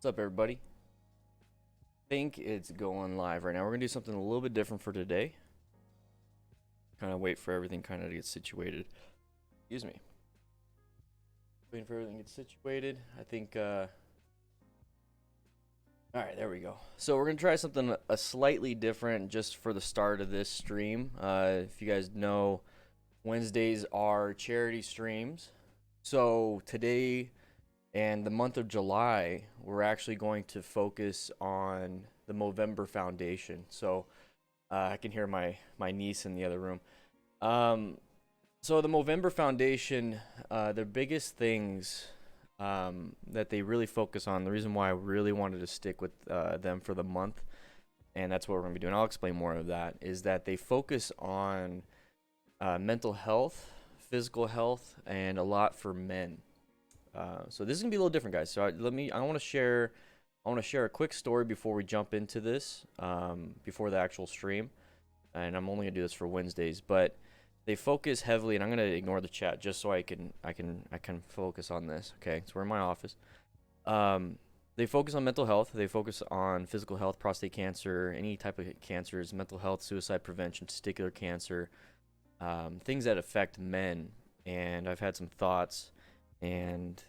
What's up, everybody? Think it's going live right now. We're gonna do something a little bit different for today. Kind of wait for everything kind of to get situated. Excuse me. Waiting for everything to get situated. I think. All right, there we go. So we're gonna try something a slightly different just for the start of this stream. If you guys know, Wednesdays are charity streams. So today and the month of July, we're actually going to focus on the Movember Foundation. So I can hear my niece in the other room. So the Movember Foundation, their biggest things that they really focus on, the reason why I really wanted to stick with them for the month, and that's what we're going to be doing, I'll explain more of that, is that they focus on mental health, physical health, and a lot for men. So this is gonna be a little different, guys. So I want to share a quick story before we jump into this, before the actual stream, and I'm only gonna do this for Wednesdays. But they focus heavily, and I'm gonna ignore the chat just so I can focus on this. Okay, so we're in my office. They focus on mental health. They focus on physical health, prostate cancer, any type of cancers, mental health, suicide prevention, testicular cancer, things that affect men. And I've had some thoughts, and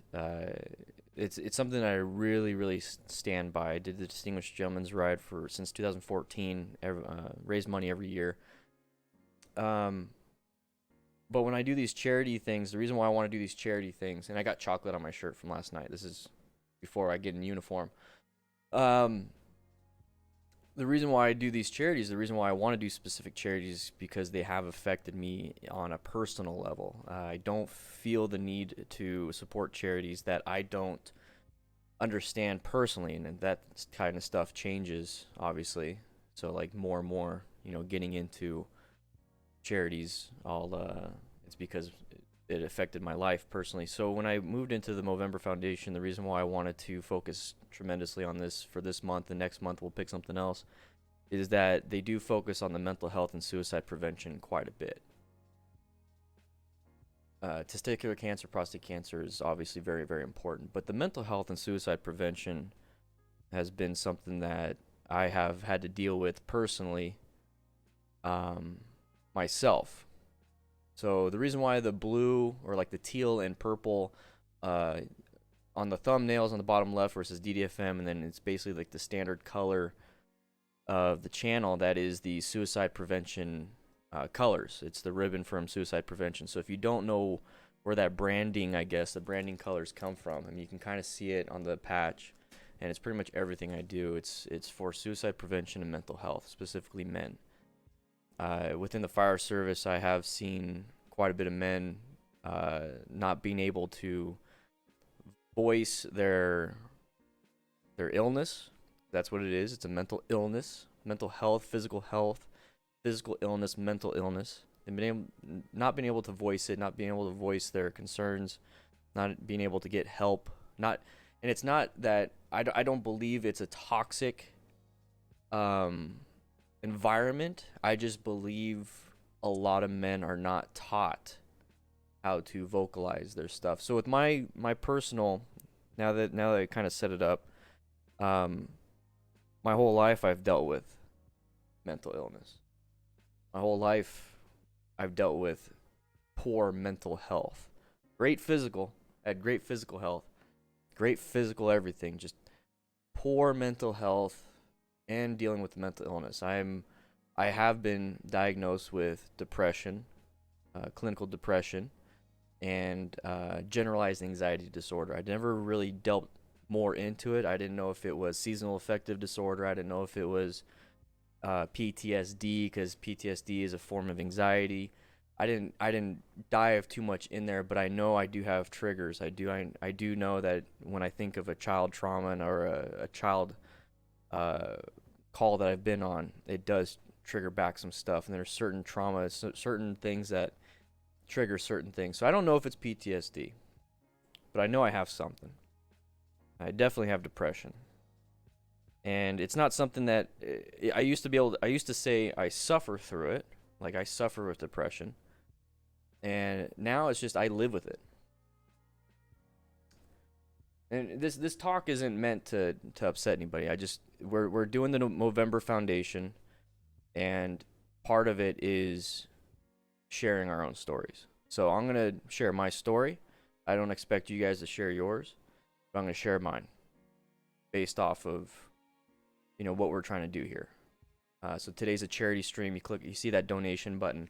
it's something that I really stand by. I did the Distinguished Gentleman's Ride since 2014. Raise money every year. But when I do these charity things, the reason why I want to do these charity things, and I got chocolate on my shirt from last night. This is before I get in uniform. The reason why I do these charities, the reason why I want to do specific charities, because they have affected me on a personal level. I don't feel the need to support charities that I don't understand personally, and that kind of stuff changes, obviously. So, like, more and more, getting into charities, it's because it affected my life personally. So when I moved into the Movember Foundation, the reason why I wanted to focus tremendously on this for this month, and next month we'll pick something else, is that they do focus on the mental health and suicide prevention quite a bit. Testicular cancer, prostate cancer is obviously very important, but the mental health and suicide prevention has been something that I have had to deal with personally, myself. So the reason why the blue, or like the teal and purple on the thumbnails on the bottom left versus DDFM, and then it's basically like the standard color of the channel, that is the suicide prevention colors. It's the ribbon from suicide prevention. So if you don't know where that branding, I guess, the branding colors come from, I mean, you can kind of see it on the patch, and it's pretty much everything I do. It's for suicide prevention and mental health, specifically men. Within the fire service, I have seen quite a bit of men not being able to voice their illness. That's what it is. It's a mental illness, mental health, physical illness, mental illness. And not being able to voice it, not being able to voice their concerns, not being able to get help. And it's not that I don't believe it's a toxic environment. I just believe a lot of men are not taught how to vocalize their stuff. So with my personal, now that I kind of set it up, my whole life I've dealt with mental illness. My whole life I've dealt with poor mental health. Great physical, had great physical health, great physical everything, just poor mental health and dealing with mental illness. I have been diagnosed with depression, clinical depression, and generalized anxiety disorder. I never really delved more into it. I didn't know if it was seasonal affective disorder. I didn't know if it was PTSD, because PTSD is a form of anxiety. I didn't dive too much in there, but I know I do have triggers. I do know that when I think of a child trauma or a child call that I've been on, it does trigger back some stuff, and there's certain traumas, certain things that trigger certain things. So I don't know if it's PTSD, but I know I have something. I definitely have depression, and it's not something that I used to say I suffer through it, like I suffer with depression, and now it's just I live with it. and this talk isn't meant to upset anybody. We're doing the Movember Foundation, and part of it is sharing our own stories. So I'm gonna share my story. I don't expect you guys to share yours, but I'm gonna share mine based off of what we're trying to do here. So today's a charity stream. You see that donation button,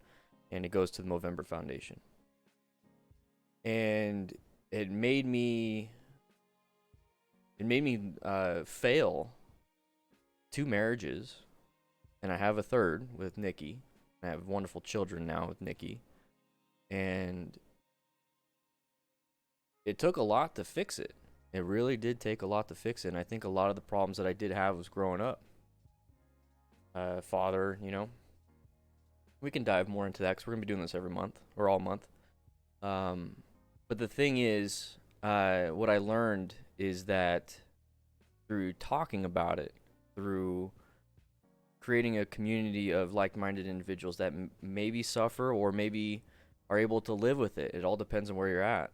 and it goes to the Movember Foundation. And it made me fail 2 marriages, and I have a third with Nikki. I have wonderful children now with Nikki, and it took a lot to fix it. It really did take a lot to fix it, and I think a lot of the problems that I did have was growing up. Father, we can dive more into that because we're gonna be doing this every month or all month. But the thing is, what I learned is that through talking about it, through creating a community of like-minded individuals that maybe suffer or maybe are able to live with it. It all depends on where you're at.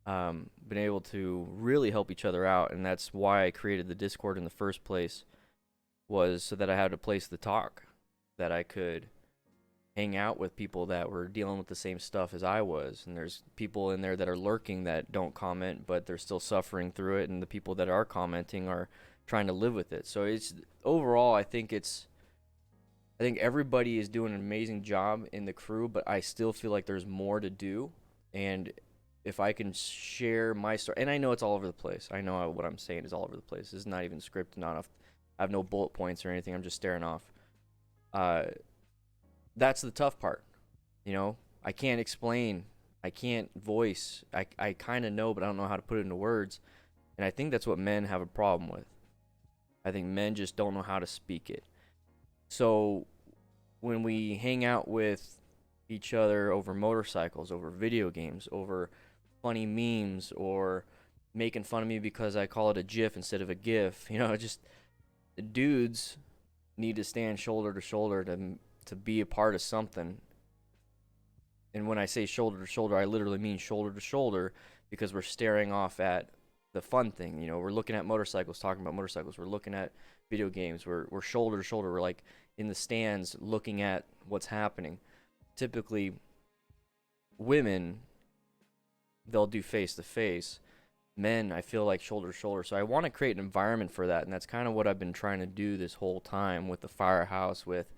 Been able to really help each other out, and that's why I created the Discord in the first place, was so that I had a place to talk, that I could hang out with people that were dealing with the same stuff as I was. And there's people in there that are lurking that don't comment, but they're still suffering through it, and the people that are commenting are trying to live with it. So it's overall, I think everybody is doing an amazing job in the crew, but I still feel like there's more to do. And if I can share my story, and I know it's all over the place. I know what I'm saying is all over the place. This is not even scripted, not enough. I have no bullet points or anything. I'm just staring off. That's the tough part. I can't explain. I can't voice. I kind of know, but I don't know how to put it into words. And I think that's what men have a problem with. I think men just don't know how to speak it. So when we hang out with each other over motorcycles, over video games, over funny memes, or making fun of me because I call it a GIF instead of a GIF, just dudes need to stand shoulder to shoulder to be a part of something. And when I say shoulder to shoulder, I literally mean shoulder to shoulder, because we're staring off at the fun thing. We're looking at motorcycles, talking about motorcycles. We're looking at video games. We're shoulder to shoulder. We're like in the stands looking at what's happening. Typically, women, they'll do face to face. Men, I feel like shoulder to shoulder. So I want to create an environment for that, and that's kind of what I've been trying to do this whole time with the Firehouse, with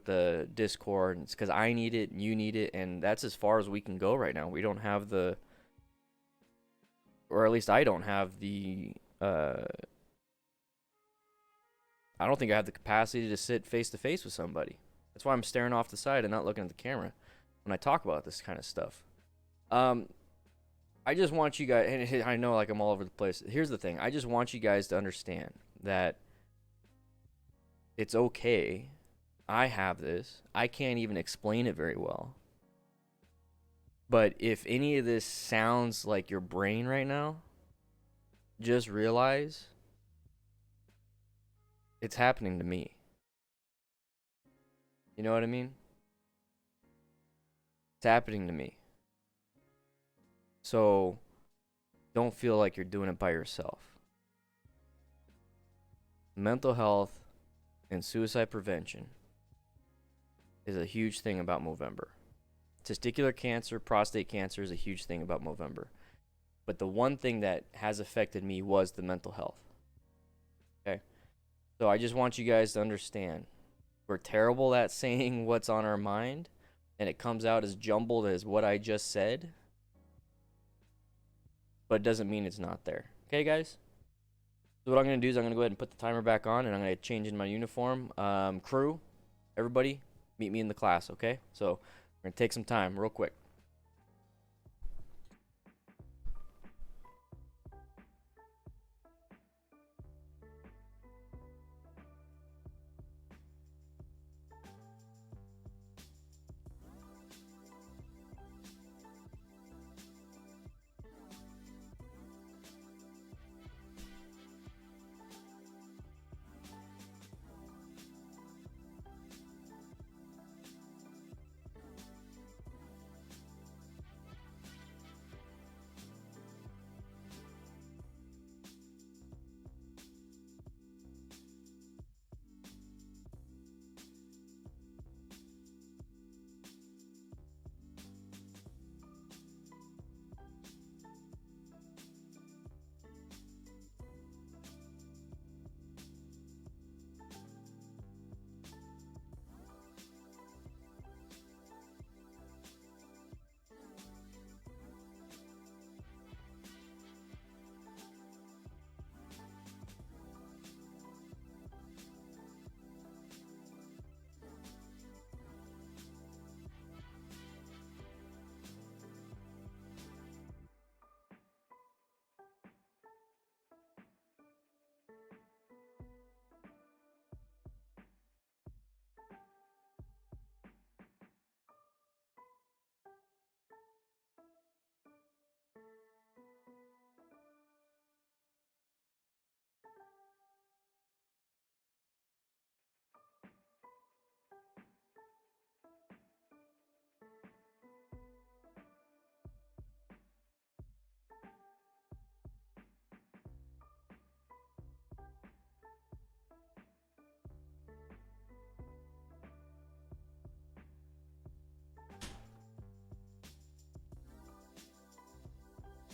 the Discord. It's because I need it, and you need it, and that's as far as we can go right now. We don't have or at least I don't have I don't think I have the capacity to sit face to face with somebody. That's why I'm staring off the side and not looking at the camera when I talk about this kind of stuff. I just want you guys, and I know like I'm all over the place. Here's the thing. I just want you guys to understand that it's okay. I have this. I can't even explain it very well. But if any of this sounds like your brain right now, just realize it's happening to me. You know what I mean? It's happening to me. So don't feel like you're doing it by yourself. Mental health and suicide prevention is a huge thing about Movember. Testicular cancer, prostate cancer is a huge thing about Movember. But the one thing that has affected me was the mental health. Okay? So I just want you guys to understand, we're terrible at saying what's on our mind, and it comes out as jumbled as what I just said, but it doesn't mean it's not there. Okay, guys? So what I'm going to do is I'm going to go ahead and put the timer back on, and I'm going to change in my uniform. Crew, everybody, meet me in the class, okay? So we're going to take some time real quick.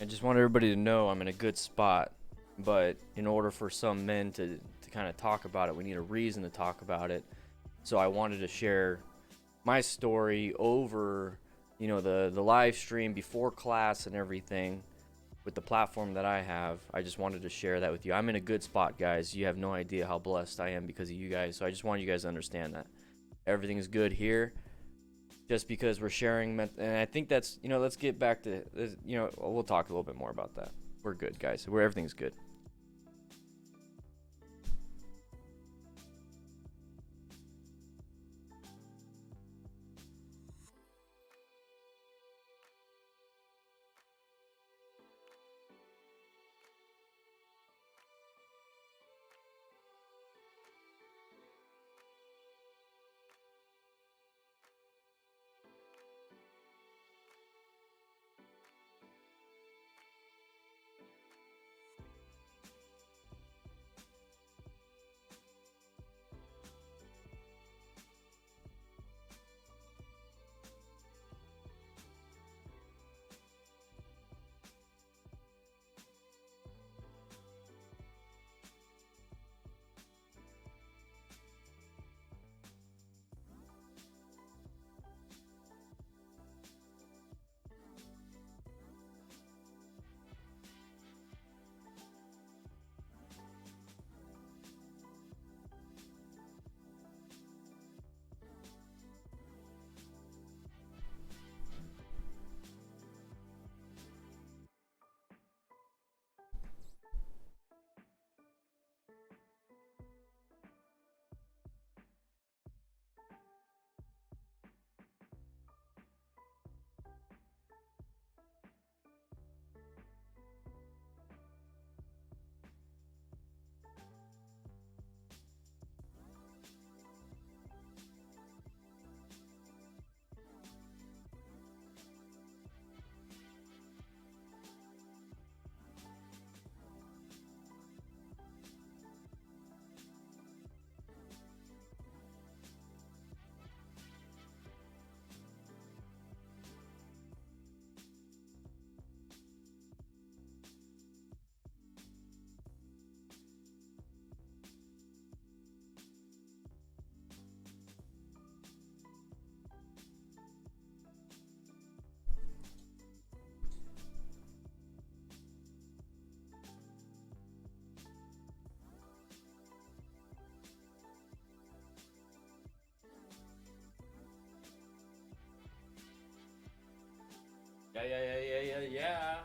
I just want everybody to know I'm in a good spot. But in order for some men to kind of talk about it, we need a reason to talk about it. So I wanted to share my story over, you know, the live stream before class and everything with the platform that I have. I just wanted to share that with you. I'm in a good spot, guys. You have no idea how blessed I am because of you guys. So I just want you guys to understand that everything is good here. Just because we're sharing, and I think that's, you know, let's get back to, you know, we'll talk a little bit more about that. We're good, guys. Everything's good. Yeah.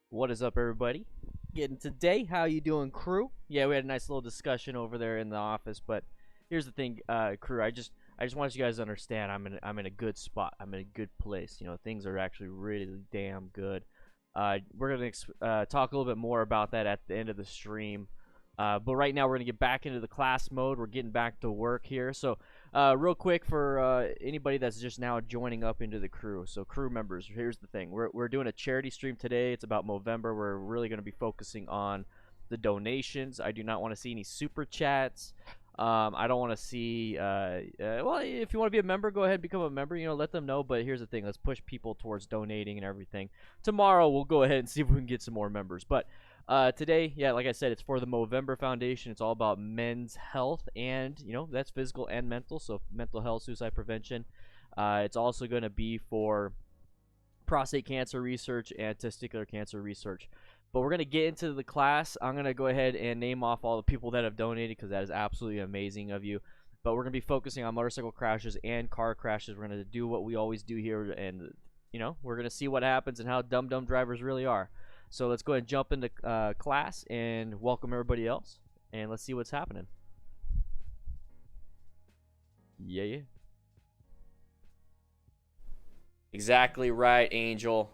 What is up, everybody? Getting today, how you doing, crew? Yeah, we had a nice little discussion over there in the office, but here's the thing, crew. I just want you guys to understand I'm in a good spot. I'm in a good place. You know, things are actually really damn good. We're gonna talk a little bit more about that at the end of the stream. But right now we're gonna get back into the class mode. We're getting back to work here. So real quick for anybody that's just now joining up into the crew. So crew members, here's the thing. We're doing a charity stream today. It's about Movember. We're really gonna be focusing on the donations. I do not want to see any super chats. I don't want to see. Well, if you want to be a member, go ahead and become a member. You know, let them know. But here's the thing: let's push people towards donating and everything. Tomorrow, we'll go ahead and see if we can get some more members. But today, yeah, like I said, it's for the Movember Foundation. It's all about men's health, and you know that's physical and mental. So mental health, suicide prevention. It's also going to be for prostate cancer research and testicular cancer research. But we're going to get into the class. I'm going to go ahead and name off all the people that have donated because that is absolutely amazing of you. But we're going to be focusing on motorcycle crashes and car crashes. We're going to do what we always do here, and you know, we're going to see what happens and how dumb drivers really are. So let's go ahead and jump into class and welcome everybody else, and let's see what's happening. Yeah. Exactly right, Angel.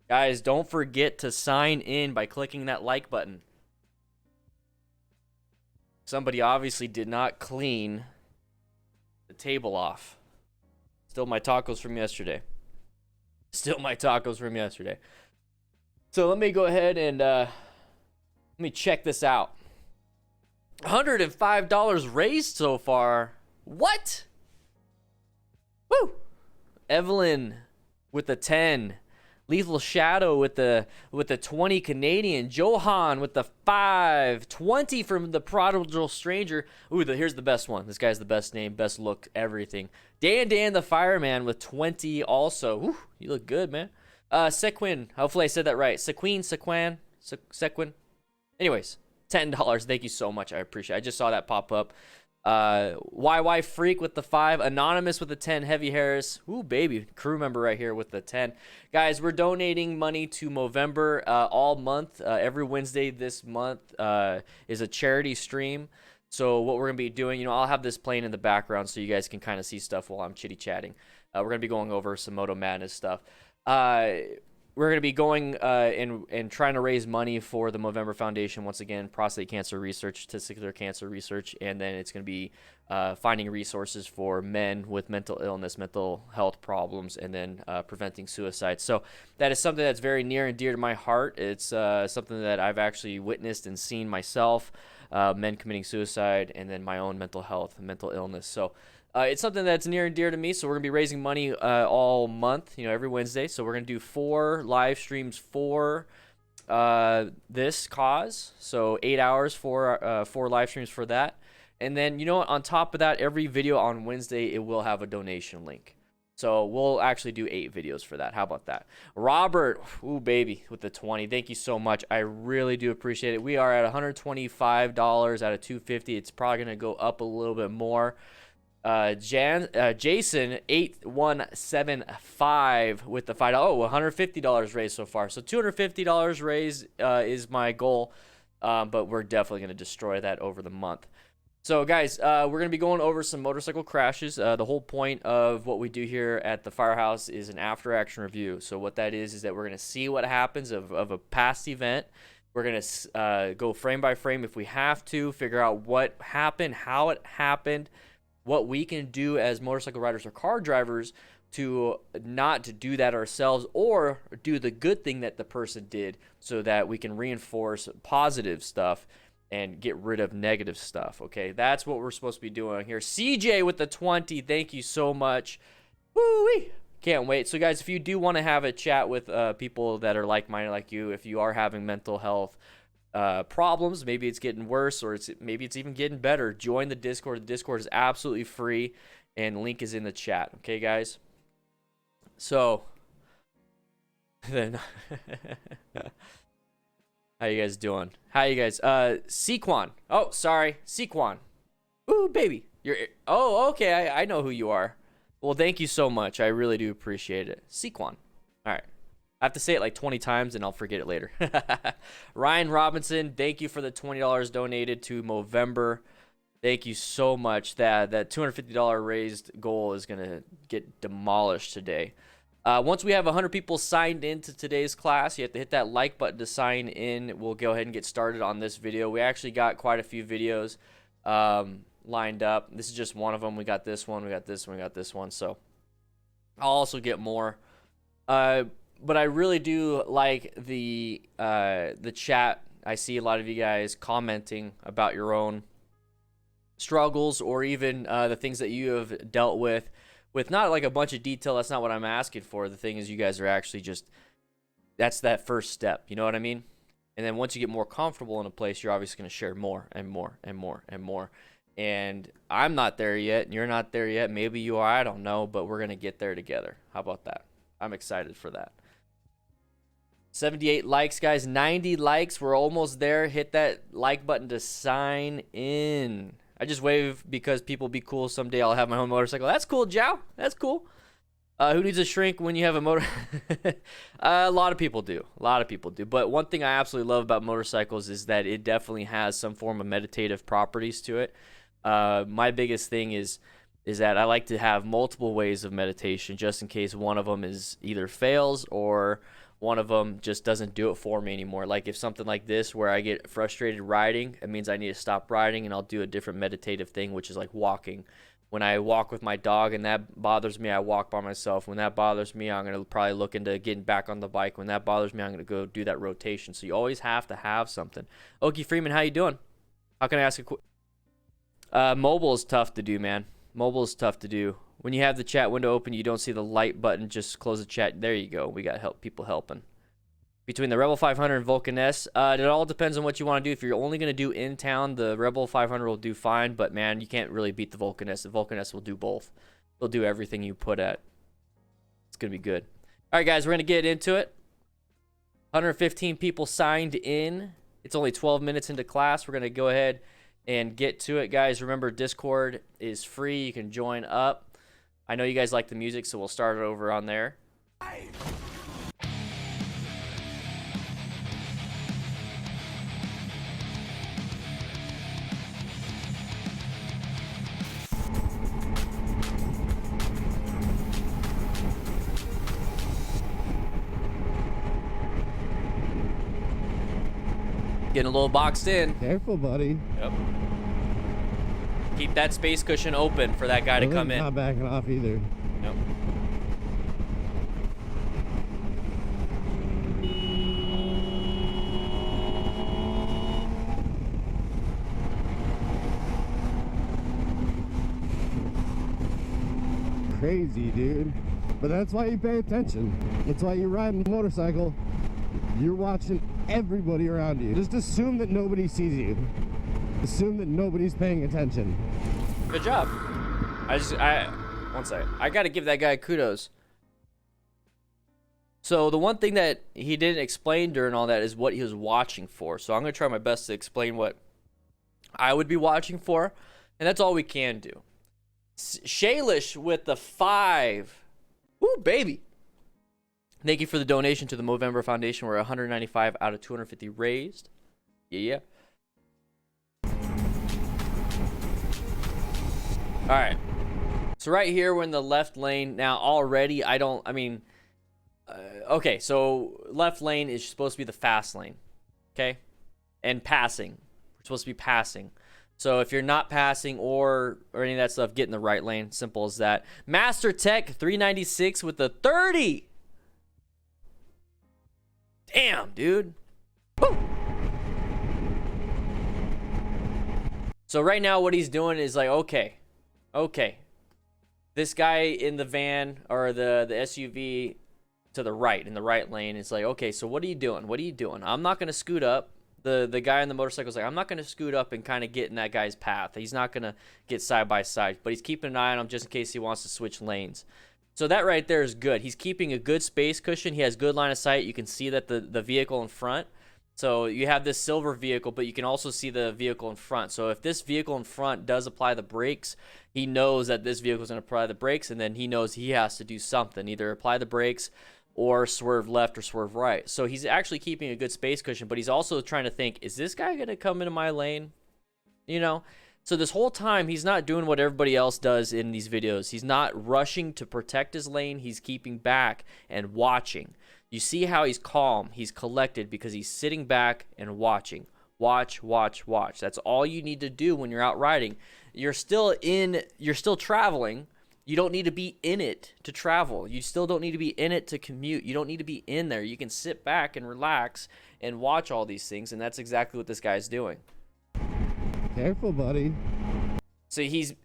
Guys, don't forget to sign in by clicking that like button. Somebody obviously did not clean the table off. Still my tacos from yesterday. So let me go ahead and let me check this out. $105 raised so far. What? Woo! Evelyn with the 10. Lethal Shadow with the 20 Canadian. Johan with the 5. 20 from the Prodigal Stranger. Ooh, here's the best one. This guy's the best name, best look, everything. Dan the Fireman with 20 also. Ooh, you look good, man. Sequin. Hopefully I said that right. Sequin. Anyways, $10. Thank you so much. I appreciate it. I just saw that pop up. YY Freak with the 5, Anonymous with the 10, Heavy Harris, ooh baby, crew member right here with the 10. Guys, we're donating money to Movember all month. Every Wednesday this month is a charity stream. So what we're gonna be doing, I'll have this playing in the background so you guys can kind of see stuff while I'm chitty chatting. We're gonna be going over some Moto Madness stuff. We're going to be going and trying to raise money for the Movember Foundation, once again, prostate cancer research, testicular cancer research, and then it's going to be finding resources for men with mental illness, mental health problems, and then preventing suicide. So that is something that's very near and dear to my heart. It's something that I've actually witnessed and seen myself, men committing suicide, and then my own mental health and mental illness. So it's something that's near and dear to me, so we're going to be raising money all month, every Wednesday. So we're going to do 4 live streams for this cause. So 8 hours for 4 live streams for that. And then, on top of that, every video on Wednesday, it will have a donation link. So we'll actually do 8 videos for that. How about that? Robert, ooh, baby, with the 20. Thank you so much. I really do appreciate it. We are at $125 out of $250. It's probably going to go up a little bit more. Jason 8175 with the $5. Oh, $150 raised so far. So $250 raised is my goal, but we're definitely going to destroy that over the month. So guys, we're going to be going over some motorcycle crashes. The whole point of what we do here at the Firehouse is an after action review. So what that is that we're going to see what happens of a past event. We're going to go frame by frame if we have to, figure out what happened, how it happened, what we can do as motorcycle riders or car drivers to not to do that ourselves, or do the good thing that the person did so that we can reinforce positive stuff and get rid of negative stuff. Okay, that's what we're supposed to be doing here. CJ with the 20, thank you so much. Woo-wee. Can't wait. So guys, if you do want to have a chat with people that are like-minded like you, if you are having mental health problems, maybe it's getting worse, or maybe it's even getting better, join the Discord. The Discord is absolutely free, and link is in the chat. Okay, guys? So then how you guys doing? How you guys? Sequan. Oh, sorry, Sequan. Ooh, baby. Okay, I know who you are. Well, thank you so much. I really do appreciate it. Sequan. All right. I have to say it like 20 times and I'll forget it later. Ryan Robinson, thank you for the $20 donated to Movember. Thank you so much. That $250 raised goal is going to get demolished today. Once we have 100 people signed into today's class, you have to hit that like button to sign in. We'll go ahead and get started on this video. We actually got quite a few videos lined up. This is just one of them. We got this one, we got this one, we got this one. So I'll also get more. But I really do like the chat. I see a lot of you guys commenting about your own struggles, or even the things that you have dealt with not like a bunch of detail. That's not what I'm asking for. The thing is, you guys are actually that's that first step. You know what I mean? And then once you get more comfortable in a place, you're obviously going to share more and more and more and more. And I'm not there yet, and you're not there yet. Maybe you are. I don't know, but we're going to get there together. How about that? I'm excited for that. 78 likes, guys. 90 likes. We're almost there. Hit that like button to sign in. I just wave because people be cool. Someday I'll have my own motorcycle. That's cool, Jow. That's cool. Who needs a shrink when you have a motor? A lot of people do. A lot of people do. But one thing I absolutely love about motorcycles is that it definitely has some form of meditative properties to it. My biggest thing is that I like to have multiple ways of meditation, just in case one of them is either fails or one of them just doesn't do it for me anymore. Like if something like this where I get frustrated riding, it means I need to stop riding, and I'll do a different meditative thing, which is like walking. When I walk with my dog and that bothers me, I walk by myself. When that bothers me, I'm going to probably look into getting back on the bike. When that bothers me, I'm going to go do that rotation. So you always have to have something. Okie Freeman, how you doing? How can I ask a quick? Mobile is tough to do, man. Mobile is tough to do. When you have the chat window open, you don't see the light button. Just close the chat. There you go. We got people helping. Between the Rebel 500 and Vulcan S, it all depends on what you want to do. If you're only going to do in town, the Rebel 500 will do fine. But man, you can't really beat the Vulcan S. The Vulcan S will do both. They'll do everything you put at. It's going to be good. All right, guys, we're going to get into it. 115 people signed in. It's only 12 minutes into class. We're going to go ahead and get to it, guys. Remember, Discord is free. You can join up. I know you guys like the music, so we'll start it over on there. Getting a little boxed in. Careful, buddy. Yep. Keep that space cushion open for that guy to come in. Not backing off either. Nope. Crazy, dude. But that's why you pay attention. That's why you ride a motorcycle. You're watching everybody around you. Just assume that nobody sees you. Assume that nobody's paying attention. Good job. One second. I gotta give that guy kudos. So the one thing that he didn't explain during all that is what he was watching for. So I'm gonna try my best to explain what I would be watching for, and that's all we can do. Shaylish with the 5. Ooh, baby. Thank you for the donation to the Movember Foundation. We're 195 out of 250 raised. Yeah. All right. So right here, we're in the left lane. Now, already, okay, so left lane is supposed to be the fast lane. Okay? And passing. We're supposed to be passing. So if you're not passing or any of that stuff, get in the right lane. Simple as that. Master Tech 396 with the 30. Damn, dude. Woo! So right now what he's doing is like, okay. This guy in the van or the SUV to the right, in the right lane, is like, okay, so what are you doing? What are you doing? I'm not going to scoot up. The guy on the motorcycle is like, I'm not going to scoot up and kind of get in that guy's path. He's not going to get side by side, but he's keeping an eye on him just in case he wants to switch lanes. So that right there is good. He's keeping a good space cushion. He has good line of sight. You can see that the vehicle in front. So you have this silver vehicle, but you can also see the vehicle in front. So if this vehicle in front does apply the brakes, he knows that this vehicle is going to apply the brakes, and then he knows he has to do something, either apply the brakes or swerve left or swerve right. So he's actually keeping a good space cushion, but he's also trying to think, is this guy going to come into my lane? You know? So this whole time, he's not doing what everybody else does in these videos. He's not rushing to protect his lane. He's keeping back and watching. You see how he's calm. He's collected because he's sitting back and watching. Watch, watch, watch. That's all you need to do when you're out riding. You're still traveling. You don't need to be in it to travel. You still don't need to be in it to commute. You don't need to be in there. You can sit back and relax and watch all these things, and that's exactly what this guy's doing. Careful, buddy. So he's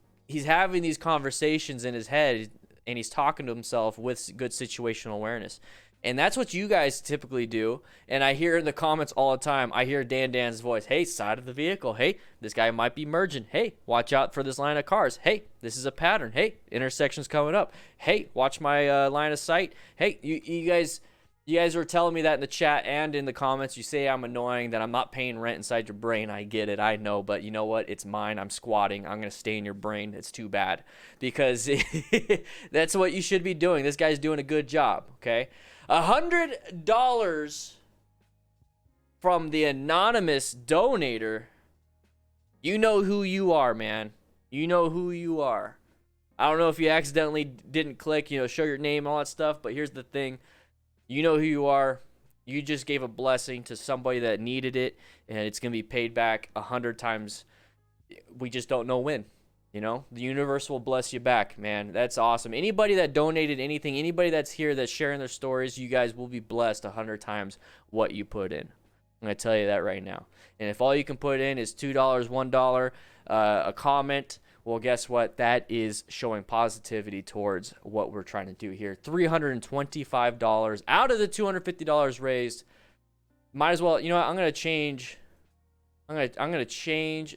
having these conversations in his head, and he's talking to himself with good situational awareness. And that's what you guys typically do. And I hear in the comments all the time, I hear Dan's voice. Hey, side of the vehicle. Hey, this guy might be merging. Hey, watch out for this line of cars. Hey, this is a pattern. Hey, intersection's coming up. Hey, watch my line of sight. Hey, you guys were telling me that in the chat and in the comments. You say I'm annoying, that I'm not paying rent inside your brain. I get it. I know. But you know what? It's mine. I'm squatting. I'm going to stay in your brain. It's too bad. Because that's what you should be doing. This guy's doing a good job. Okay? $100 from the anonymous donator. You know who you are, man. You know who you are. I don't know if you accidentally didn't click, show your name, all that stuff. But here's the thing. You know who you are. You just gave a blessing to somebody that needed it, and it's going to be paid back 100 times. We just don't know when. The universe will bless you back, man. That's awesome. Anybody that donated anything, anybody that's here that's sharing their stories, you guys will be blessed 100 times what you put in. I'm going to tell you that right now. And if all you can put in is $2, $1, a comment Well, guess what? That is showing positivity towards what we're trying to do here. $325 out of the $250 raised. Might as well, you know what? I'm gonna change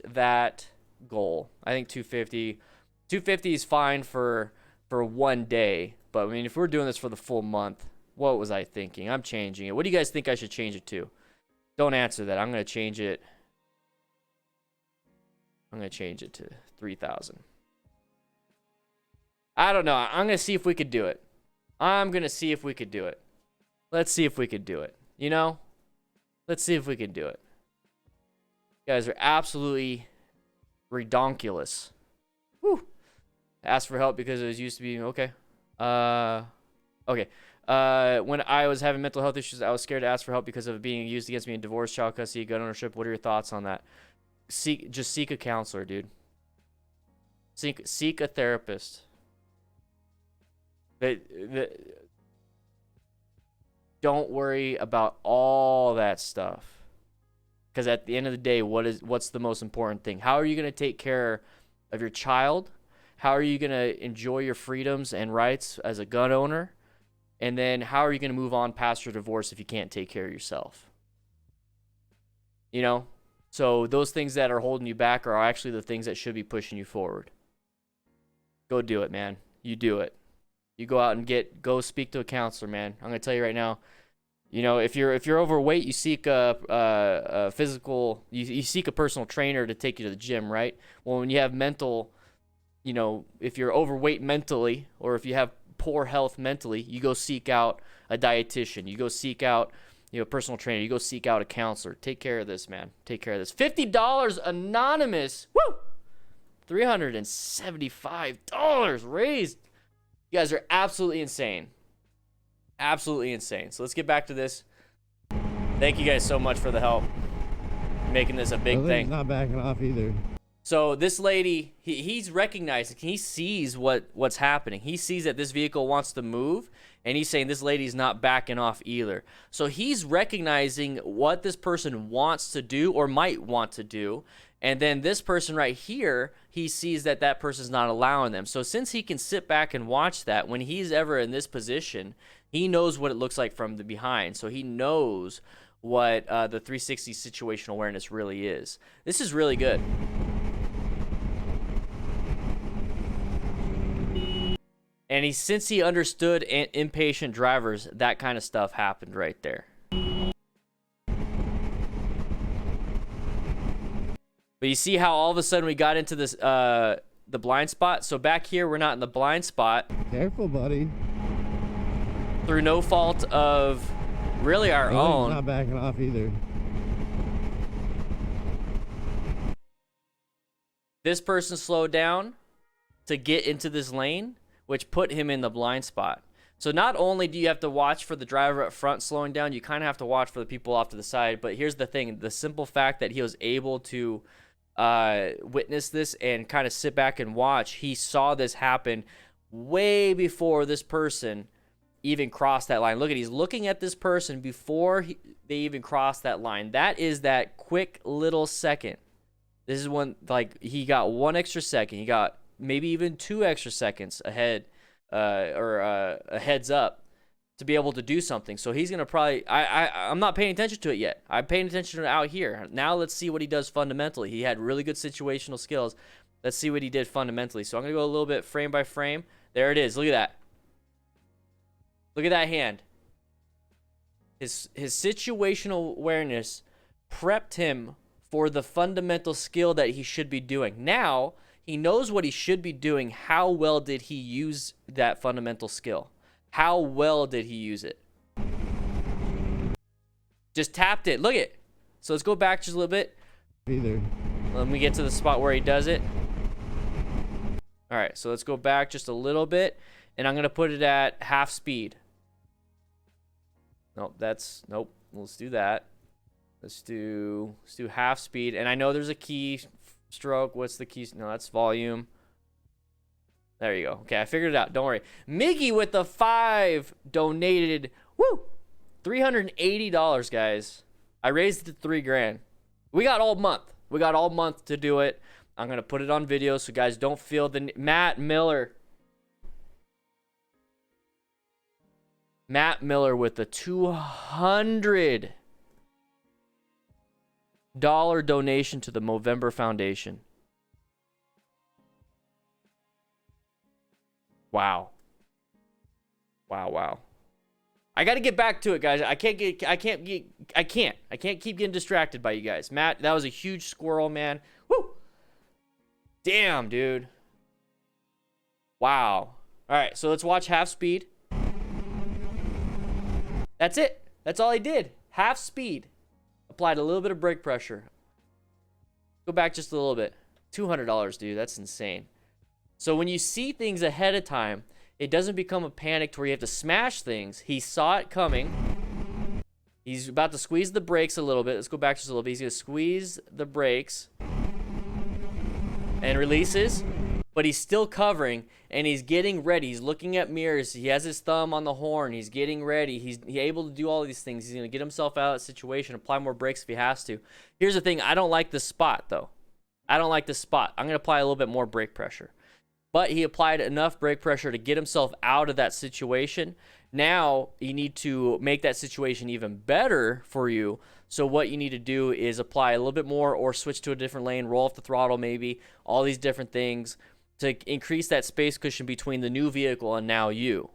that goal. I think 250. 250 is fine for one day, but I mean, if we're doing this for the full month, what was I thinking? I'm changing it. What do you guys think I should change it to? Don't answer that. I'm gonna change it. I'm gonna change it to 3,000. I don't know. I'm gonna see if we could do it. Let's see if we could do it. You know? Let's see if we can do it. You guys are absolutely redonkulous. Whew. Ask for help because it was used to be okay. Okay. When I was having mental health issues, I was scared to ask for help because of it being used against me in divorce, child custody, gun ownership. What are your thoughts on that? Just seek a counselor, dude. Seek a therapist. Don't worry about all that stuff. Because at the end of the day, what's the most important thing? How are you going to take care of your child? How are you going to enjoy your freedoms and rights as a gun owner? And then how are you going to move on past your divorce if you can't take care of yourself? You know? So those things that are holding you back are actually the things that should be pushing you forward. Go do it, man. You do it. You go out and go speak to a counselor, man. I'm going to tell you right now, you know, if you're overweight, you seek a physical, you seek a personal trainer to take you to the gym, right? Well, when you have mental, you know, if you're overweight mentally or if you have poor health mentally, you go seek out a dietitian. You go seek out, you know, a personal trainer. You go seek out a counselor. Take care of this, man. Take care of this. $50 anonymous. Woo! $375 raised. You guys are absolutely insane. Absolutely insane. So let's get back to this. Thank you guys so much for the help. Making this a big thing. Not backing off either. So this lady, he's recognizing, he sees what's happening. He sees that this vehicle wants to move, and he's saying this lady's not backing off either. So he's recognizing what this person wants to do or might want to do, and then this person right here, he sees that that person's not allowing them. So since he can sit back and watch that, when he's ever in this position, he knows what it looks like from the behind. So he knows what the 360 situational awareness really is. This is really good. And since he understood impatient drivers, that kind of stuff happened right there. But you see how all of a sudden we got into this the blind spot? So back here, we're not in the blind spot. Careful, buddy. Through no fault of really our own. Not backing off either. This person slowed down to get into this lane, which put him in the blind spot. So not only do you have to watch for the driver up front slowing down, you kind of have to watch for the people off to the side. But here's the thing. The simple fact that he was able to witness this and kind of sit back and watch, he saw this happen way before this person even crossed that line. Look at, he's looking at this person before they even crossed that line. That is that quick little second. This is when, like, he got 1 extra second. He got maybe even 2 extra seconds ahead or a heads up to be able to do something. So he's going to probably, I'm not paying attention to it yet. I'm paying attention to it out here. Now let's see what he does fundamentally. He had really good situational skills. Let's see what he did fundamentally. So I'm going to go a little bit frame by frame. There it is. Look at that. Look at that hand. His situational awareness prepped him for the fundamental skill that he should be doing. Now, he knows what he should be doing. How well did he use that fundamental skill? How well did he use it? Just tapped it. Look at. So let's go back just a little bit. Either. Let me get to the spot where he does it. All right, so let's go back just a little bit, and I'm gonna put it at half speed. Nope, nope. Let's do that. Let's do half speed, and I know there's a key stroke. What's the key? No, that's volume. There you go. Okay, I figured it out. Don't worry. Miggy with the 5 donated. Woo! $380, guys. I raised it to $3,000. We got all month. We got all month to do it. I'm going to put it on video so guys don't feel the... Matt Miller with a $200 donation to the Movember Foundation. Wow. Wow. I got to get back to it, guys. I can't keep getting distracted by you guys. Matt, that was a huge squirrel, man. Woo! Damn, dude. Wow. All right, so let's watch half speed. That's it. That's all I did. Half speed. Applied a little bit of brake pressure. Go back just a little bit. $200, dude. That's insane. So when you see things ahead of time, it doesn't become a panic to where you have to smash things. He saw it coming. He's about to squeeze the brakes a little bit. Let's go back just a little bit. He's going to squeeze the brakes and releases, but he's still covering and he's getting ready. He's looking at mirrors. He has his thumb on the horn. He's getting ready. He's able to do all of these things. He's going to get himself out of that situation, apply more brakes if he has to. Here's the thing. I don't like this spot, though. I don't like this spot. I'm going to apply a little bit more brake pressure. But he applied enough brake pressure to get himself out of that situation. Now you need to make that situation even better for you. So what you need to do is apply a little bit more or switch to a different lane, roll off the throttle maybe, all these different things to increase that space cushion between the new vehicle and now you.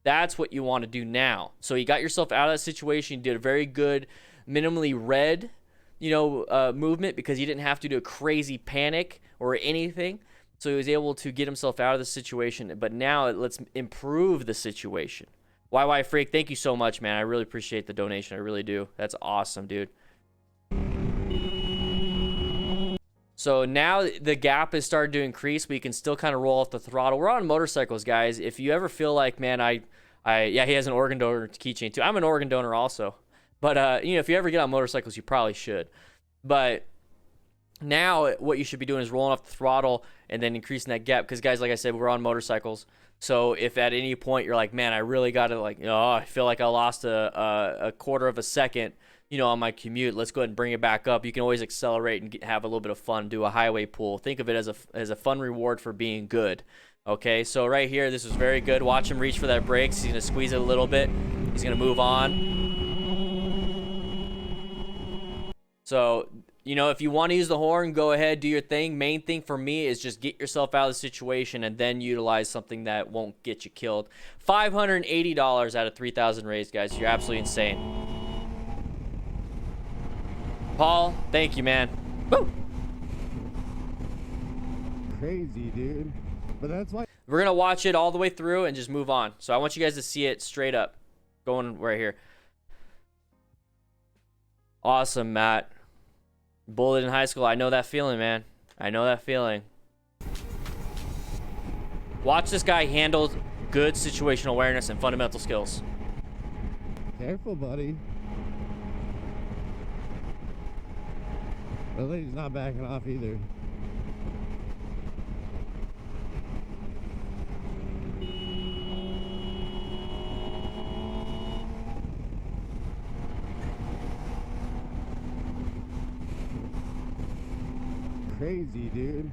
That's what you want to do now. So you got yourself out of that situation. You did a very good, minimally red, movement because you didn't have to do a crazy panic or anything. So he was able to get himself out of the situation. But now let's improve the situation. YY Freak, thank you so much, man. I really appreciate the donation. I really do. That's awesome, dude. So now the gap has started to increase, but you can still kind of roll off the throttle. We're on motorcycles, guys. If you ever feel like, man, yeah, he has an organ donor keychain too. I'm an organ donor also. But, if you ever get on motorcycles, you probably should. But now what you should be doing is rolling off the throttle and then increasing that gap. Because, guys, like I said, we're on motorcycles. So if at any point you're like, man, I really got to, I feel like I lost a quarter of a second, on my commute, let's go ahead and bring it back up. You can always accelerate and have a little bit of fun, do a highway pull. Think of it as a fun reward for being good. Okay, so right here, this was very good. Watch him reach for that brakes. He's going to squeeze it a little bit. He's going to move on. So, if you want to use the horn, go ahead, do your thing. Main thing for me is just get yourself out of the situation and then utilize something that won't get you killed. $580 out of 3,000 raised, guys. You're absolutely insane. Paul, thank you, man. Woo! Crazy, dude. But that's why we're going to watch it all the way through and just move on. So I want you guys to see it straight up. Going right here. Awesome, Matt. Bullet in high school. I know that feeling, man. I know that feeling. Watch this guy handle good situational awareness and fundamental skills. Careful, buddy. The lady's not backing off either. Crazy, dude.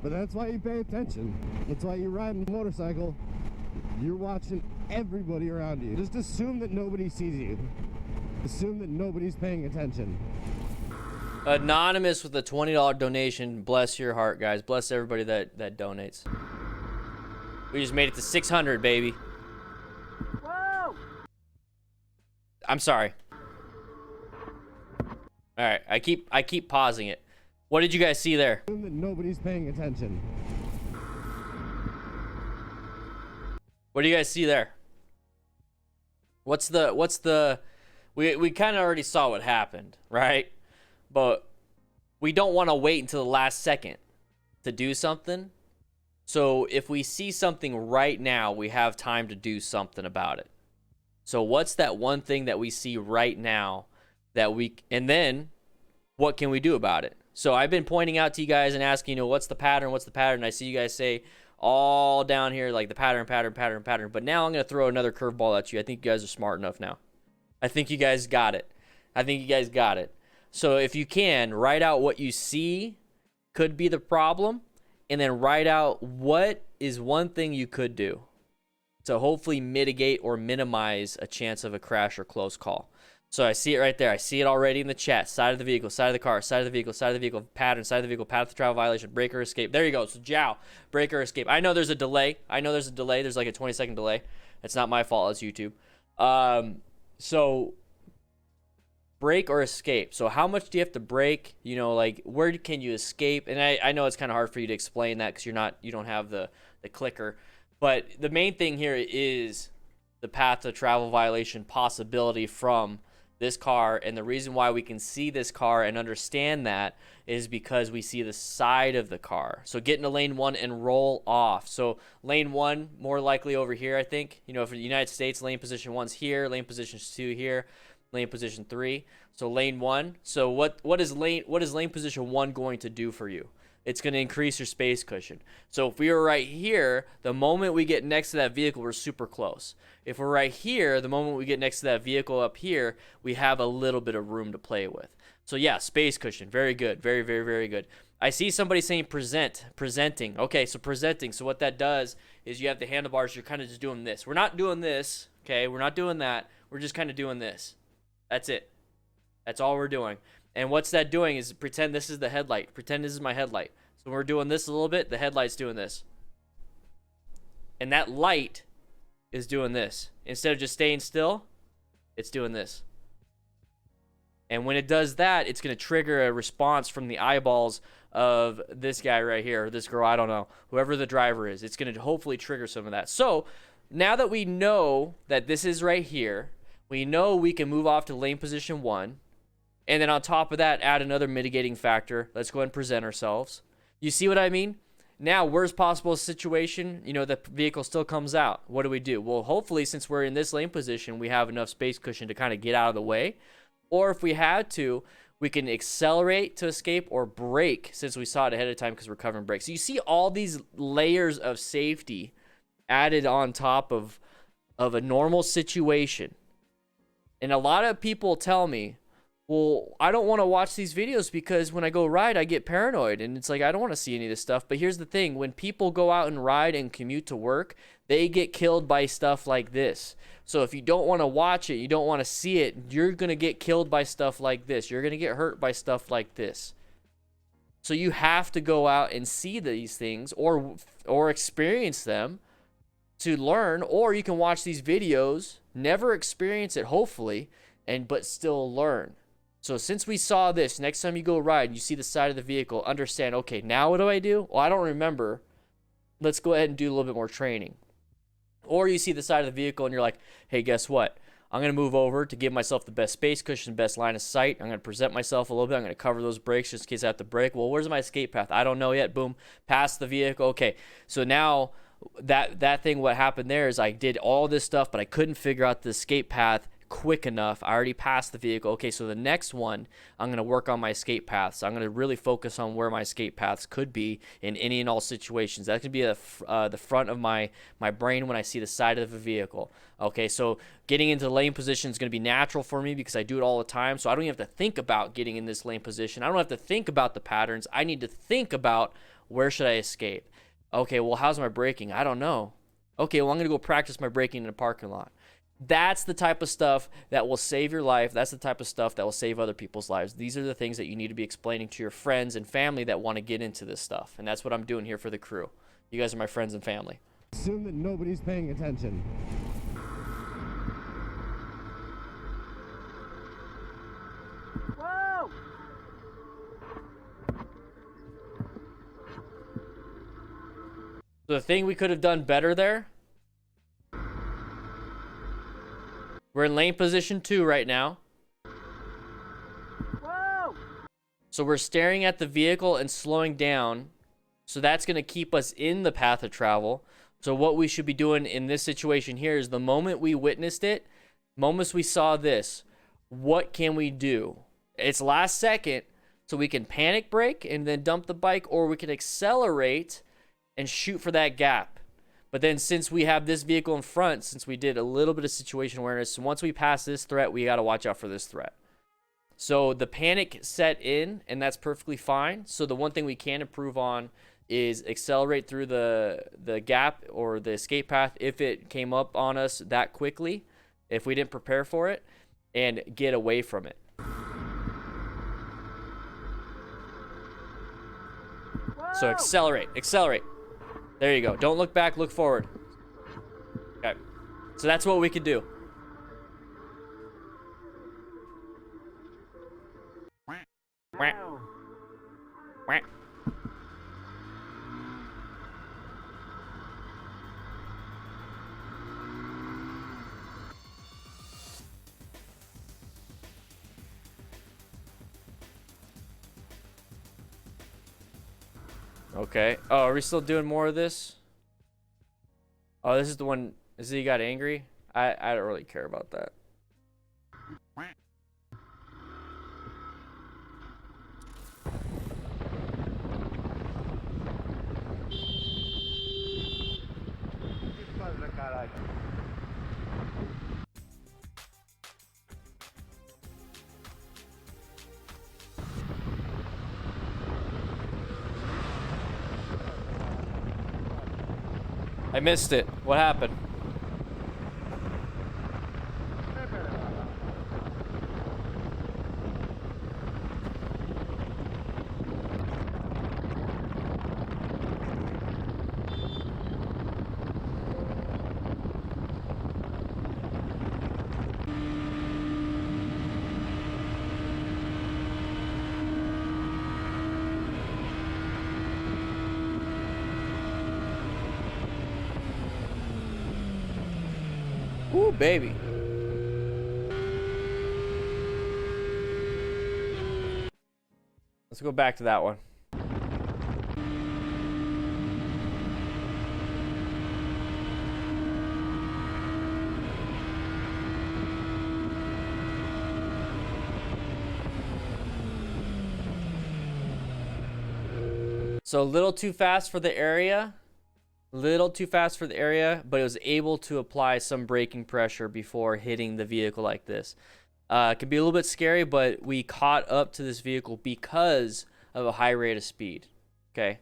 But that's why you pay attention. That's why you ride a motorcycle. You're watching everybody around you. Just assume that nobody sees you. Assume that nobody's paying attention. Anonymous with a $20 donation. Bless your heart, guys. Bless everybody that donates. We just made it to 600, baby. Whoa! I'm sorry. All right, I keep pausing it. What did you guys see there? Assume that nobody's paying attention. What do you guys see there? What's the we kind of already saw what happened, right? But we don't want to wait until the last second to do something. So if we see something right now, we have time to do something about it. So what's that one thing that we see right now and then what can we do about it? So I've been pointing out to you guys and asking, what's the pattern? What's the pattern? I see you guys say all down here, like the pattern. But now I'm going to throw another curveball at you. I think you guys are smart enough now. I think you guys got it. So if you can, write out what you see could be the problem, and then write out what is one thing you could do to hopefully mitigate or minimize a chance of a crash or close call. So I see it right there. I see it already in the chat. Side of the vehicle, side of the car, side of the vehicle, side of the vehicle, pattern, side of the vehicle, path of travel violation, break or escape. There you go. So Jow, break or escape. I know there's a delay. There's like a 20-second delay. It's not my fault. It's YouTube. So break or escape. So how much do you have to break? You know, like where can you escape? And I know it's kind of hard for you to explain that because you don't have the clicker. But the main thing here is the path of travel violation possibility from this car, and the reason why we can see this car and understand that is because we see the side of the car. So get into lane 1 and roll off. So lane 1 more likely over here, I think. You know, for the United States, lane position 1's here, lane position 2 here, lane position 3. So lane 1. So what is lane position 1 going to do for you? It's going to increase your space cushion. So if we were right here, the moment we get next to that vehicle, we're super close. If we're right here, the moment we get next to that vehicle up here, we have a little bit of room to play with. So yeah, space cushion. Very good. Very, very, very good. I see somebody saying presenting. Okay, so presenting. So what that does is you have the handlebars. You're kind of just doing this. We're not doing this. Okay, we're not doing that. We're just kind of doing this. That's it. That's all we're doing. And what's that doing is pretend this is the headlight. Pretend this is my headlight. So we're doing this a little bit. The headlight's doing this. And that light is doing this. Instead of just staying still, it's doing this. And when it does that, it's going to trigger a response from the eyeballs of this guy right here, or this girl, I don't know, whoever the driver is. It's going to hopefully trigger some of that. So now that we know that this is right here, we know we can move off to lane position 1. And then on top of that, add another mitigating factor. Let's go ahead and present ourselves. You see what I mean? Now, worst possible situation, you know, the vehicle still comes out. What do? Well, hopefully, since we're in this lane position, we have enough space cushion to kind of get out of the way. Or if we had to, we can accelerate to escape or brake, since we saw it ahead of time because we're covering brakes. So you see all these layers of safety added on top of a normal situation. And a lot of people tell me, well, I don't want to watch these videos because when I go ride, I get paranoid. And it's like, I don't want to see any of this stuff. But here's the thing. When people go out and ride and commute to work, they get killed by stuff like this. So if you don't want to watch it, you don't want to see it, you're going to get killed by stuff like this. You're going to get hurt by stuff like this. So you have to go out and see these things or experience them to learn. Or you can watch these videos, never experience it, hopefully, but still learn. So since we saw this, next time you go ride and you see the side of the vehicle, understand, okay, now what do I do? Well, I don't remember. Let's go ahead and do a little bit more training. Or you see the side of the vehicle and you're like, hey, guess what? I'm going to move over to give myself the best space cushion, best line of sight. I'm going to present myself a little bit. I'm going to cover those brakes just in case I have to brake. Well, where's my escape path? I don't know yet. Boom, past the vehicle. Okay, so now that thing, what happened there is I did all this stuff, but I couldn't figure out the escape path quick enough. I already passed the vehicle. Okay, so the next one, I'm going to work on my escape paths. I'm going to really focus on where my escape paths could be in any and all situations. That could be the front of my brain when I see the side of the vehicle. Okay, so getting into lane position is going to be natural for me because I do it all the time. So I don't even have to think about getting in this lane position. I don't have to think about the patterns. I need to think about where should I escape. Okay, well, how's my braking? I don't know. Okay, well, I'm going to go practice my braking in a parking lot. That's the type of stuff that will save your life. That's the type of stuff that will save other people's lives. These are the things that you need to be explaining to your friends and family that want to get into this stuff. And that's what I'm doing here for the crew. You guys are my friends and family. Assume that nobody's paying attention. Whoa! So the thing we could have done better there, we're in lane position 2 right now. Whoa! So we're staring at the vehicle and slowing down. So that's going to keep us in the path of travel. So what we should be doing in this situation here is the moment we witnessed it, moments we saw this, what can we do? It's last second, so we can panic brake and then dump the bike, or we can accelerate and shoot for that gap. But then since we have this vehicle in front, since we did a little bit of situation awareness, once we pass this threat, we got to watch out for this threat. So the panic set in, and that's perfectly fine. So the one thing we can improve on is accelerate through the gap or the escape path if it came up on us that quickly, if we didn't prepare for it, and get away from it. So accelerate. There you go. Don't look back, look forward. Okay. So that's what we could do. Okay. Oh, are we still doing more of this? Oh, this is the one. Is he got angry? I don't really care about that. I missed it. What happened? Ooh, baby. Let's go back to that one. So a little too fast for the area. Little too fast for the area, but it was able to apply some braking pressure before hitting the vehicle like this. It could be a little bit scary, but we caught up to this vehicle because of a high rate of speed. Okay.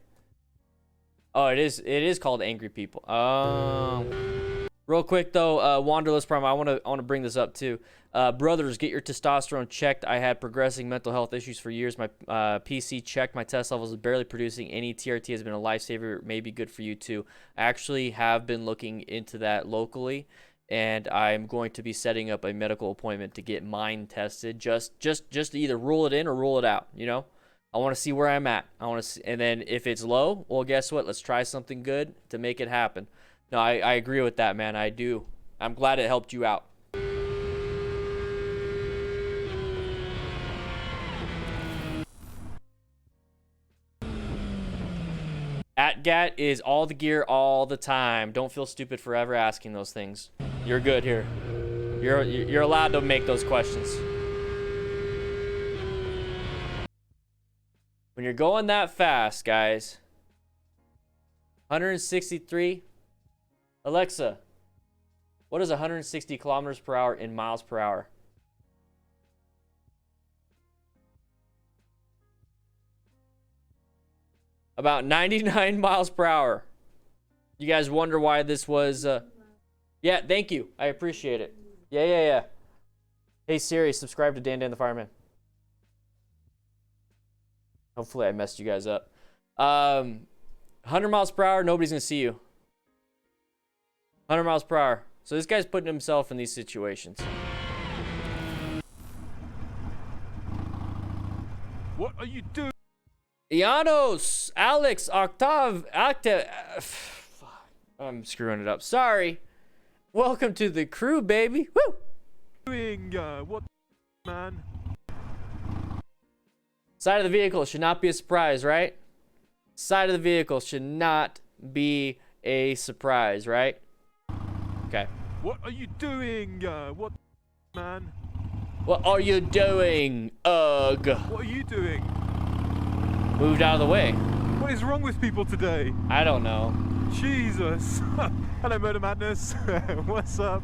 Oh, it is called Angry People. Real quick though, Wanderless Prime, I want to bring this up too. Brothers, get your testosterone checked. I had progressing mental health issues for years. My PC checked. My test levels is barely producing. Any TRT has been a lifesaver. It may be good for you too. I actually have been looking into that locally, and I'm going to be setting up a medical appointment to get mine tested. Just to either rule it in or rule it out. You know, I want to see where I'm at. I want to see, and then if it's low, well, guess what? Let's try something good to make it happen. No, I agree with that, man. I do. I'm glad it helped you out. AtGat is all the gear all the time. Don't feel stupid for ever asking those things. You're good here. You're allowed to make those questions. When you're going that fast, guys. 163. Alexa, what is 160 kilometers per hour in miles per hour? About 99 miles per hour. You guys wonder why this was... Yeah, thank you. I appreciate it. Yeah. Hey Siri, subscribe to Dan the Fireman. Hopefully I messed you guys up. 100 miles per hour, nobody's going to see you. 100 miles per hour. So this guy's putting himself in these situations. What are you doing? Ianos, Alex, Octave, I'm screwing it up. Sorry. Welcome to the crew, baby. Woo! Doing what, man? Side of the vehicle should not be a surprise, right? Side of the vehicle should not be a surprise, right? Okay. What are you doing? What, man? What are you doing? Ugh. What are you doing? Moved out of the way. What is wrong with people today? I don't know. Jesus. Hello, Murder Madness. What's up?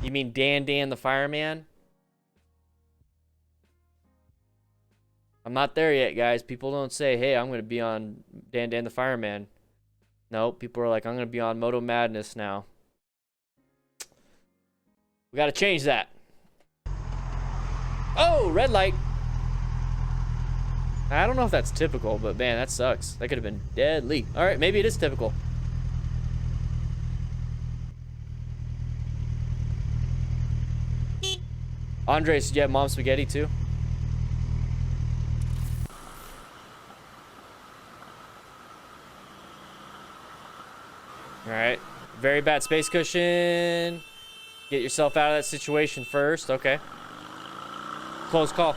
You mean Dan the Fireman? I'm not there yet, guys. People don't say, hey, I'm going to be on Dan the Fireman. Nope, people are like, I'm going to be on Moto Madness now. We got to change that. Oh, red light. I don't know if that's typical, but man, that sucks. That could have been deadly. All right, maybe it is typical. Andres, did you have mom spaghetti too? All right. Very bad space cushion. Get yourself out of that situation first. Okay. Close call.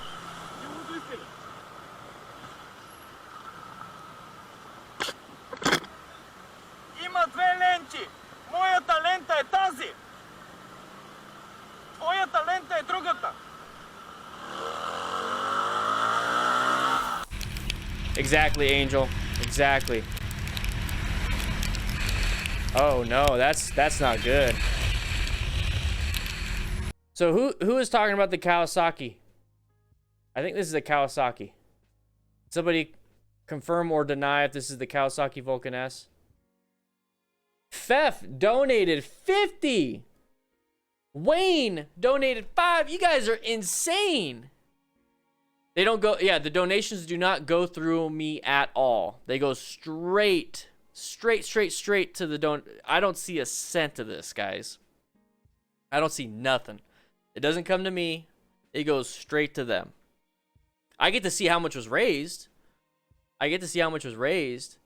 Има две ленти. Моята лента е тази. Твоята лента е другата. Exactly, Angel. Exactly. Oh no, that's not good. So who is talking about the Kawasaki? I think this is a Kawasaki. Somebody confirm or deny if this is the Kawasaki Vulcan S. Fef donated 50. Wayne donated 5. You guys are insane. They don't go, yeah, the donations do not go through me at all. They go straight to the I don't see a cent of this, guys. I don't see nothing. It doesn't come to me. It goes straight to them. I get to see how much was raised. I get to see how much was raised.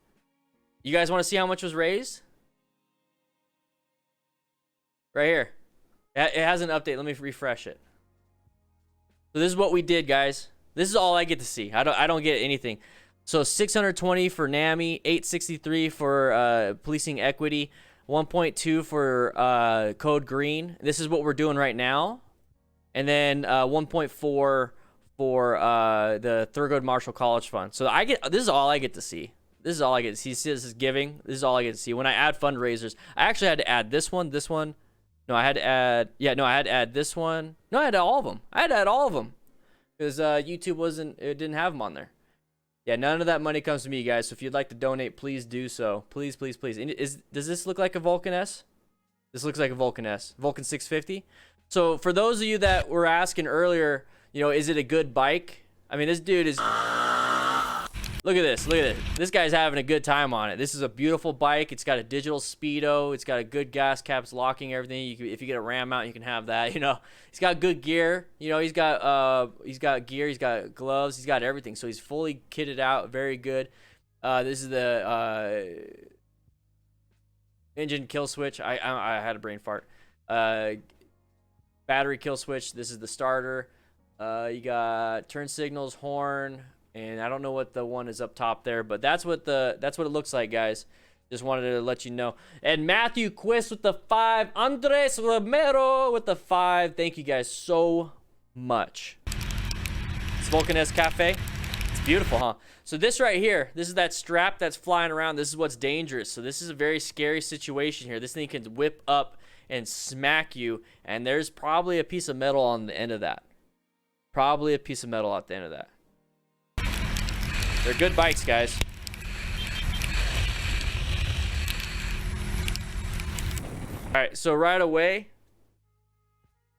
You guys want to see how much was raised? Right here. It has an update. Let me refresh it. So this is what we did, guys. This is all I get to see. I don't get anything. So 620 for NAMI, 863 for policing equity, 1.2 for code green. This is what we're doing right now. And then 1.4 for the Thurgood Marshall College Fund. So this is all I get to see. This is all I get to see. See, this is giving. This is all I get to see. When I add fundraisers, I actually had to add this one. No, I had to add, I had to add this one. No, I had to add all of them. I had to add all of them. Because YouTube didn't have them on there. Yeah, none of that money comes to me, guys. So if you'd like to donate, please do so. Please, please, please. And does this look like a Vulcan S? This looks like a Vulcan S. Vulcan 650. So for those of you that were asking earlier, is it a good bike? I mean, this dude is... Look at this. Look at it. This guy's having a good time on it. This is a beautiful bike. It's got a digital speedo. It's got a good gas caps locking everything. If you get a ram mount, you can have that. He's got good gear. He's got gear. He's got gloves. He's got everything. So he's fully kitted out. Very good. This is the engine kill switch. I had a brain fart. Battery kill switch. This is the starter. You got turn signals, horn. And I don't know what the one is up top there, but that's what it looks like, guys. Just wanted to let you know. And Matthew Quist with the 5. Andres Romero with the 5. Thank you guys so much. It's Vulcan S Cafe. It's beautiful, huh? So this right here, this is that strap that's flying around. This is what's dangerous. So this is a very scary situation here. This thing can whip up and smack you, and there's probably a piece of metal on the end of that. Probably a piece of metal at the end of that. They're good bikes, guys. All right, so right away,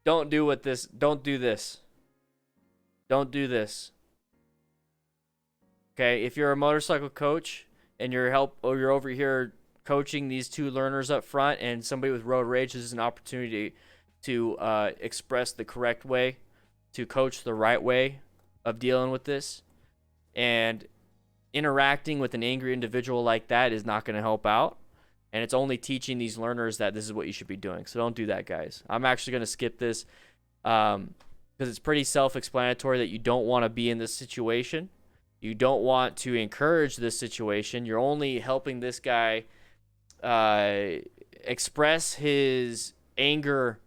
don't do this. Don't do this. Okay, if you're a motorcycle coach and you're over here coaching these two learners up front, and somebody with road rage, this is an opportunity to express the correct way, to coach the right way of dealing with this. And interacting with an angry individual like that is not going to help out. And it's only teaching these learners that this is what you should be doing. So don't do that, guys. I'm actually going to skip this because it's pretty self-explanatory that you don't want to be in this situation. You don't want to encourage this situation. You're only helping this guy express his anger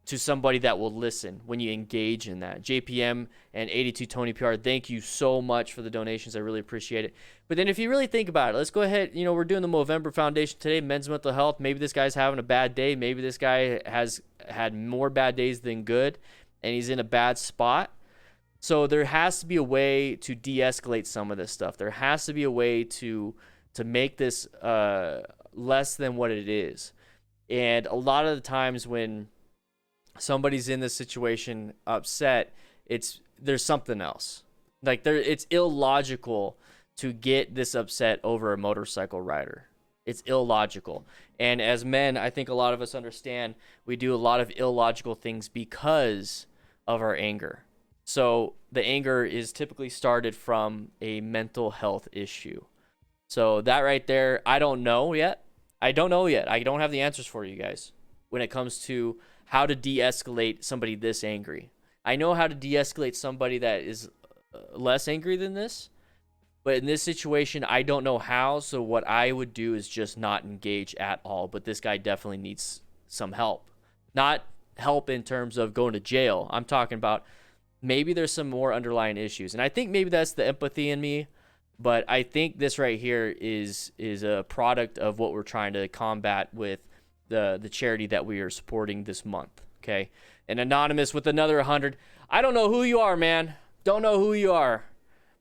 to somebody that will listen when you engage in that. JPM and 82 Tony PR, thank you so much for the donations. I really appreciate it. But then if you really think about it, let's go ahead. We're doing the Movember Foundation today, men's mental health. Maybe this guy's having a bad day. Maybe this guy has had more bad days than good, and he's in a bad spot. So there has to be a way to de-escalate some of this stuff. There has to be a way to make this less than what it is. And a lot of the times when somebody's in this situation upset, there's something else. Like it's illogical to get this upset over a motorcycle rider. It's illogical. And as men, I think a lot of us understand we do a lot of illogical things because of our anger. So the anger is typically started from a mental health issue. So that right there, I don't know yet. I don't have the answers for you guys when it comes to how to de-escalate somebody this angry. I know how to de-escalate somebody that is less angry than this. But in this situation, I don't know how, so what I would do is just not engage at all. But this guy definitely needs some help. Not help in terms of going to jail. I'm talking about maybe there's some more underlying issues. And I think maybe that's the empathy in me. But I think this right here is a product of what we're trying to combat with the charity that we are supporting this month. Okay? And Anonymous with another 100. I don't know who you are, man. Don't know who you are.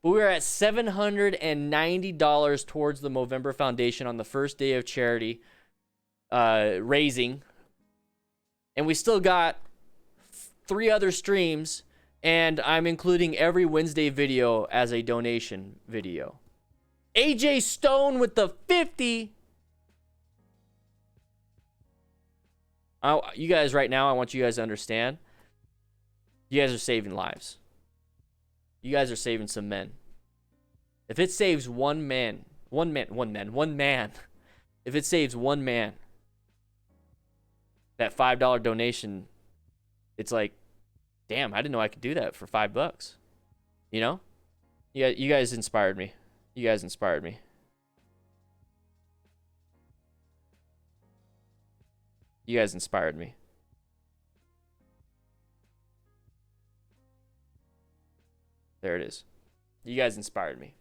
But we are at $790 towards the Movember Foundation on the first day of charity raising. And we still got 3 other streams. And I'm including every Wednesday video as a donation video. AJ Stone with the 50. You guys right now, I want you guys to understand. You guys are saving lives. You guys are saving some men. If it saves one man. If it saves one man, that $5 donation, it's like, damn, I didn't know I could do that for $5. You know? You guys inspired me. You guys inspired me. You guys inspired me. There it is. You guys inspired me.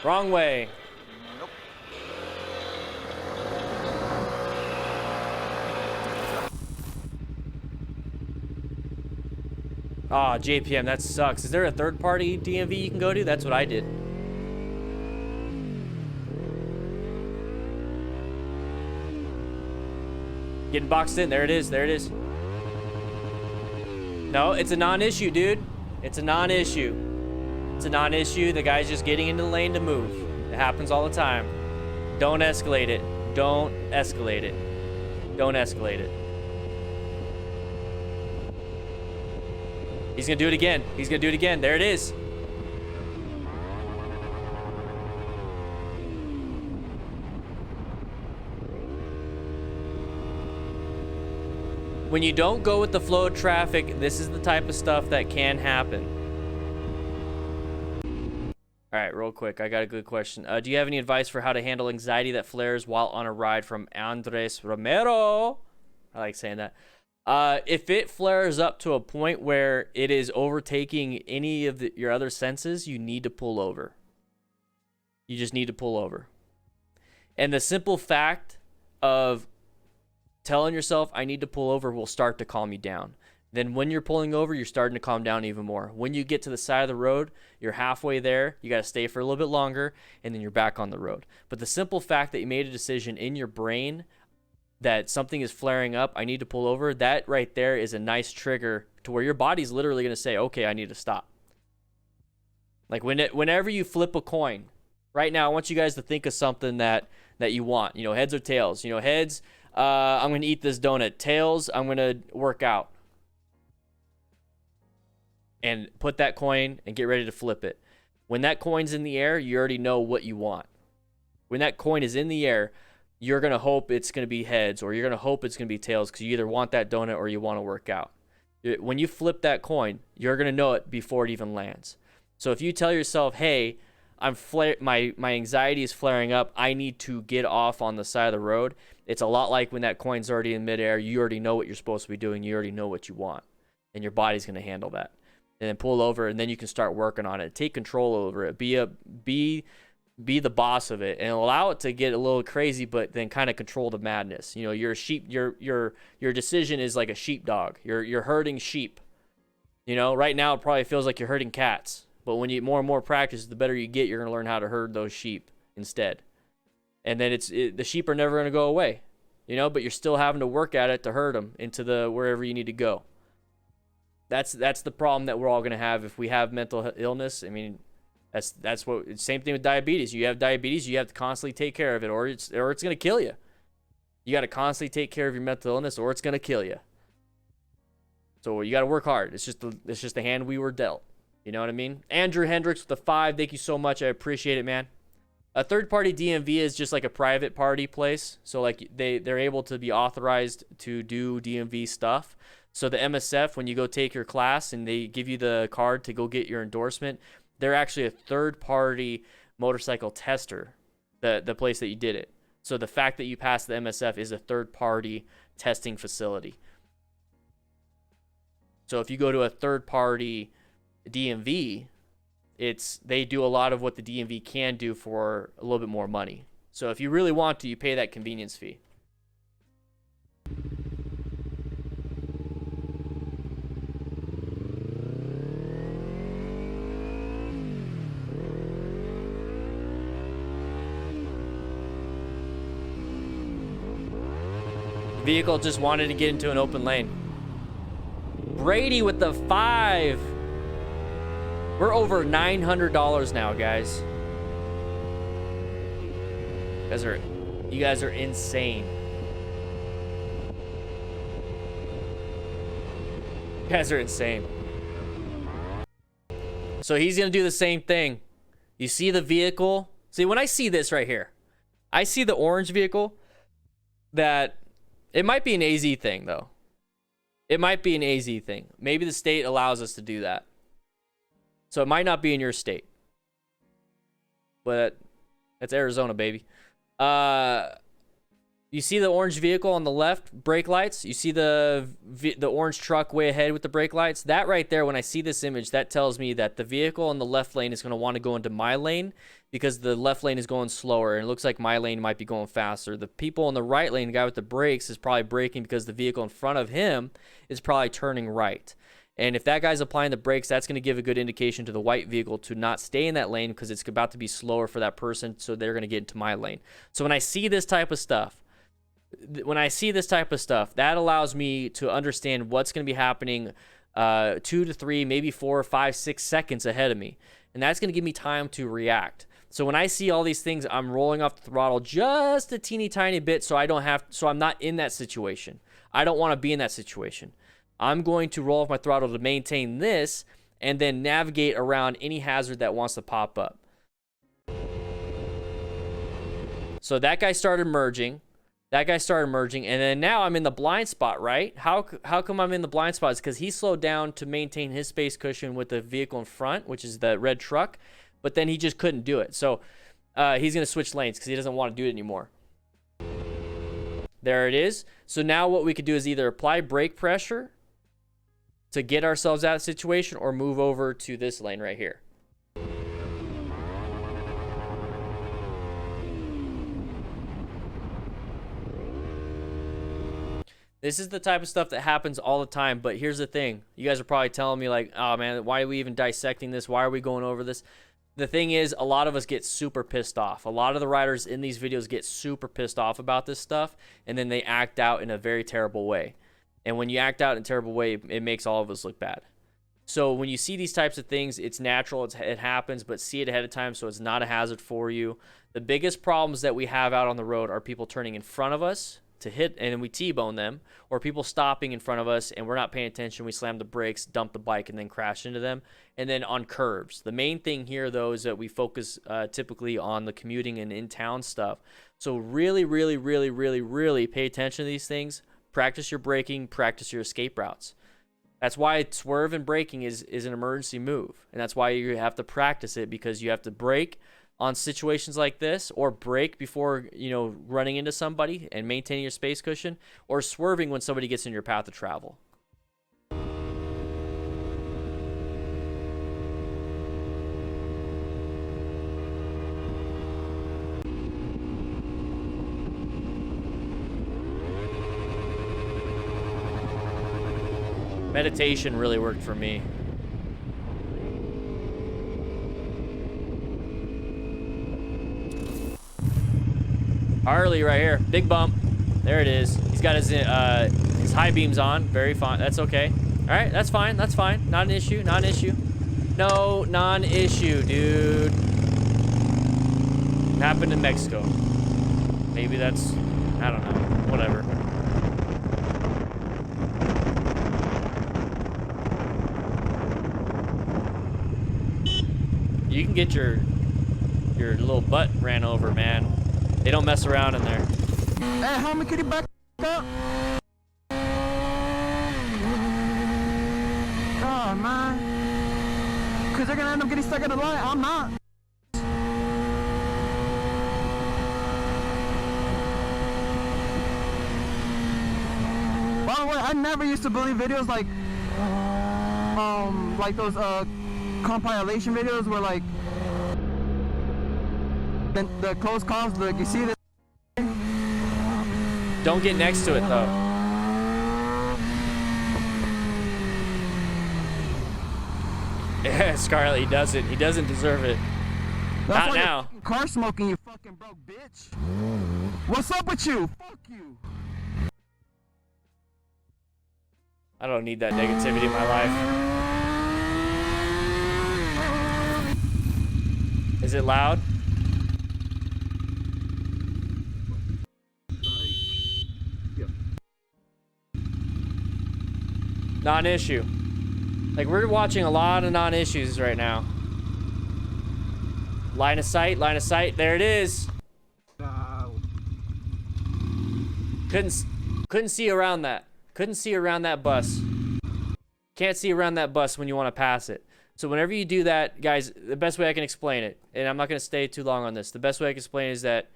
Wrong way. Nope. Ah, JPM, that sucks. Is there a third-party DMV you can go to? That's what I did. Getting boxed in. There it is. There it is. No, it's a non-issue, dude. It's a non-issue. It's a non-issue. The guy's just getting into the lane to move. It happens all the time. Don't escalate it. Don't escalate it. Don't escalate it. He's going to do it again. He's going to do it again. There it is. When you don't go with the flow of traffic, this is the type of stuff that can happen. All right, real quick. I got a good question. Do you have any advice for how to handle anxiety that flares while on a ride from Andres Romero? I like saying that. If it flares up to a point where it is overtaking any of your other senses, you need to pull over. You just need to pull over. And the simple fact of telling yourself, I need to pull over, will start to calm you down. Then when you're pulling over, you're starting to calm down even more. When you get to the side of the road, you're halfway there. You got to stay for a little bit longer, and then you're back on the road. But the simple fact that you made a decision in your brain that something is flaring up, I need to pull over, that right there is a nice trigger to where your body's literally going to say, okay, I need to stop. Like whenever you flip a coin, right now, I want you guys to think of something that you want. You know, heads or tails. You know, heads, I'm going to eat this donut. Tails, I'm going to work out. And put that coin and get ready to flip it. When that coin's in the air, you already know what you want. When that coin is in the air, you're going to hope it's going to be heads, or you're going to hope it's going to be tails, because you either want that donut or you want to work out. When you flip that coin, you're going to know it before it even lands. So if you tell yourself, hey, my anxiety is flaring up, I need to get off on the side of the road, it's a lot like when that coin's already in midair, you already know what you're supposed to be doing, you already know what you want, and your body's going to handle that. and then pull over, and then you can start working on it. Take control over it. Be the boss of it, and allow it to get a little crazy, but then kind of control the madness. You know, you're a sheep. Your decision is like a sheepdog. You're herding sheep. You know, right now it probably feels like you're herding cats, but when you more and more practice, the better you get, you're gonna learn how to herd those sheep instead. And then the sheep are never gonna go away. You know, but you're still having to work at it to herd them into wherever you need to go. That's the problem that we're all gonna have if we have mental illness. I mean, that's what. Same thing with diabetes. You have diabetes, you have to constantly take care of it, or it's gonna kill you. You got to constantly take care of your mental illness, or it's gonna kill you. So you got to work hard. It's just the hand we were dealt. You know what I mean? Andrew Hendricks with the 5. Thank you so much. I appreciate it, man. A third-party DMV is just like a private party place. So like they're able to be authorized to do DMV stuff. So the MSF, when you go take your class and they give you the card to go get your endorsement, they're actually a third-party motorcycle tester, the place that you did it. So the fact that you passed the MSF is a third-party testing facility. So if you go to a third-party DMV, they do a lot of what the DMV can do for a little bit more money. So if you really want to, you pay that convenience fee. Vehicle just wanted to get into an open lane. Brady with the 5. We're over $900 now, guys. You guys are insane. You guys are insane. So he's gonna do the same thing. You see the vehicle? See, when I see this right here, I see the orange vehicle. That it might be an AZ thing, though. It might be an AZ thing. Maybe the state allows us to do that. So it might not be in your state. But that's Arizona, baby. You see the orange vehicle on the left, brake lights? You see the orange truck way ahead with the brake lights? That right there, when I see this image, that tells me that the vehicle in the left lane is going to want to go into my lane because the left lane is going slower, and it looks like my lane might be going faster. The people in the right lane, the guy with the brakes, is probably braking because the vehicle in front of him is probably turning right. And if that guy's applying the brakes, that's going to give a good indication to the white vehicle to not stay in that lane because it's about to be slower for that person, so they're going to get into my lane. So when I see this type of stuff, that allows me to understand what's going to be happening 2 to 3, maybe 4, 5, 6 seconds ahead of me. And that's going to give me time to react. So when I see all these things, I'm rolling off the throttle just a teeny tiny bit so I'm not in that situation. I don't want to be in that situation. I'm going to roll off my throttle to maintain this and then navigate around any hazard that wants to pop up. So that guy started merging. And then now I'm in the blind spot, right? How come I'm in the blind spot? It's because he slowed down to maintain his space cushion with the vehicle in front, which is the red truck, but then he just couldn't do it. So he's going to switch lanes because he doesn't want to do it anymore. There it is. So now what we could do is either apply brake pressure to get ourselves out of the situation or move over to this lane right here. This is the type of stuff that happens all the time, but here's the thing. You guys are probably telling me like, oh man, why are we even dissecting this? Why are we going over this? The thing is, a lot of us get super pissed off. A lot of the riders in these videos get super pissed off about this stuff, and then they act out in a very terrible way. And when you act out in a terrible way, it makes all of us look bad. So when you see these types of things, it's natural, it happens, but see it ahead of time so it's not a hazard for you. The biggest problems that we have out on the road are people turning in front of us to hit, and then we T-bone them, or people stopping in front of us and we're not paying attention, we slam the brakes, dump the bike, and then crash into them. And then on curves. The main thing here, though, is that we focus typically on the commuting and in-town stuff. So really, really, really, really, really pay attention to these things. Practice your braking, practice your escape routes. That's why swerve and braking is an emergency move. And that's why you have to practice it, because you have to brake on situations like this, or brake before, running into somebody and maintaining your space cushion, or swerving when somebody gets in your path of travel. Meditation really worked for me. Harley right here. Big bump. There it is. He's got his high beams on. Very fine. That's okay. All right, that's fine. That's fine. Not an issue. Not an issue. No, non-issue, dude. Happened in Mexico. Maybe that's, I don't know. Whatever. You can get your little butt ran over, man. They don't mess around in there. Hey, homie, could you back up? Oh, man. Because they're going to end up getting stuck at the light. I'm not. By the way, I never used to believe videos like those compilation videos where like the close calls, like you see this. Don't get next to it though. Yeah, Scarlett, he doesn't. He doesn't deserve it. That's Not why now. you're car smoking, you fucking broke bitch. What's up with you? Fuck you. I don't need that negativity in my life. Is it loud? Non-issue. Like, we're watching a lot of non-issues right now. Line of sight, line of sight. There it is. Couldn't see around that. Couldn't see around that bus. Can't see around that bus when you want to pass it. So whenever you do that, guys, the best way I can explain it, and I'm not going to stay too long on this. The best way I can explain it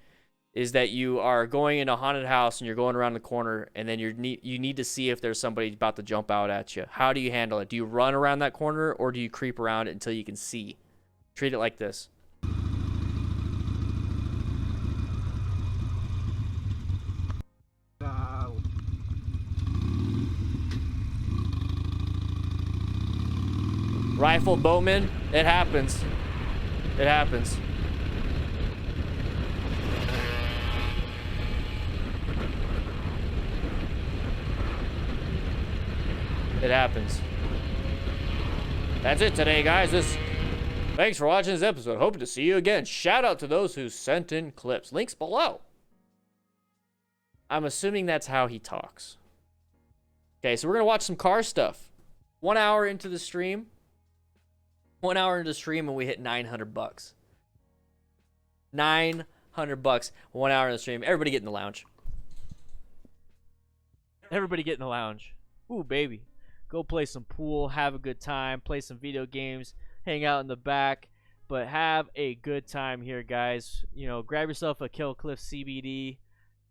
is that you are going in a haunted house and you're going around the corner, and then you need to see if there's somebody about to jump out at you. How do you handle it? Do you run around that corner, or do you creep around it until you can see? Treat it like this. Rifle Bowman, it happens. It happens. It happens. That's it today, guys. Thanks for watching this episode. Hoping to see you again. Shout out to those who sent in clips. Links below. I'm assuming that's how he talks. Okay, so we're gonna watch some car stuff. 1 hour into the stream. 1 hour into the stream and we hit $900. $900. 1 hour in the stream. Everybody get in the lounge. Everybody get in the lounge. Ooh, baby. Go play some pool, have a good time, play some video games, hang out in the back, but have a good time here, guys. You know, grab yourself a Kill Cliff CBD.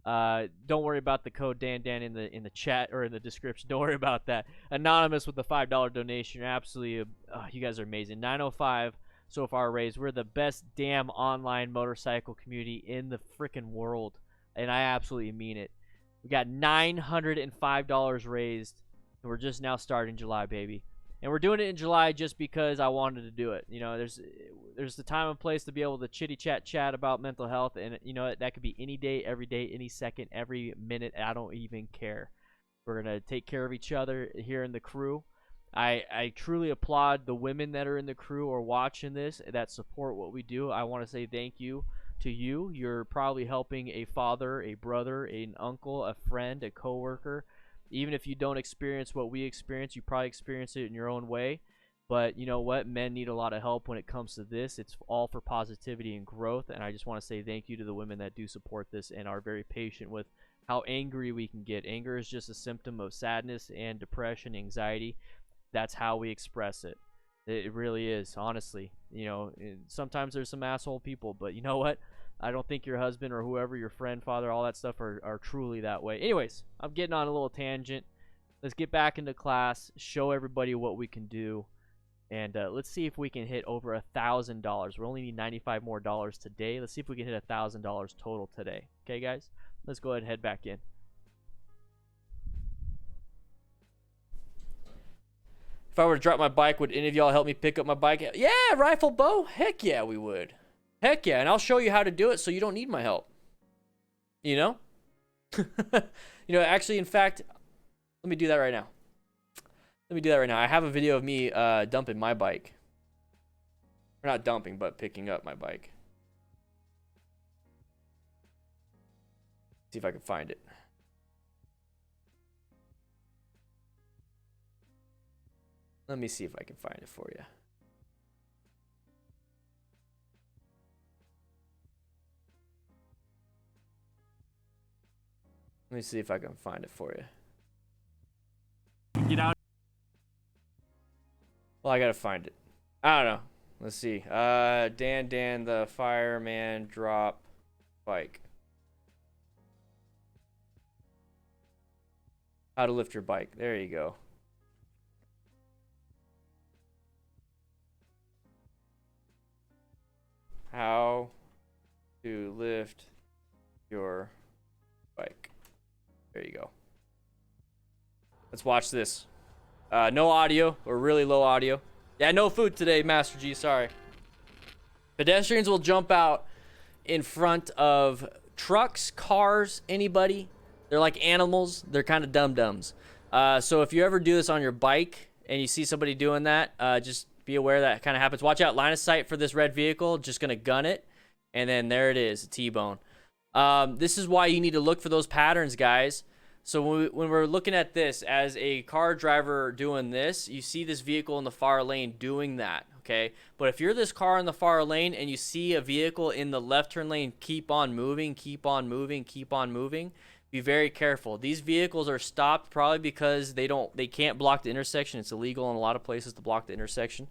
Don't worry about the code DanDan in the chat or in the description. Don't worry about that. Anonymous with the $5 donation. You're absolutely, you guys are amazing. 905 so far raised. We're the best damn online motorcycle community in the freaking world, and I absolutely mean it. We got $905 raised, and we're just now starting July, baby. And we're doing it in July just because I wanted to do it. You know, there's the time and place to be able to chitty chat about mental health, and you know that could be any day, every day, any second, every minute. I don't even care. We're gonna take care of each other here in the crew. I truly applaud the women that are in the crew or watching this that support what we do. I want to say thank you to you. You're probably helping a father, a brother, an uncle, a friend, a coworker. Even if you don't experience what we experience, you probably experience it in your own way. But you know what? Men need a lot of help when it comes to this. It's all for positivity and growth. And I just want to say thank you to the women that do support this and are very patient with how angry we can get. Anger is just a symptom of sadness and depression, anxiety. That's how we express it. It really is, honestly. You know, sometimes there's some asshole people, but you know what? I don't think your husband or whoever, your friend, father, all that stuff are truly that way. Anyways, I'm getting on a little tangent. Let's get back into class, show everybody what we can do, and let's see if we can hit over $1,000. We only need $95 more today. Let's see if we can hit $1,000 total today. Okay, guys? Let's go ahead and head back in. If I were to drop my bike, would any of y'all help me pick up my bike? Yeah, rifle bow. Heck yeah, we would. Heck yeah, and I'll show you how to do it so you don't need my help. You know? You know, actually, in fact, let me do that right now. Let me do that right now. I have a video of me dumping my bike. Or not dumping, but picking up my bike. See if I can find it. Let me see if I can find it for you. Let me see if I can find it for you. Get out. Well, I gotta find it. I don't know. Let's see. Dan the Fireman drop bike. How to lift your bike. There you go. How to lift your bike. There you go. Let's watch this. No audio, or really low audio. Yeah, no food today, Master G, sorry. Pedestrians will jump out in front of trucks, cars, anybody. They're like animals. They're kind of dum-dums. So if you ever do this on your bike and you see somebody doing that, just be aware that kind of happens. Watch out, line of sight for this red vehicle. Just going to gun it. And then there it is, a T-bone. This is why you need to look for those patterns, guys. So when we're looking at this as a car driver doing this, you see this vehicle in the far lane doing that, okay? But if you're this car in the far lane and you see a vehicle in the left turn lane keep on moving, keep on moving, keep on moving, be very careful. These vehicles are stopped probably because they can't block the intersection. It's illegal in a lot of places to block the intersection.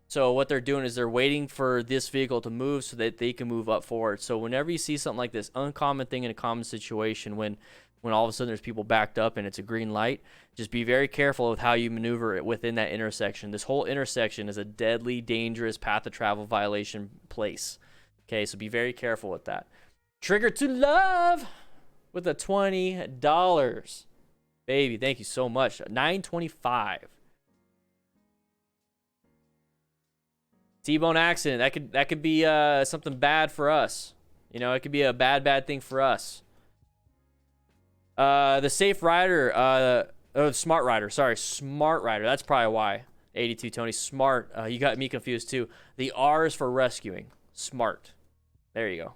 So what they're doing is they're waiting for this vehicle to move so that they can move up forward. So whenever you see something like this, uncommon thing in a common situation, when all of a sudden there's people backed up and it's a green light, just be very careful with how you maneuver it within that intersection. This whole intersection is a deadly, dangerous path of travel violation place. Okay, so be very careful with that. Trigger to Love with a $20. Baby, thank you so much. $9.25. T-bone accident. That could be something bad for us. You know, it could be a bad thing for us. The safe rider, smart rider. Sorry, smart rider. That's probably why. 82 Tony, smart. You got me confused too. The R is for rescuing. Smart. There you go.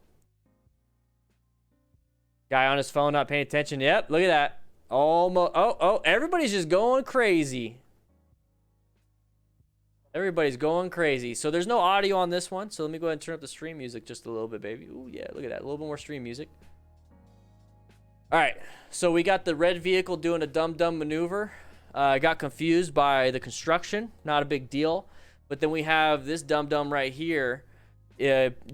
Guy on his phone not paying attention. Yep, look at that. Almost. Oh, everybody's just going crazy. Everybody's going crazy. So there's no audio on this one. So let me go ahead and turn up the stream music just a little bit, baby. Ooh, yeah, look at that. A little bit more stream music. All right, so we got the red vehicle doing a dumb maneuver. Got confused by the construction. Not a big deal. But then we have this dumb right here,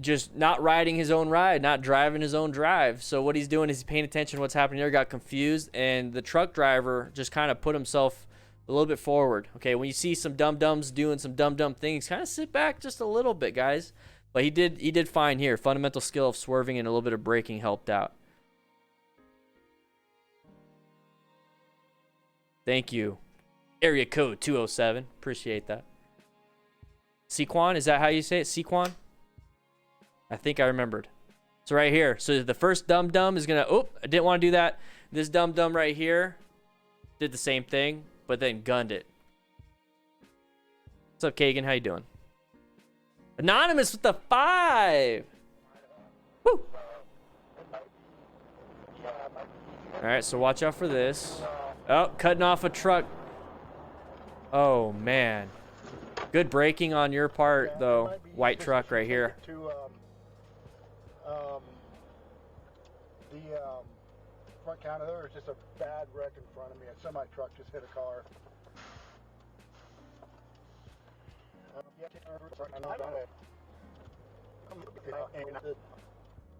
just not riding his own ride, not driving his own drive. So what he's doing is he's paying attention to what's happening here, got confused, and the truck driver just kind of put himself a little bit forward. Okay, when you see some dum-dums doing some dumb things, kind of sit back just a little bit, guys. But he did fine here. Fundamental skill of swerving and a little bit of braking helped out. Thank you. Area code 207. Appreciate that. Sequan, is that how you say it? Sequan? I think I remembered. So right here. So the first dum-dum is going to... Oh, I didn't want to do that. This dum-dum right here did the same thing, but then gunned it. What's up, Kagan? How you doing? Anonymous with the 5. Woo! All right, so watch out for this. Oh, cutting off a truck. Oh, man. Good braking on your part, though. White truck right here. The front counter there is just a bad wreck in front of me. A semi truck just hit a car.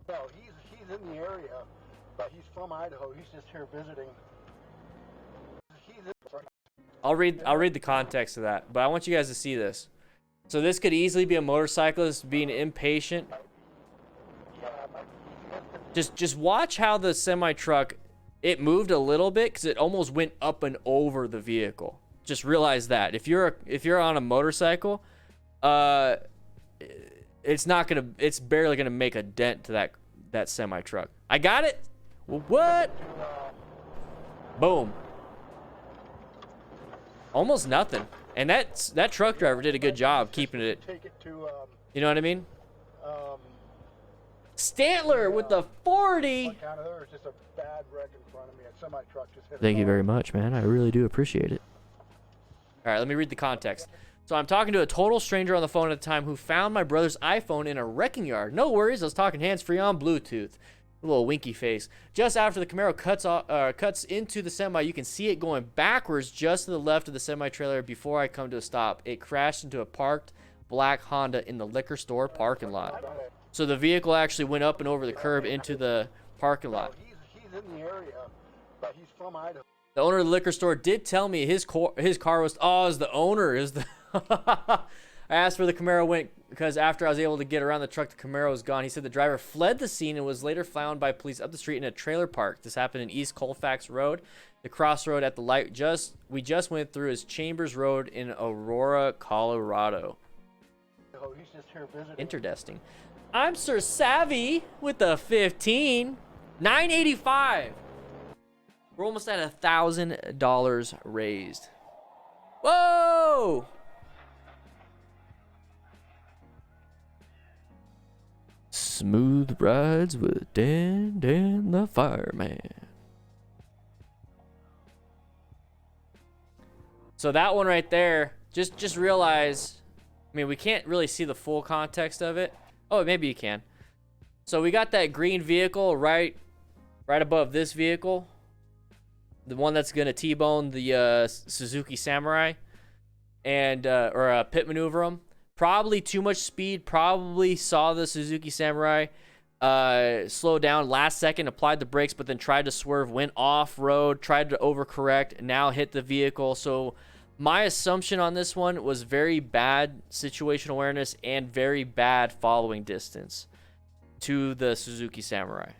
No, he's in the area, but he's from Idaho. He's just here visiting. I'll read the context of that, but I want you guys to see this. So this could easily be a motorcyclist being impatient. Just watch how the semi truck, it moved a little bit because it almost went up and over the vehicle. Just realize that if you're on a motorcycle, it's barely gonna make a dent to that semi truck. I got it. What? Boom. Almost nothing. And that truck driver did a good job keeping it. You know what I mean? Stantler with the 40. Thank you very much, man. I really do appreciate it. All right, let me read the context. So I'm talking to a total stranger on the phone at the time who found my brother's iPhone in a wrecking yard. No worries, I was talking hands-free on Bluetooth. A little winky face. Just after the Camaro cuts into the semi, you can see it going backwards just to the left of the semi-trailer before I come to a stop. It crashed into a parked black Honda in the liquor store parking lot. So the vehicle actually went up and over the curb into the parking lot. He's in the area, but he's from Idaho. The owner of the liquor store did tell me his car was, is the owner, is the... I asked where the Camaro went because after I was able to get around the truck, the Camaro was gone. He said the driver fled the scene and was later found by police up the street in a trailer park. This happened in East Colfax Road. The crossroad at the light we just went through is Chambers Road in Aurora, Colorado. Oh, he's just here visiting. Interesting. I'm Sir Savvy with the 15. $985. We're almost at $1,000 raised. Whoa! Smooth rides with Dan the Fireman. So that one right there, just realize, I mean, we can't really see the full context of it. Oh, maybe you can. So we got that green vehicle right above this vehicle. The one that's going to T-bone the Suzuki Samurai and or pit maneuver them. Probably too much speed. Probably saw the Suzuki Samurai slow down last second, applied the brakes, but then tried to swerve, went off road, tried to overcorrect, now hit the vehicle. So my assumption on this one was very bad situation awareness and very bad following distance to the Suzuki Samurai.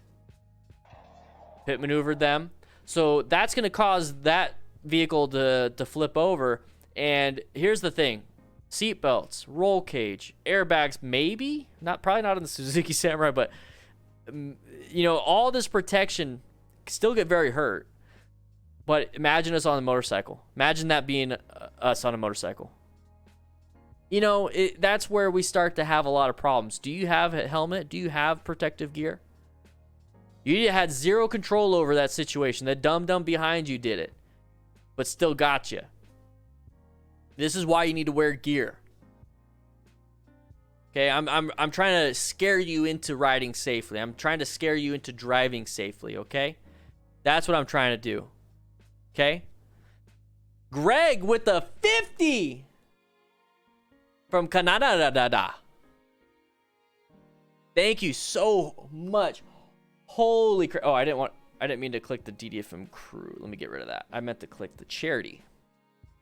Pit maneuvered them. So that's going to cause that vehicle to flip over. And here's the thing. Seat belts, roll cage, airbags, maybe probably not on the Suzuki Samurai, but you know, all this protection still get very hurt. But imagine us on a motorcycle. Imagine that being us on a motorcycle. You know, that's where we start to have a lot of problems. Do you have a helmet? Do you have protective gear? You had zero control over that situation. The dum-dum behind you did it, but still got you. This is why you need to wear gear. Okay, I'm trying to scare you into riding safely. I'm trying to scare you into driving safely, okay? That's what I'm trying to do. Okay? Greg with the 50 from Canada. Thank you so much. Holy crap. Oh, I didn't mean to click the DDFM crew. Let me get rid of that. I meant to click the charity.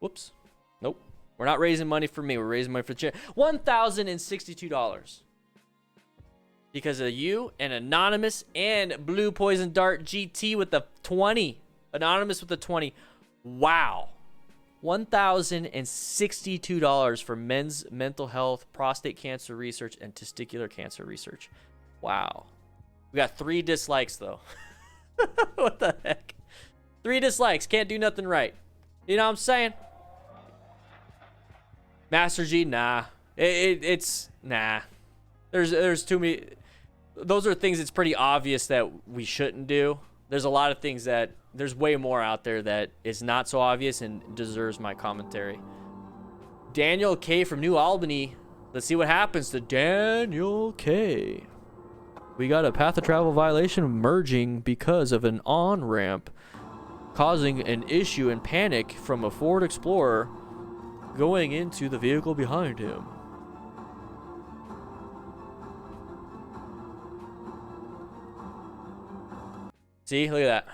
Whoops. Nope. We're not raising money for me. We're raising money for the charity. $1,062. Because of you and Anonymous and Blue Poison Dart GT with the 20. Anonymous with the 20. Wow. $1,062 for men's mental health, prostate cancer research, and testicular cancer research. Wow. We got 3 dislikes, though. What the heck? 3 dislikes. Can't do nothing right. You know what I'm saying? Master G, nah. It's nah. There's too many. Those are things it's pretty obvious that we shouldn't do. There's a lot of things that there's way more out there that is not so obvious and deserves my commentary. Daniel K from New Albany. Let's see what happens to Daniel K. We got a path of travel violation merging because of an on-ramp, causing an issue and panic from a Ford Explorer going into the vehicle behind him. See, look at that.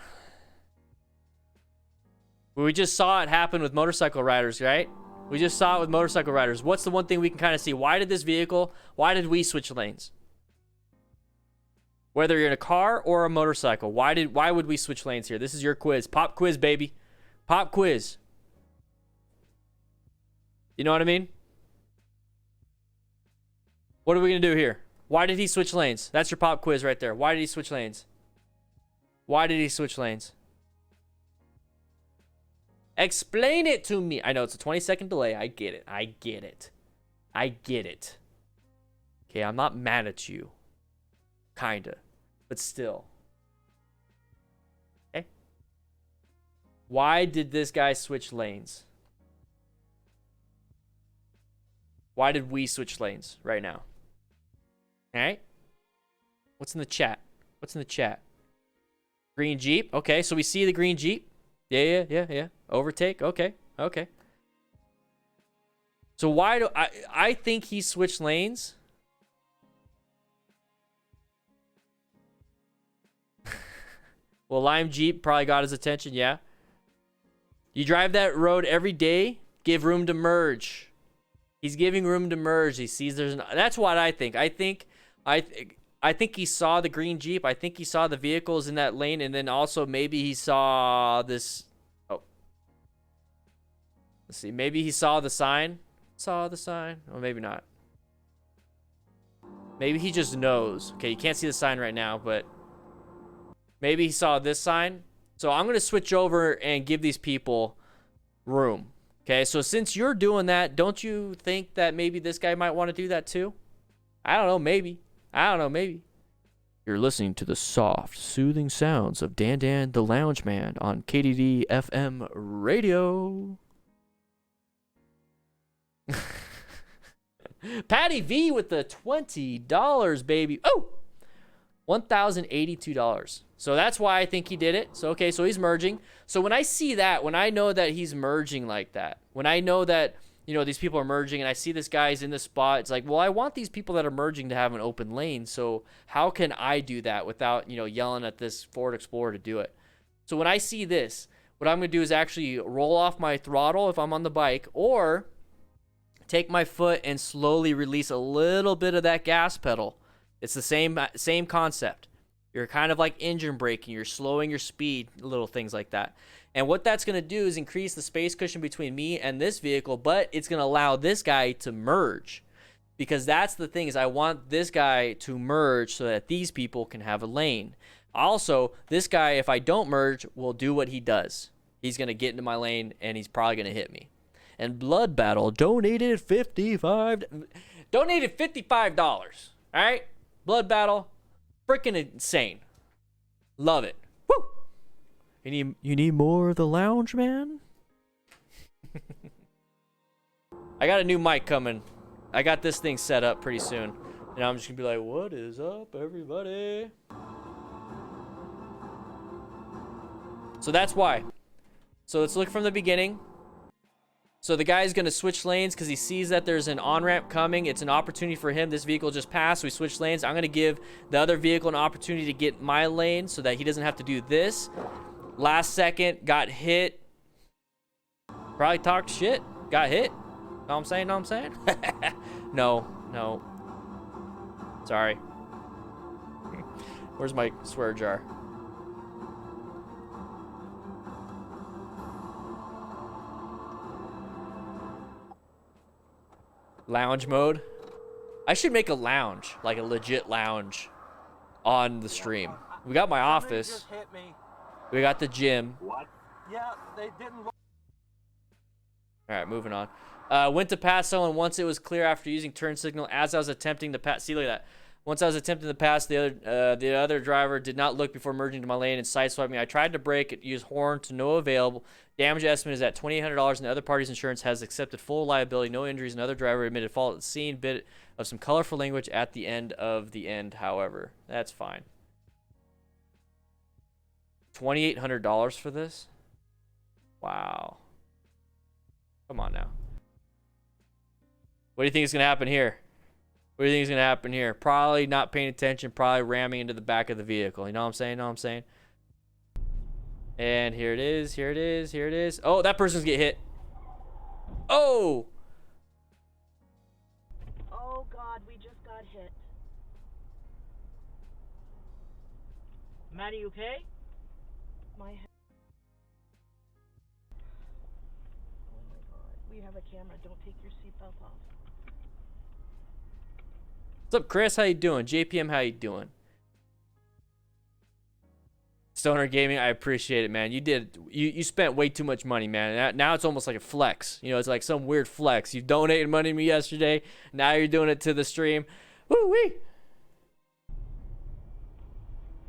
We just saw it happen with motorcycle riders, right? We just saw it with motorcycle riders. What's the one thing we can kind of see? Why did we switch lanes? Whether you're in a car or a motorcycle, why would we switch lanes here? This is your quiz. Pop quiz, baby. Pop quiz. You know what I mean? What are we going to do here? Why did he switch lanes? That's your pop quiz right there. Why did he switch lanes? Why did he switch lanes? Explain it to me. I know it's a 20-second delay. I get it. I get it. I get it. Okay, I'm not mad at you. Kinda. But still. Okay. Why did this guy switch lanes? Why did we switch lanes right now? Alright? What's in the chat? What's in the chat? Green Jeep. Okay, so we see the green Jeep. Yeah. Overtake. Okay. So why do I think he switched lanes? Well, Lime Jeep probably got his attention, yeah. You drive that road every day, give room to merge. He's giving room to merge. He sees there's an... That's what I think. I think he saw the green Jeep. I think he saw the vehicles in that lane, and then also maybe he saw this... Oh. Let's see. Maybe he saw the sign. Saw the sign. Or maybe not. Maybe he just knows. Okay, you can't see the sign right now, but... Maybe he saw this sign. So I'm going to switch over and give these people room. Okay, so since you're doing that, don't you think that maybe this guy might want to do that too? I don't know, maybe. You're listening to the soft, soothing sounds of Dan the Lounge Man on DDFM radio. Patty V with the $20, baby. Oh! $1,082. So that's why I think he did it. So, okay, so he's merging. So when I see that, when I know that he's merging like that, when I know that, you know, these people are merging and I see this guy's in this spot, it's like, well, I want these people that are merging to have an open lane. So how can I do that without, you know, yelling at this Ford Explorer to do it? So when I see this, what I'm going to do is actually roll off my throttle if I'm on the bike, or take my foot and slowly release a little bit of that gas pedal. It's the same concept. You're kind of like engine braking. You're slowing your speed, little things like that. And what that's going to do is increase the space cushion between me and this vehicle, but it's going to allow this guy to merge. Because that's the thing, is I want this guy to merge so that these people can have a lane. Also, this guy, if I don't merge, will do what he does. He's going to get into my lane, and he's probably going to hit me. And Blood Battle donated $55. All right? Blood Battle, freaking insane. Love it. Woo! You need more of the lounge, man? I got a new mic coming. I got this thing set up pretty soon. And I'm just going to be like, what is up, everybody? So that's why. So let's look from the beginning. So the guy's going to switch lanes because he sees that there's an on-ramp coming. It's an opportunity for him. This vehicle just passed. We switched lanes. I'm going to give the other vehicle an opportunity to get my lane so that he doesn't have to do this. Last second, got hit. Probably talked shit. Got hit. Know what I'm saying? No. Sorry. Where's my swear jar? Lounge mode. I should make a lounge, like a legit lounge, on the stream. We got my office. Just hit me. We got the gym. What? Yeah, they didn't. All right, moving on. Went to pass someone once it was clear after using turn signal as I was attempting to pass. See, look at that. Once I was attempting to pass, the other driver did not look before merging to my lane and sideswiped me. I tried to brake it, used horn to no avail. Damage estimate is at $2,800, and the other party's insurance has accepted full liability. No injuries. Another driver admitted fault at the scene. Bit of some colorful language at the end of the end, however. That's fine. $2,800 for this? Wow. Come on now. What do you think is going to happen here? Probably not paying attention, probably ramming into the back of the vehicle. You know what I'm saying? And here it is. Oh, that person's get hit. Oh! Oh, God, we just got hit. Matt, are you okay? My head. We have a camera. Don't take your seatbelt off. What's up, Chris? How you doing? JPM, how you doing? Stoner Gaming, I appreciate it, man. You spent way too much money, man. Now it's almost like a flex. You know, it's like some weird flex. You donated money to me yesterday. Now you're doing it to the stream. Woo-wee.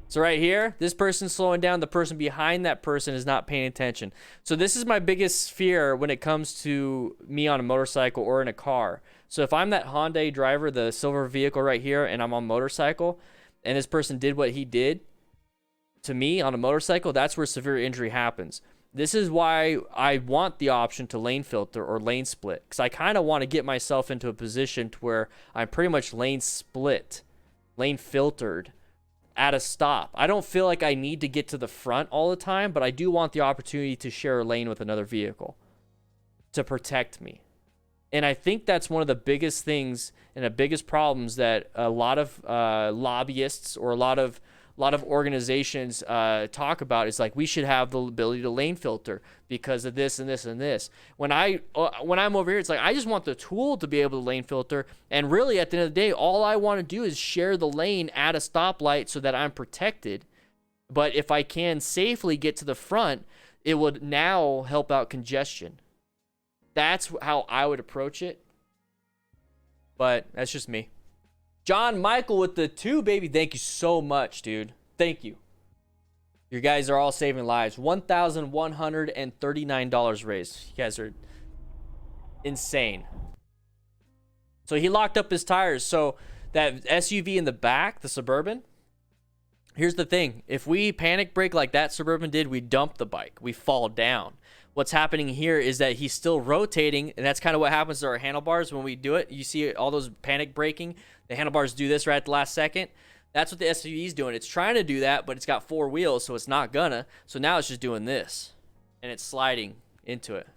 So right here, this person's slowing down. The person behind that person is not paying attention. So this is my biggest fear when it comes to me on a motorcycle or in a car. So if I'm that Hyundai driver, the silver vehicle right here, and I'm on a motorcycle, and this person did what he did to me on a motorcycle, that's where severe injury happens. This is why I want the option to lane filter or lane split, because I kind of want to get myself into a position to where I'm pretty much lane split, lane filtered at a stop. I don't feel like I need to get to the front all the time, but I do want the opportunity to share a lane with another vehicle to protect me. And I think that's one of the biggest things and the biggest problems that a lot of lobbyists or a lot of organizations talk about is like, we should have the ability to lane filter because of this and this and this. When I'm over here, it's like, I just want the tool to be able to lane filter. And really at the end of the day, all I want to do is share the lane at a stoplight so that I'm protected. But if I can safely get to the front, it would now help out congestion. That's how I would approach it. But that's just me. John Michael with the 2, baby. Thank you so much, dude. Thank you. You guys are all saving lives. $1,139 raised. You guys are insane. So he locked up his tires. So that SUV in the back, the Suburban, here's the thing. If we panic brake like that Suburban did, we dump the bike. We fall down. What's happening here is that he's still rotating, and that's kind of what happens to our handlebars when we do it. You see all those panic braking. The handlebars do this right at the last second. That's what the SUV is doing. It's trying to do that, but it's got 4 wheels, so it's not gonna. So now it's just doing this, and it's sliding into it.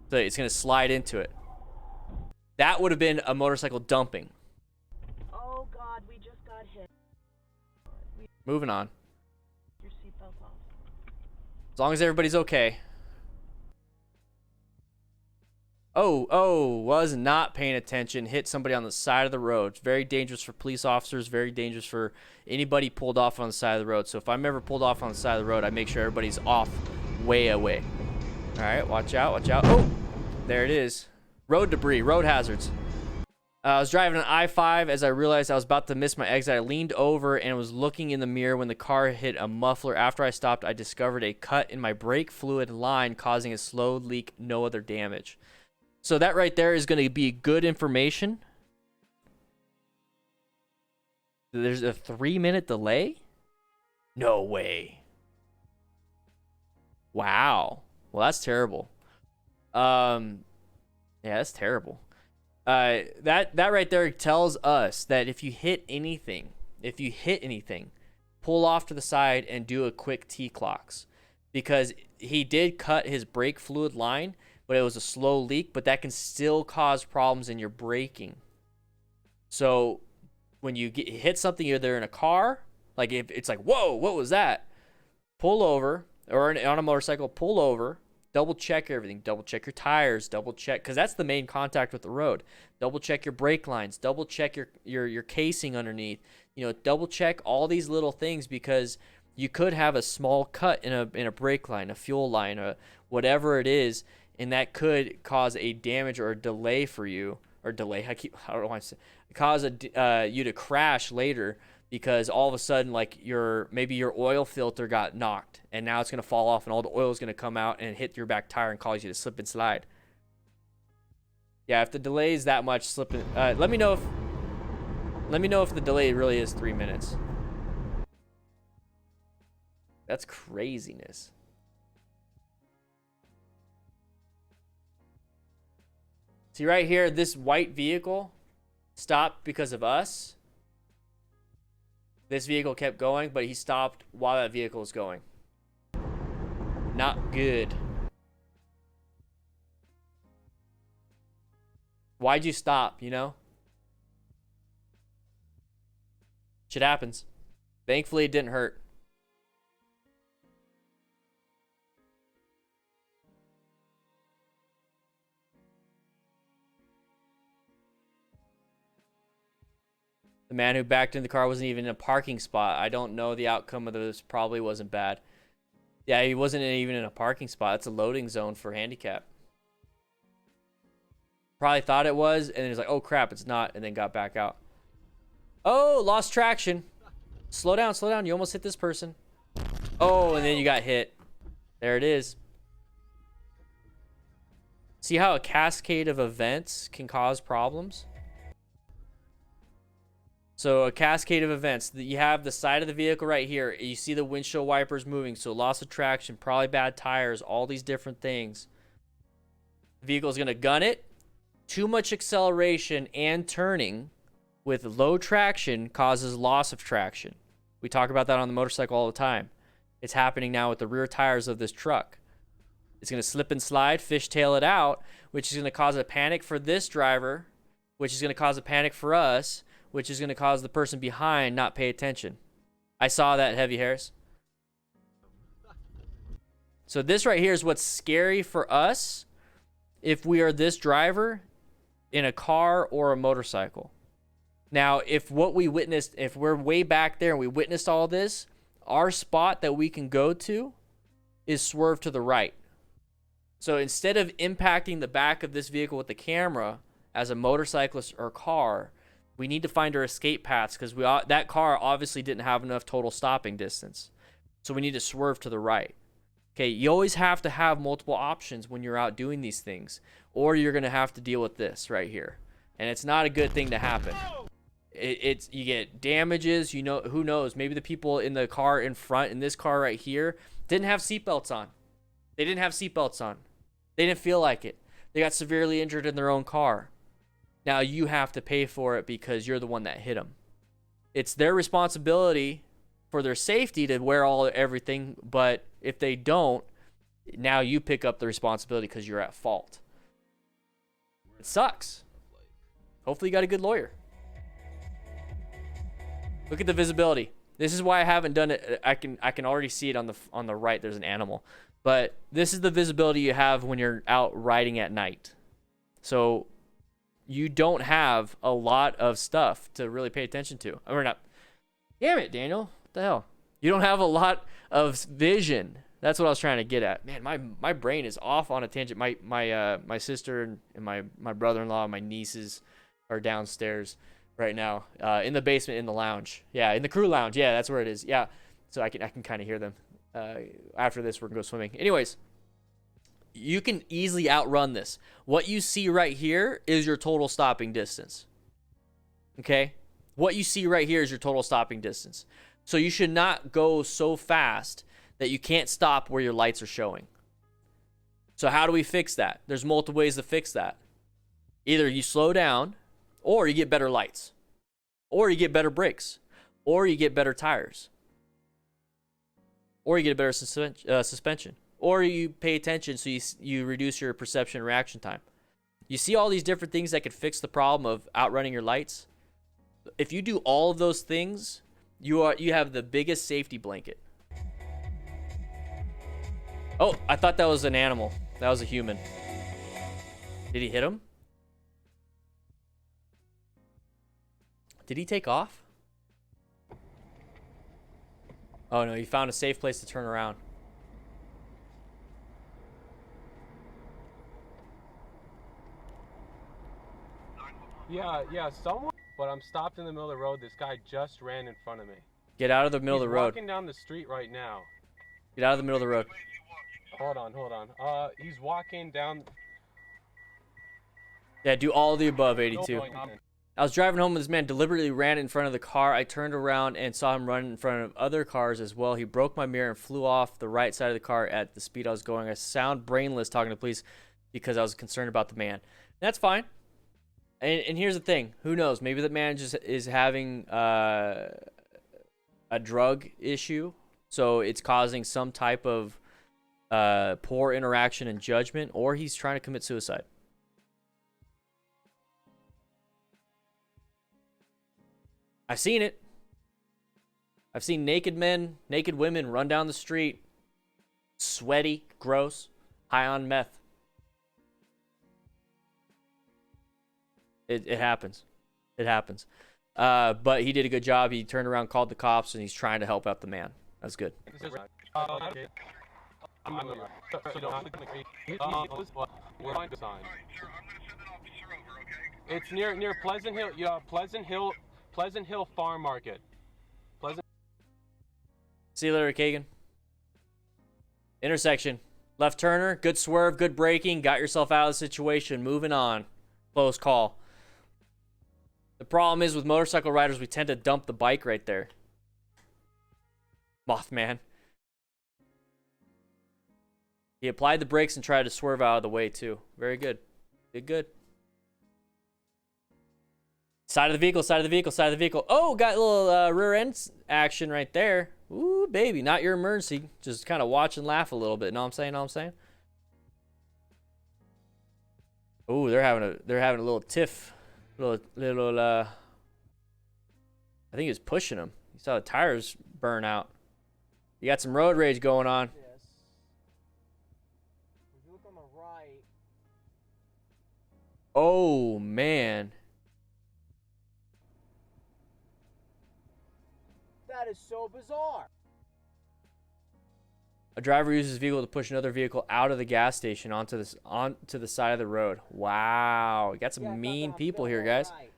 So it's gonna slide into it. That would have been a motorcycle dumping. Oh God, we just got hit. Moving on. Your seatbelt off. As long as everybody's okay. Oh, was not paying attention. Hit somebody on the side of the road. It's very dangerous for police officers. Very dangerous for anybody pulled off on the side of the road. So if I'm ever pulled off on the side of the road, I make sure everybody's off way away. All right, watch out, watch out. Oh, there it is. Road debris, road hazards. I was driving an I-5 as I realized I was about to miss my exit. I leaned over and was looking in the mirror when the car hit a muffler. After I stopped, I discovered a cut in my brake fluid line causing a slow leak, no other damage. So that right there is going to be good information. There's a 3-minute delay? No way. Wow. Well, that's terrible. Yeah, that's terrible. That right there tells us that if you hit anything, pull off to the side and do a quick T-clocks, because he did cut his brake fluid line, but it was a slow leak, but that can still cause problems in your braking. So when you hit something, either in a car, like if it's like, whoa, what was that? Pull over, or on a motorcycle, pull over, double check everything, double check your tires, double check, because that's the main contact with the road. Double check your brake lines, double check your casing underneath, double check all these little things, because you could have a small cut in a brake line, a fuel line, or whatever it is, and that could cause a damage or a delay for you, or delay. I don't know why I say, cause you to crash later, because all of a sudden, like maybe your oil filter got knocked, and now it's gonna fall off, and all the oil is gonna come out and hit your back tire and cause you to slip and slide. Yeah, if the delay is that much, slipping. Let me know if the delay really is 3 minutes. That's craziness. See right here, this white vehicle stopped because of us. This vehicle kept going, but he stopped while that vehicle was going. Not good. Why'd you stop, Shit happens. Thankfully, it didn't hurt. The man who backed into the car wasn't even in a parking spot. I don't know the outcome of this. Probably wasn't bad. Yeah, he wasn't even in a parking spot. It's a loading zone for handicap. Probably thought it was, and then he's like, oh crap, it's not, and then got back out. Oh, lost traction. Slow down, slow down. You almost hit this person. Oh, and then you got hit. There it is. See how a cascade of events can cause problems? So a cascade of events. You have the side of the vehicle right here. You see the windshield wipers moving. So loss of traction, probably bad tires, all these different things. The vehicle is going to gun it. Too much acceleration and turning with low traction causes loss of traction. We talk about that on the motorcycle all the time. It's happening now with the rear tires of this truck. It's going to slip and slide, fishtail it out, which is going to cause a panic for this driver, which is going to cause a panic for us, which is going to cause the person behind not pay attention. I saw that, Heavy Harris. So this right here is what's scary for us if we are this driver in a car or a motorcycle. Now, if what we witnessed, if we're way back there and we witnessed all this, our spot that we can go to is swerve to the right. So instead of impacting the back of this vehicle with the camera as a motorcyclist or car, we need to find our escape paths because that car obviously didn't have enough total stopping distance. So we need to swerve to the right. Okay, you always have to have multiple options when you're out doing these things, or you're going to have to deal with this right here. And it's not a good thing to happen. You get damages, you know, who knows, maybe the people in the car in front in this car right here didn't have seatbelts on. They didn't have seatbelts on. They didn't feel like it. They got severely injured in their own car. Now you have to pay for it because you're the one that hit them. It's their responsibility for their safety to wear everything, but if they don't, now you pick up the responsibility because you're at fault. It sucks. Hopefully you got a good lawyer. Look at the visibility. This is why I haven't done it. I can already see it on the right. There's an animal. But this is the visibility you have when you're out riding at night. So you don't have a lot of stuff to really pay attention to. Or not. Damn it, Daniel. What the hell? You don't have a lot of vision. That's what I was trying to get at. Man, my brain is off on a tangent. My sister and my brother-in-law and my nieces are downstairs right now in the basement in the lounge. Yeah, in the crew lounge. Yeah, that's where it is. Yeah, so I can kind of hear them. After this, we're gonna go swimming. Anyways, you can easily outrun this. What you see right here is your total stopping distance. Okay? What you see right here is your total stopping distance. So you should not go so fast that you can't stop where your lights are showing. So how do we fix that? There's multiple ways to fix that. Either you slow down, or you get better lights, or you get better brakes, or you get better tires, or you get a better suspension, or you pay attention so you reduce your perception and reaction time. You see all these different things that could fix the problem of outrunning your lights? If you do all of those things, you have the biggest safety blanket. Oh, I thought that was an animal. That was a human. Did he hit him? Did he take off? Oh no, he found a safe place to turn around. Yeah, someone. But I'm stopped in the middle of the road. This guy just ran in front of me. Get out of the middle of the road. He's walking down the street right now. Get out of the middle of the road. Hold on. He's walking down. Yeah, do all of the above, 82. Oh, I was driving home and this man deliberately ran in front of the car. I turned around and saw him run in front of other cars as well. He broke my mirror and flew off the right side of the car at the speed I was going. I sound brainless talking to police because I was concerned about the man. That's fine. And here's the thing. Who knows? Maybe the man just is having a drug issue. So it's causing some type of poor interaction and judgment. Or he's trying to commit suicide. I've seen it. I've seen naked men, naked women run down the street. Sweaty, gross, high on meth. It happens. It happens. But he did a good job. He turned around, called the cops, and he's trying to help out the man. That's good. It's near Pleasant Hill. Yeah, Pleasant Hill Farm Market. See you later, Kagan. Intersection. Left turner. Good swerve. Good braking. Got yourself out of the situation. Moving on. Close call. The problem is with motorcycle riders, we tend to dump the bike right there. Mothman. He applied the brakes and tried to swerve out of the way, too. Very good. Did good. Side of the vehicle, side of the vehicle, side of the vehicle. Oh, got a little rear end action right there. Ooh, baby, not your emergency. Just kind of watch and laugh a little bit. Know what I'm saying? Know what I'm saying? Ooh, they're having a little tiff. I think he was pushing him. You saw the tires burn out. You got some road rage going on. Yes. If you look on the right. Oh, man. That is so bizarre. A driver uses his vehicle to push another vehicle out of the gas station onto the side of the road. Wow, you got some mean people here, guys. Right.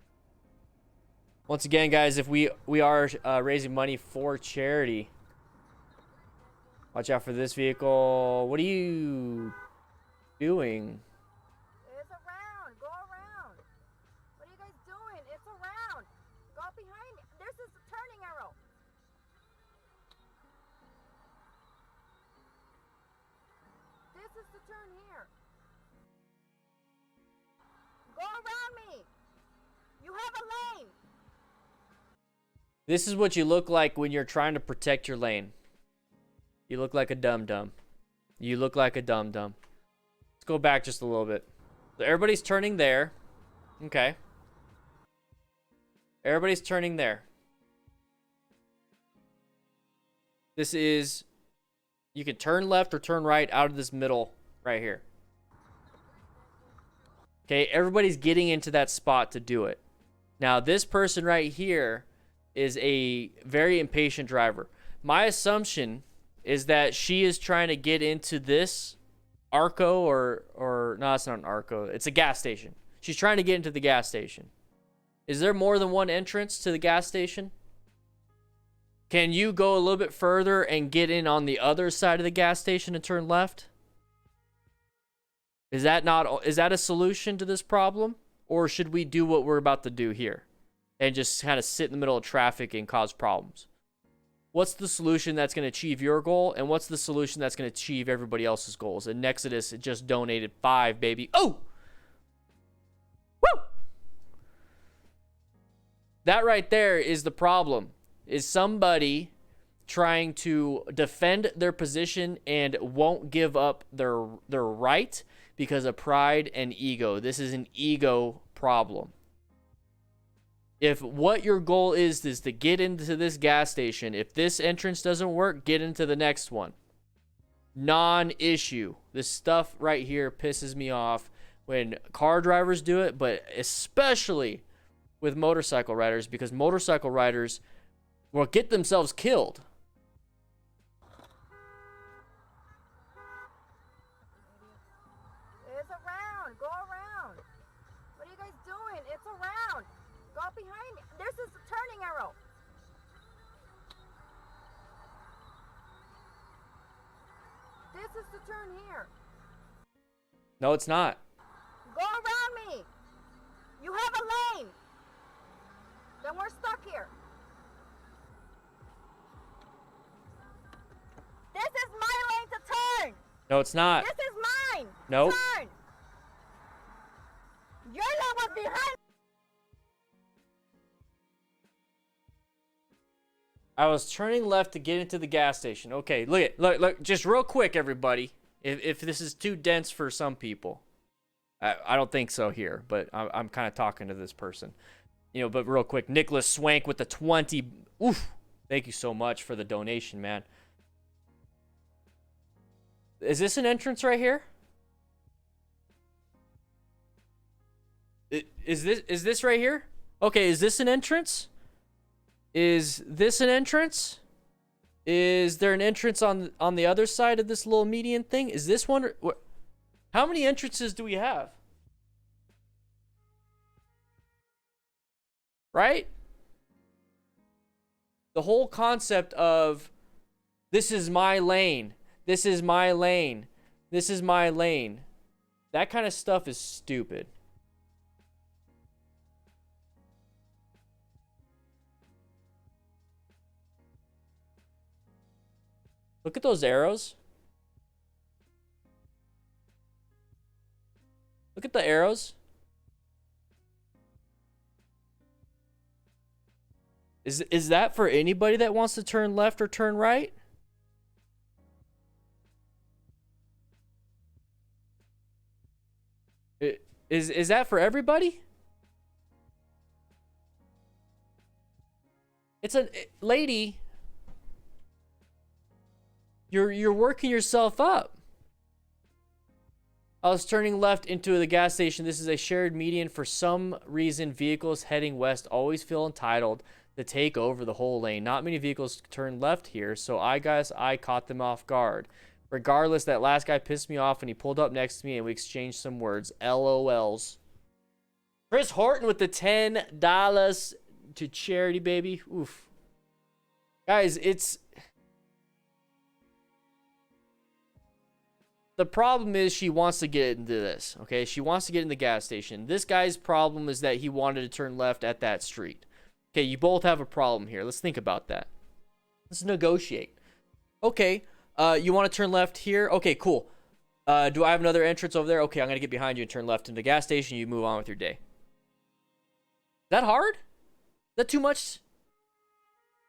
Once again, guys, if we are raising money for charity, watch out for this vehicle. What are you doing? It's around. Go around. What are you guys doing? It's around. Go behind me. There's this turning arrow. This is the turn here. Go around me. You have a lane. This is what you look like when you're trying to protect your lane. You look like a dum-dum. You look like a dum-dum. Let's go back just a little bit. So everybody's turning there. Okay. Everybody's turning there. This is... You can turn left or turn right out of this middle right here. Okay, everybody's getting into that spot to do it. Now, this person right here is a very impatient driver. My assumption is that she is trying to get into this Arco or no, it's not an Arco. It's a gas station. She's trying to get into the gas station. Is there more than one entrance to the gas station? Can you go a little bit further and get in on the other side of the gas station and turn left? Is that a solution to this problem? Or should we do what we're about to do here and just kind of sit in the middle of traffic and cause problems? What's the solution that's going to achieve your goal? And what's the solution that's going to achieve everybody else's goals? And Nexodus just donated 5, baby. Oh! Woo! That right there is the problem. Is somebody trying to defend their position and won't give up their right because of pride and ego. This is an ego problem. If what your goal is to get into this gas station, if this entrance doesn't work, get into the next one. Non-issue. This stuff right here pisses me off when car drivers do it, but especially with motorcycle riders, because motorcycle riders will get themselves killed. It's around. Go around. What are you guys doing? It's around. Go behind me. There's this turning arrow. This is the turn here. No, it's not. Go around me. You have a lane. Then we're stuck here. This is my lane to turn. No, it's not. This is mine. Nope. Turn. Your lane was behind. I was turning left to get into the gas station. Okay, look, just real quick, everybody. If this is too dense for some people, I don't think so here, but I'm kind of talking to this person. But real quick, Nicholas Swank with the 20. Oof. Thank you so much for the donation, man. Is this an entrance right here? Is this right here? Okay, is this an entrance? Is this an entrance? Is there an entrance on the other side of this little median thing? Is this one? How many entrances do we have? Right? The whole concept of this is my lane. This is my lane. This is my lane. That kind of stuff is stupid. Look at those arrows. Look at the arrows. Is that for anybody that wants to turn left or turn right? Is that for everybody? It's a lady. You're working yourself up. I was turning left into the gas station. This is a shared median. For some reason, vehicles heading west always feel entitled to take over the whole lane. Not many vehicles turn left here, so I guess I caught them off guard. Regardless, that last guy pissed me off and he pulled up next to me and we exchanged some words. LOLs. Chris Horton with the $10 to charity, baby. Oof. Guys, it's... The problem is she wants to get into this, okay? She wants to get in the gas station. This guy's problem is that he wanted to turn left at that street. Okay, you both have a problem here. Let's think about that. Let's negotiate. Okay, you want to turn left here? Okay, cool. Do I have another entrance over there? Okay, I'm going to get behind you and turn left into the gas station. You move on with your day. Is that hard? Is that too much?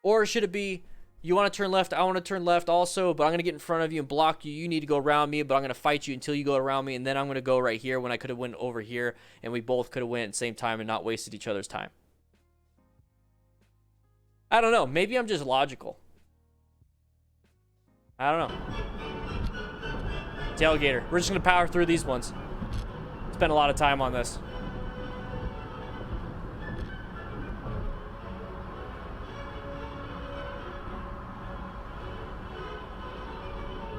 Or should it be... You want to turn left, I want to turn left also, but I'm going to get in front of you and block you. You need to go around me, but I'm going to fight you until you go around me, and then I'm going to go right here when I could have went over here, and we both could have went at the same time and not wasted each other's time. I don't know. Maybe I'm just logical. I don't know. Tailgater. We're just going to power through these ones. Spend a lot of time on this.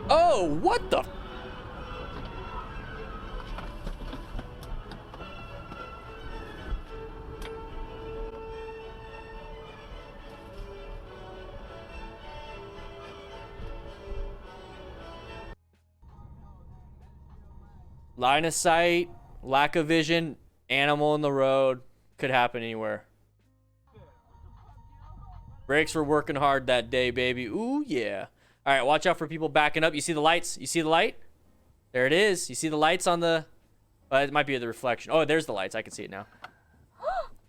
Oh, what the? Line of sight, lack of vision, animal in the road, could happen anywhere. Brakes were working hard that day, baby. Ooh, yeah. All right, watch out for people backing up. You see the lights? You see the light? There it is. You see the lights on the... it might be the reflection. Oh, there's the lights. I can see it now.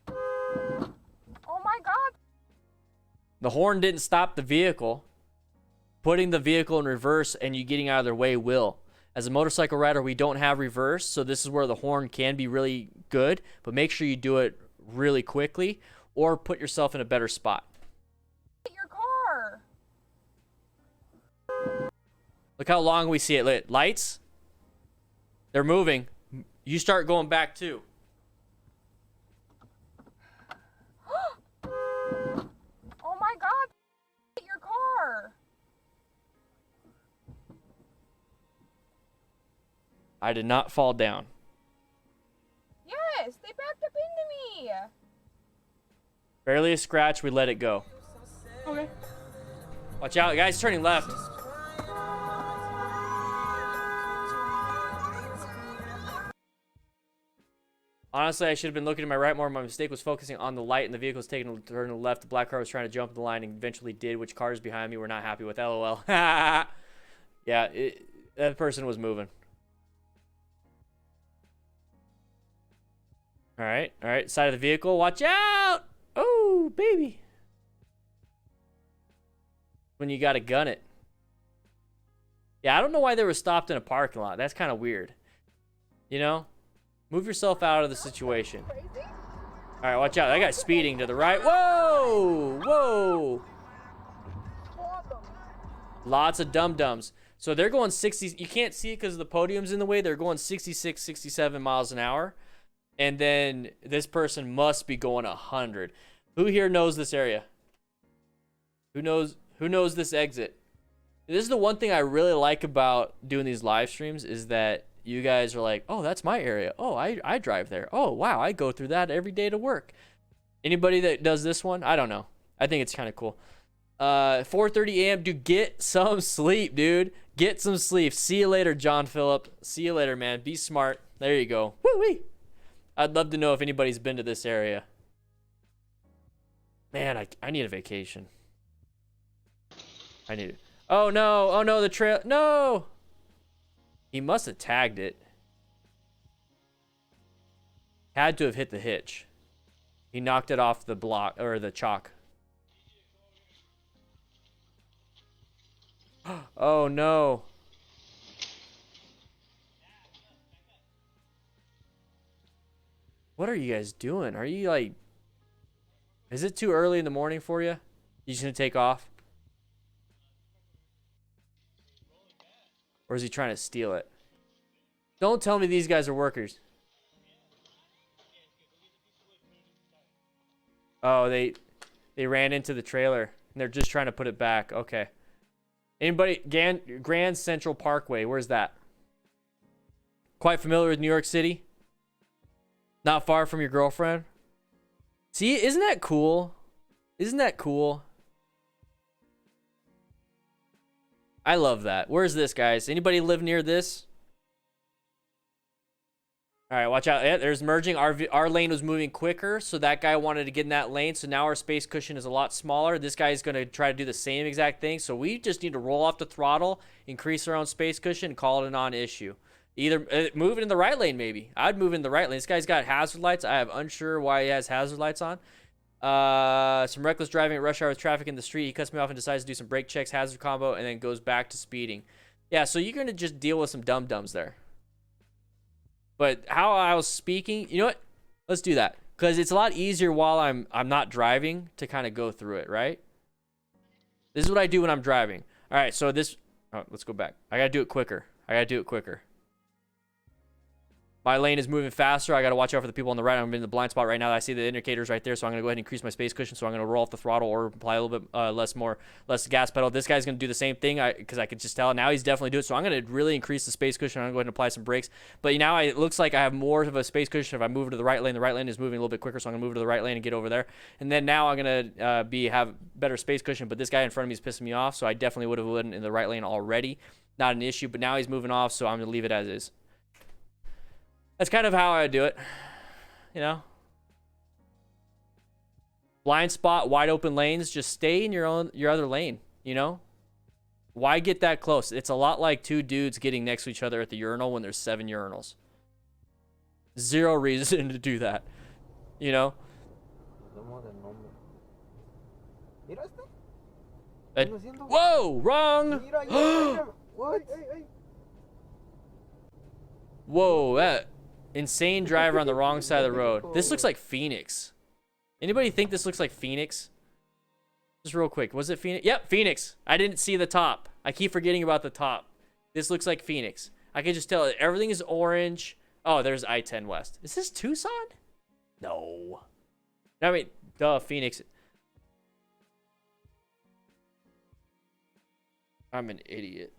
Oh my God. The horn didn't stop the vehicle. Putting the vehicle in reverse and you getting out of their way will. As a motorcycle rider, we don't have reverse, so this is where the horn can be really good, but make sure you do it really quickly or put yourself in a better spot. Your car. Look how long we see it lit. Lights? They're moving. You start going back too. Oh my God. Your car. I did not fall down. Yes, they backed up into me. Barely a scratch, we let it go. Okay. Watch out, guys, turning left. Honestly, I should have been looking to my right more. My mistake was focusing on the light and the vehicle was taking a turn to the left. The black car was trying to jump the line and eventually did, which cars behind me were not happy with. LOL. Yeah, that person was moving. All right, side of the vehicle. Watch out! Oh, baby. When you gotta gun it. Yeah, I don't know why they were stopped in a parking lot. That's kind of weird. You know? Move yourself out of the situation. All right, watch out. That guy's speeding to the right. Whoa! Whoa! Lots of dum-dums. So they're going 60. You can't see it because the podium's in the way. They're going 66, 67 miles an hour. And then this person must be going 100. Who here knows this area? Who knows this exit? This is the one thing I really like about doing these live streams is that you guys are like, oh, that's my area. Oh, I drive there. Oh, wow, I go through that every day to work. Anybody that does this one? I don't know. I think it's kind of cool. 4:30 a.m. Dude, get some sleep, dude. Get some sleep. See you later, John Phillip. See you later, man. Be smart. There you go. Woo-wee. I'd love to know if anybody's been to this area. Man, I need a vacation. I need it. Oh, no. Oh, no, the trail. No. He must have tagged it. Had to have hit the hitch. He knocked it off the block, or the chalk. Oh, no. What are you guys doing? Are you like... Is it too early in the morning for you? You just gonna take off? Or is he trying to steal it? Don't tell me these guys are workers. Oh, they ran into the trailer and they're just trying to put it back. Okay. Anybody? Grand Central Parkway. Where's that? Quite familiar with New York City? Not far from your girlfriend? See, isn't that cool? Isn't that cool? I love that. Where's this, guys? Anybody live near this? All right, watch out. Yeah, there's merging. Our lane was moving quicker, so that guy wanted to get in that lane, so now our space cushion is a lot smaller. This guy is going to try to do the same exact thing, so we just need to roll off the throttle, increase our own space cushion, and call it a non-issue. Either move it in the right lane, maybe. I'd move in the right lane. This guy's got hazard lights. I am unsure why he has hazard lights on. Some reckless driving at rush hour with traffic in the street. He cuts me off and decides to do some brake checks, hazard combo, and then goes back to speeding. Yeah, so you're going to just deal with some dum-dums there. But how I was speaking, you know what? Let's do that. Because it's a lot easier while I'm not driving to kind of go through it, right? This is what I do when I'm driving. All right, so this... Oh, let's go back. I got to do it quicker. My lane is moving faster. I got to watch out for the people on the right. I'm in the blind spot right now. I see the indicators right there, so I'm going to go ahead and increase my space cushion. So I'm going to roll off the throttle or apply a little bit less gas pedal. This guy's going to do the same thing because I could just tell. Now he's definitely doing it. So I'm going to really increase the space cushion. I'm going to go ahead and apply some brakes. But now it looks like I have more of a space cushion if I move to the right lane. The right lane is moving a little bit quicker, so I'm going to move to the right lane and get over there. And then now I'm going to have better space cushion. But this guy in front of me is pissing me off, so I definitely would have went in the right lane already. Not an issue, but now he's moving off, so I'm going to leave it as is. That's kind of how I do it, you know. Blind spot, wide open lanes. Just stay in your other lane, you know. Why get that close? It's a lot like two dudes getting next to each other at the urinal when there's 7 urinals. Zero reason to do that, you know. Whoa, wrong. Whoa, that insane driver on the wrong side of the road. This looks like Phoenix. Anybody think this looks like Phoenix? Just real quick. Was it Phoenix? Yep, Phoenix. I didn't see the top. I keep forgetting about the top. This looks like Phoenix. I can just tell everything is orange. Oh, there's I-10 West. Is this Tucson? No. I mean, duh, Phoenix. I'm an idiot.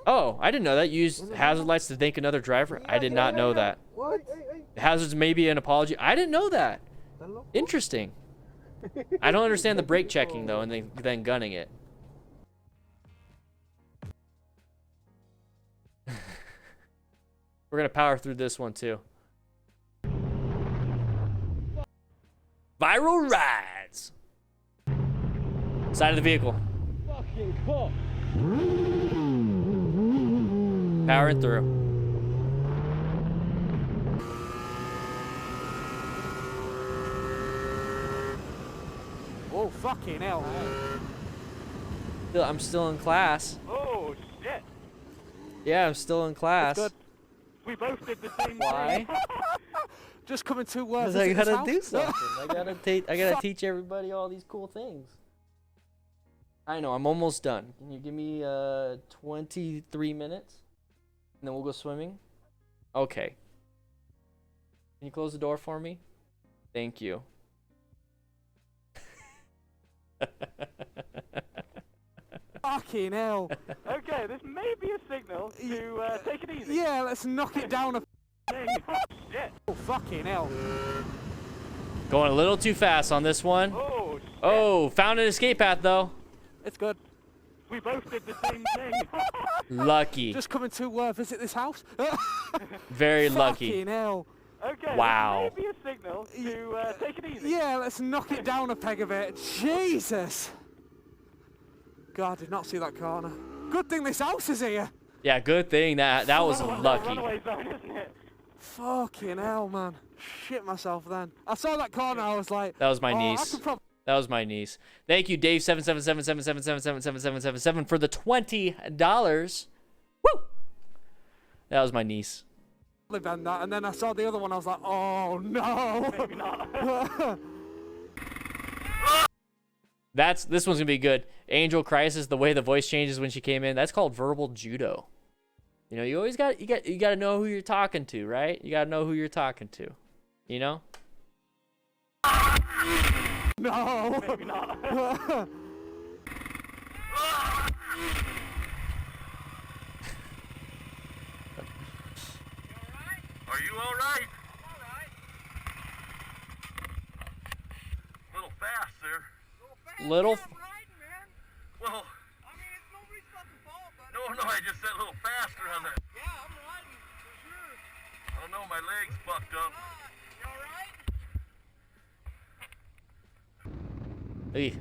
Oh, I didn't know that. You use hazard lights to thank another driver. I did not know that. Hazards may be an apology. I didn't know that. Interesting. I don't understand the brake checking though, and then gunning it. We're gonna power through this one too. Viral rides. Side of the vehicle. Fucking cool. Powering through. Oh, fucking hell. I'm still in class. Oh, shit. Yeah, I'm still in class. Good. We both did the same Why? thing. Just coming to Because I gotta do something. I gotta teach everybody all these cool things. I know, I'm almost done. Can you give me 23 minutes? And then we'll go swimming. Okay. Can you close the door for me? Thank you. Fucking hell. Okay, this may be a signal to take it easy. Yeah, let's knock it down a Thing. Shit. Oh, fucking hell. Going a little too fast on this one. Oh, shit. Oh, found an escape path though. It's good. We both did the same thing. Lucky. Just coming to visit this house. Very lucky. Fucking hell. Okay, Wow. this may be a signal to take it easy. Yeah, let's knock it down a peg a bit. Jesus. God, I did not see that corner. Good thing this house is here. Yeah, good thing that was lucky. Runaway zone, isn't it? Fucking hell, man. Shit myself then. I saw that corner, I was like... That was my oh, I niece. could prob- That was my niece. Thank you, Dave 77777777777 for the $20. Woo! That was my niece. done that, and then I saw the other one, I was like, oh no. Maybe not. This one's gonna be good. Angel Crisis, the way the voice changes when she came in. That's called verbal judo. You know, you always got you got to know who you're talking to, right? You got to know who you're talking to. You know? No. Maybe not. Are you all right? I'm all right. A little fast there. Little. Well, I mean, it's nobody's fucking fault, but... No, I just said a little faster on that. Yeah, I'm riding, for sure. I don't know, my leg's fucked up. You all right? Hey.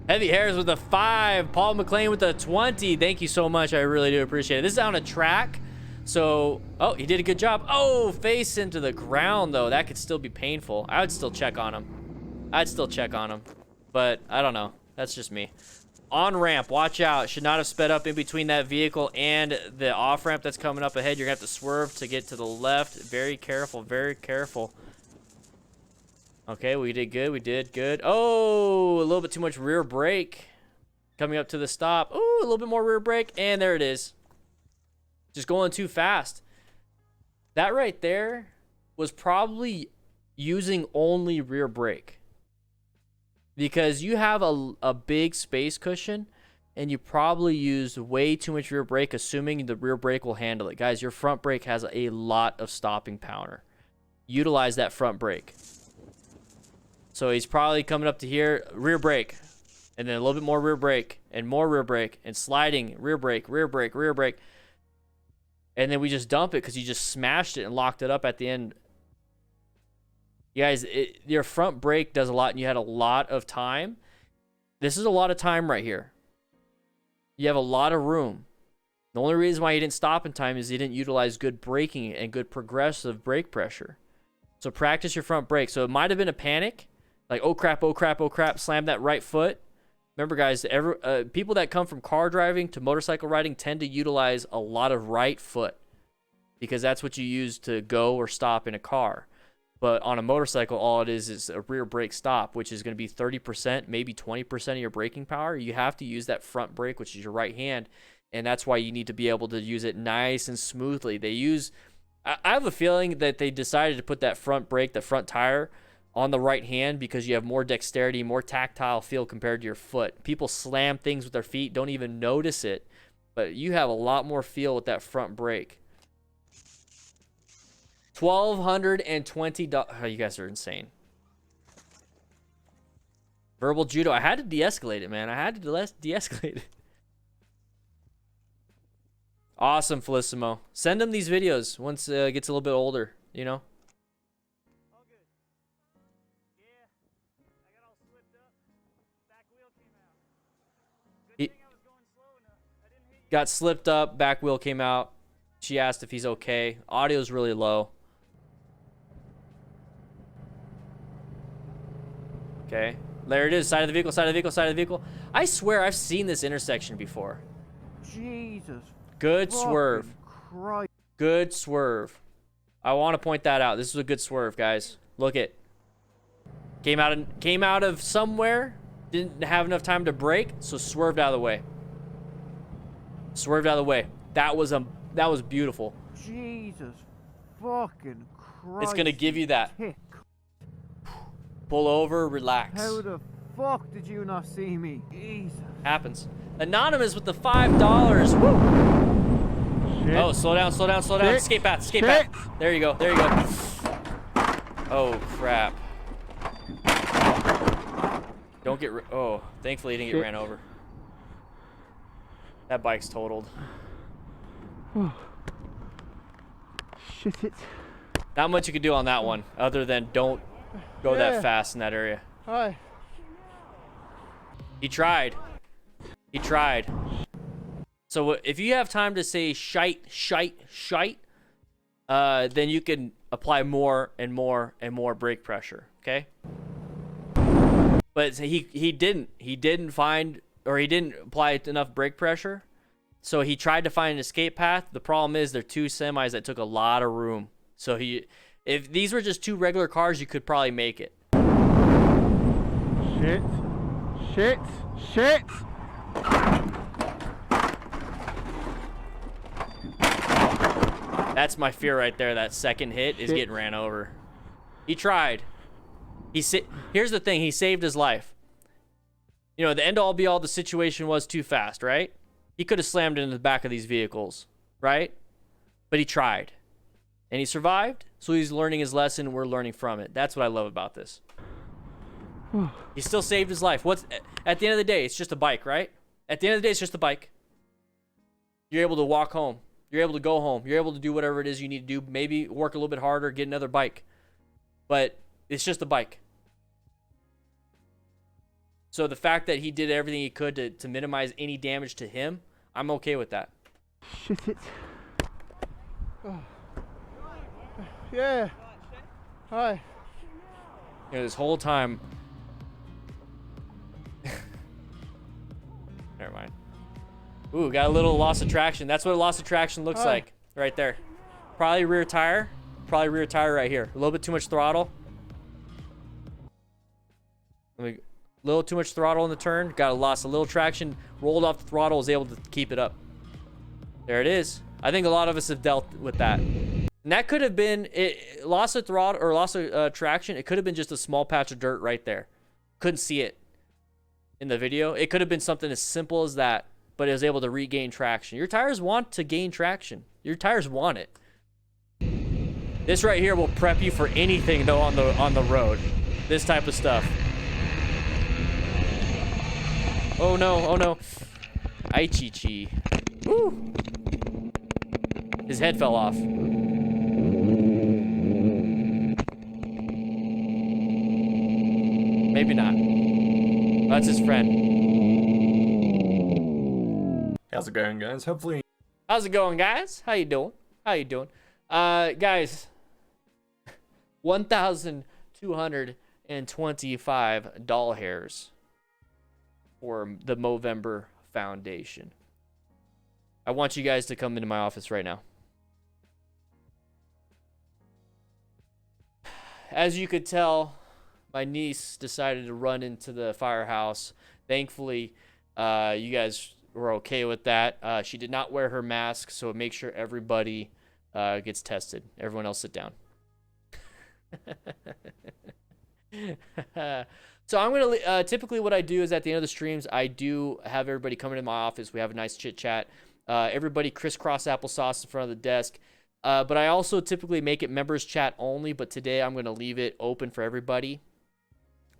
Heavy Hairs with a 5. Paul McLean with a 20. Thank you so much. I really do appreciate it. This is on a track. So, oh, he did a good job. Oh, face into the ground, though. That could still be painful. I would still check on him. But I don't know. That's just me. On ramp, watch out. Should not have sped up in between that vehicle and the off ramp that's coming up ahead. You're going to have to swerve to get to the left. Very careful, very careful. Okay, we did good. We did good. Oh, a little bit too much rear brake. Coming up to the stop. Oh, a little bit more rear brake. And there it is. Just going too fast. That right there was probably using only rear brake. Because you have a big space cushion and you probably used way too much rear brake assuming the rear brake will handle it. Guys, your front brake has a lot of stopping power. Utilize that front brake. So he's probably coming up to here, rear brake, and then a little bit more rear brake, and more rear brake, and sliding, rear brake, rear brake, rear brake. And then we just dump it because you just smashed it and locked it up at the end. You guys, your front brake does a lot, and you had a lot of time. This is a lot of time right here. You have a lot of room. The only reason why you didn't stop in time is you didn't utilize good braking and good progressive brake pressure. So practice your front brake. So it might have been a panic. Like, oh crap, oh crap, oh crap, slam that right foot. Remember, guys, people that come from car driving to motorcycle riding tend to utilize a lot of right foot because that's what you use to go or stop in a car. But on a motorcycle, all it is a rear brake stop, which is going to be 30%, maybe 20% of your braking power. You have to use that front brake, which is your right hand, and that's why you need to be able to use it nice and smoothly. I have a feeling that they decided to put that front brake, the front tire, on the right hand because you have more dexterity, more tactile feel compared to your foot. People slam things with their feet, don't even notice it, but you have a lot more feel with that front brake. $1,220. Oh, you guys are insane. Verbal judo. I had to de-escalate it, man. I had to de-escalate it. Awesome, Felicimo. Send him these videos once it gets a little bit older, you know? All good. Yeah, I got all slipped up. Back wheel came out. Good thing I was going slow enough. I didn't hit you. Got slipped up, back wheel came out. She asked if he's okay. Audio's really low. Okay. There it is. Side of the vehicle, side of the vehicle, side of the vehicle. I swear I've seen this intersection before. Jesus. Good swerve. Christ. Good swerve. I want to point that out. This is a good swerve, guys. Look it. Came out of somewhere. Didn't have enough time to brake, so swerved out of the way. Swerved out of the way. That was a that was beautiful. Jesus fucking Christ. It's gonna give you that. Pull over, relax. How the fuck did you not see me? Jesus. Happens. Anonymous with the $5. Woo! Shit. Oh, slow down, slow down, slow down. Shit. Escape path, escape Shit. path. There you go, there you go. Oh, crap. Don't get, oh, thankfully he didn't get Shit. ran over. That bike's totaled. Shit it. Not much you could do on that one, other than don't go that fast in that area. Hi. He tried. He tried. So if you have time to say shite, then you can apply more and more and more brake pressure, okay? But he didn't find, or he didn't apply enough brake pressure. So he tried to find an escape path. The problem is they're two semis that took a lot of room. So if these were just two regular cars, you could probably make it. Shit. Shit. Shit. That's my fear right there. That second hit is getting ran over. He tried. Here's the thing. He saved his life. You know, the end all be all, the situation was too fast, right? He could have slammed into the back of these vehicles, right? But he tried. And he survived. So he's learning his lesson. We're learning from it. That's what I love about this. He still saved his life. At the end of the day, it's just a bike, right? At the end of the day, it's just a bike. You're able to walk home. You're able to go home. You're able to do whatever it is you need to do. Maybe work a little bit harder, get another bike. But it's just a bike. So the fact that he did everything he could to minimize any damage to him, I'm okay with that. Shit it. Yeah. Hi. You know, this whole time... Never mind. Ooh, got a little loss of traction. That's what a loss of traction looks like right there. Probably rear tire. Probably rear tire right here. A little bit too much throttle. A little too much throttle in the turn. Got a loss, a little traction. Rolled off the throttle. Was able to keep it up. There it is. I think a lot of us have dealt with that. And that could have been loss of throttle or loss of traction. It could have been just a small patch of dirt right there. Couldn't see it in the video. It could have been something as simple as that, but it was able to regain traction. Your tires want to gain traction. Your tires want it. This right here will prep you for anything though on the road. This type of stuff. Oh no, oh no. Ay chi. Woo! His head fell off. Maybe not. That's his friend. How's it going, guys? Hopefully. How's it going, guys? How you doing? How you doing? Guys, 1,225 doll hairs for the Movember Foundation. I want you guys to come into my office right now. As you could tell, my niece decided to run into the firehouse. Thankfully, you guys were okay with that. She did not wear her mask, so make sure everybody gets tested. Everyone else sit down. So I'm going to, typically what I do is at the end of the streams, I do have everybody come into my office. We have a nice chit chat. Everybody crisscross applesauce in front of the desk. But I also typically make it members chat only, but today I'm going to leave it open for everybody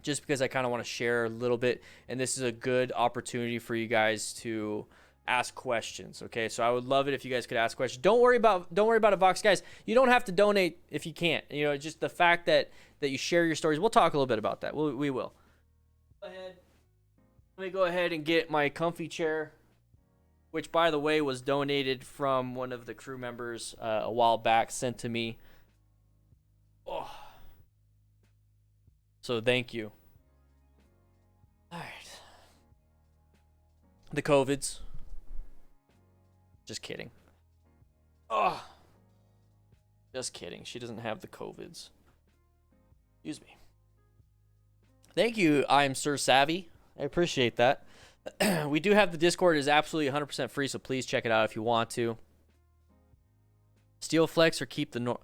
just because I kind of want to share a little bit, and this is a good opportunity for you guys to ask questions. Okay, so I would love it if you guys could ask questions. Don't worry about it, Vox guys. You don't have to donate if you can't. You know, just the fact that you share your stories. We'll talk a little bit about that. We will. Let me go ahead and get my comfy chair, which, by the way, was donated from one of the crew members a while back, sent to me. Oh. So thank you. All right. The COVIDs. Just kidding. Oh. Just kidding. She doesn't have the COVIDs. Excuse me. Thank you, I'm Sir Savvy. I appreciate that. We do have the Discord. It is absolutely 100% free, so please check it out if you want to. Steel flex or keep the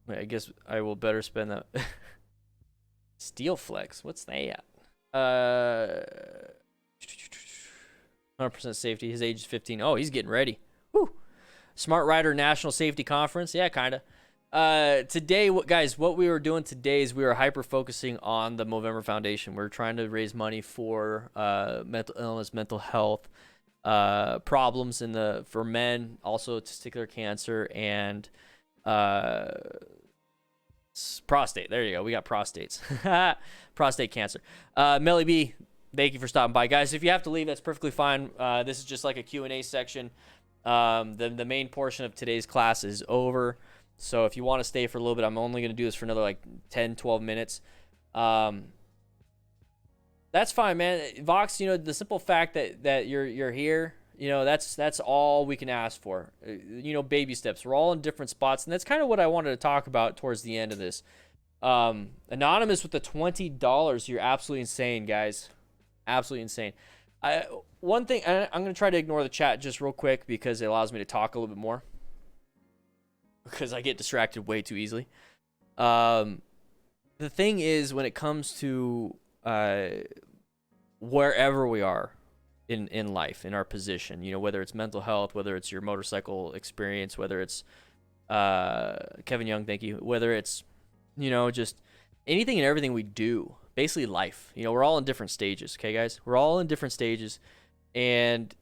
wait, I guess I will better spend that. Steel flex, what's that? 100% safety. His age is 15. Oh, he's getting ready. Woo. Smart Rider National Safety Conference. Yeah, kind of. Today, what we were doing today is we were hyper focusing on the Movember Foundation. We're trying to raise money for mental illness, mental health problems for men, also testicular cancer and prostate. There you go. We got prostates. Prostate cancer. Melly B, thank you for stopping by, guys. If you have to leave, that's perfectly fine. This is just like a Q&A section. The main portion of today's class is over. So if you want to stay for a little bit, I'm only going to do this for another like 10, 12 minutes. That's fine, man. Vox, the simple fact that you're here, that's all we can ask for. Baby steps. We're all in different spots, and that's kind of what I wanted to talk about towards the end of this. Anonymous with the $20. You're absolutely insane, guys. Absolutely insane. One thing, I'm going to try to ignore the chat just real quick because it allows me to talk a little bit more. Because I get distracted way too easily. The thing is, when it comes to wherever we are in life, in our position, whether it's mental health, whether it's your motorcycle experience, whether it's Kevin Young, thank you, whether it's just anything and everything we do, basically life. We're all in different stages, okay, guys? We're all in different stages, and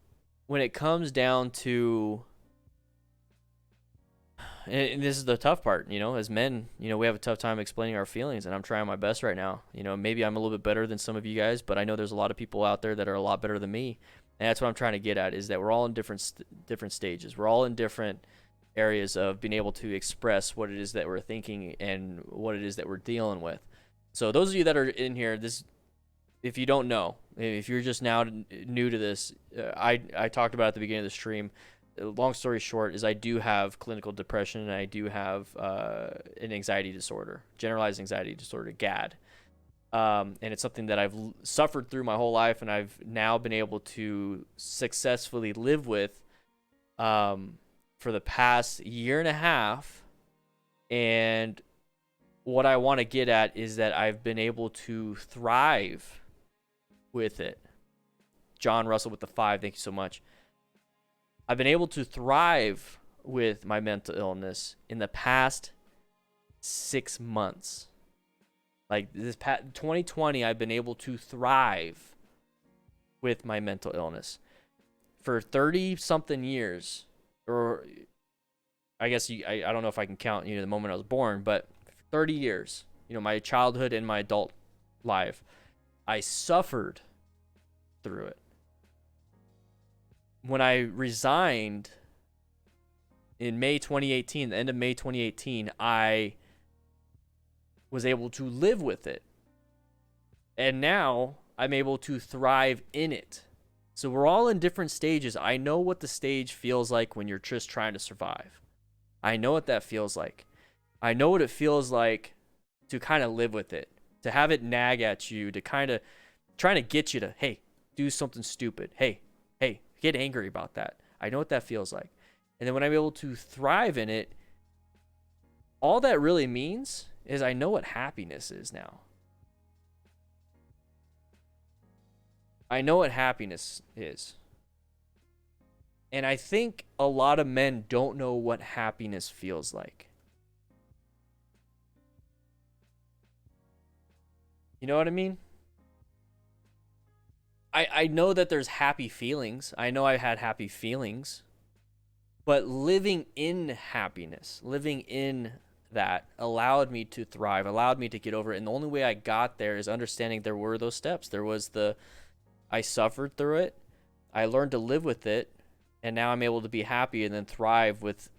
when it comes down to and this is the tough part, as men, we have a tough time explaining our feelings, and I'm trying my best right now. Maybe I'm a little bit better than some of you guys, but I know there's a lot of people out there that are a lot better than me. And that's what I'm trying to get at, is that we're all in different stages. We're all in different areas of being able to express what it is that we're thinking and what it is that we're dealing with. So those of you that are in here, if you don't know, if you're just now new to this, I talked about at the beginning of the stream. Long story short is I do have clinical depression, and I do have an anxiety disorder, generalized anxiety disorder, GAD. And it's something that I've suffered through my whole life, and I've now been able to successfully live with for the past year and a half. And what I want to get at is that I've been able to thrive with it. John Russell with the 5, thank you so much. I've been able to thrive with my mental illness in the past 6 months. Like this past 2020, I've been able to thrive with my mental illness. For 30-something years, or I guess I don't know if I can count, the moment I was born, but 30 years, my childhood and my adult life, I suffered through it. When I resigned in May 2018, the end of May 2018, I was able to live with it. And now I'm able to thrive in it. So we're all in different stages. I know what the stage feels like when you're just trying to survive. I know what that feels like. I know what it feels like to kind of live with it, to have it nag at you, to kind of trying to get you to, hey, do something stupid. Hey, get angry about that. I know what that feels like. And then when I'm able to thrive in it, all that really means is I know what happiness is now. I know what happiness is. And I think a lot of men don't know what happiness feels like. You know what I mean? I know that there's happy feelings. I know I had happy feelings. But living in happiness, living in that allowed me to thrive, allowed me to get over it. And the only way I got there is understanding there were those steps. There was I suffered through it. I learned to live with it. And now I'm able to be happy and then thrive with,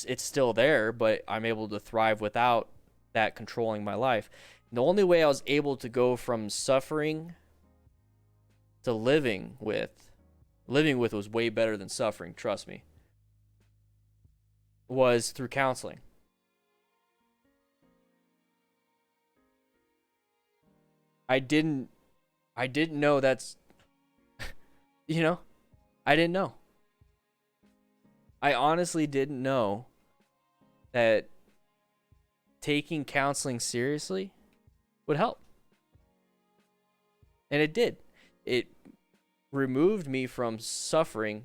it's still there, but I'm able to thrive without that controlling my life. And the only way I was able to go from suffering to living with was way better than suffering, trust me, was through counseling. I didn't know that's, I didn't know. I honestly didn't know that taking counseling seriously would help. And it did. It removed me from suffering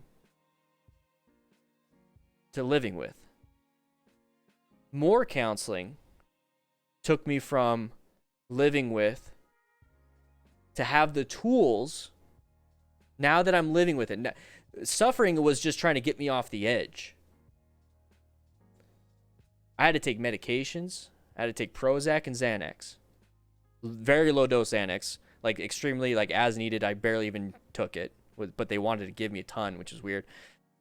to living with. More counseling took me from living with to have the tools now that I'm living with it. Suffering was just trying to get me off the edge. I had to take medications. I had to take Prozac and Xanax. Very low dose Xanax. Like extremely, like as needed. I barely even took it. But they wanted to give me a ton, which is weird.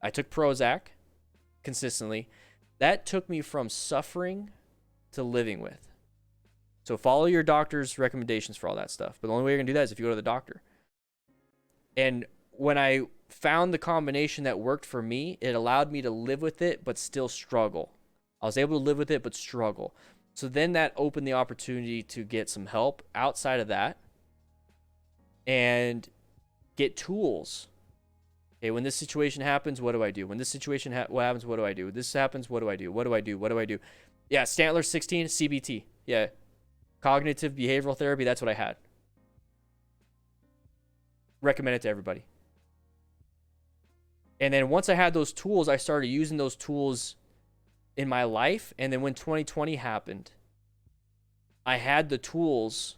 I took Prozac consistently. That took me from suffering to living with. So follow your doctor's recommendations for all that stuff. But the only way you're going to do that is if you go to the doctor. And when I found the combination that worked for me, it allowed me to live with it but still struggle. I was able to live with it but struggle. So then that opened the opportunity to get some help outside of that and get tools. Okay, when this situation happens, what do I do? When this situation what happens, what do I do? This happens, what do I do? What do I do? What do I do? Yeah, Stantler 16, CBT. Yeah, cognitive behavioral therapy, that's what I had. Recommend it to everybody. And then once I had those tools, I started using those tools in my life. And then when 2020 happened, I had the tools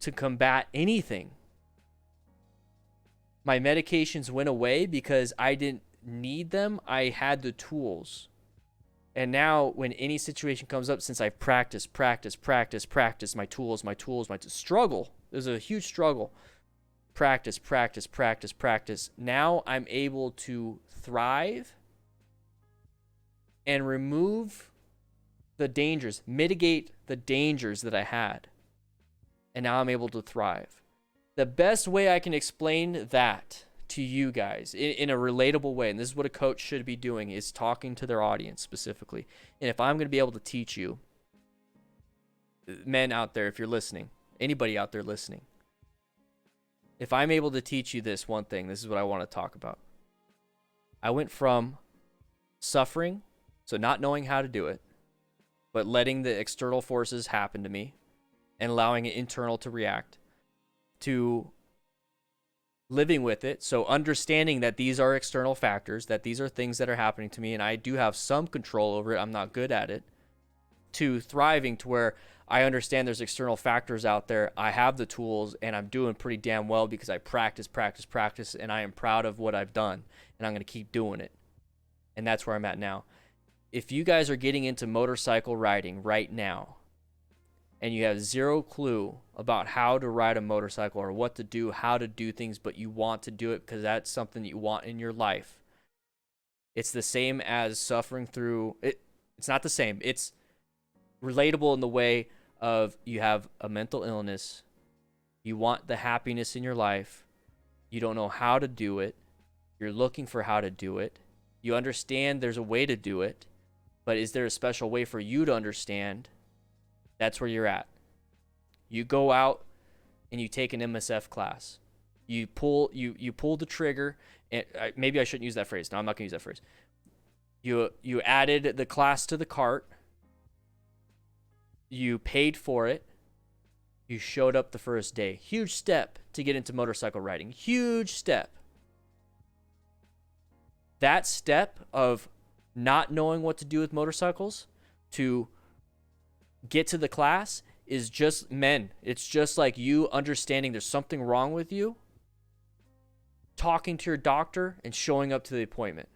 to combat anything. My medications went away because I didn't need them. I had the tools. And now when any situation comes up, since I've practiced my tools, struggle. There's a huge struggle. Practice. Now I'm able to thrive and remove the dangers, mitigate the dangers that I had. And now I'm able to thrive. The best way I can explain that to you guys in a relatable way, and this is what a coach should be doing, is talking to their audience specifically. And if I'm going to be able to teach you, men out there, if you're listening, anybody out there listening, if I'm able to teach you this one thing, this is what I want to talk about. I went from suffering, so not knowing how to do it, but letting the external forces happen to me and allowing it internal to react, to living with it, so understanding that these are external factors, that these are things that are happening to me, and I do have some control over it, I'm not good at it, to thriving to where I understand there's external factors out there, I have the tools, and I'm doing pretty damn well because I practice, and I am proud of what I've done, and I'm going to keep doing it. And that's where I'm at now. If you guys are getting into motorcycle riding right now, and you have zero clue about how to ride a motorcycle or what to do, how to do things, but you want to do it because that's something that you want in your life, it's the same as suffering through it. It's not the same. It's relatable in the way of you have a mental illness, you want the happiness in your life, you don't know how to do it, you're looking for how to do it, you understand there's a way to do it, but is there a special way for you to understand? That's where you're at. You go out and you take an MSF class. You pull the trigger, and maybe I shouldn't use that phrase. No, I'm not going to use that phrase. You added the class to the cart. You paid for it. You showed up the first day. Huge step to get into motorcycle riding. Huge step. That step of not knowing what to do with motorcycles to get to the class is just men. It's just like you understanding there's something wrong with you, talking to your doctor, and showing up to the appointment.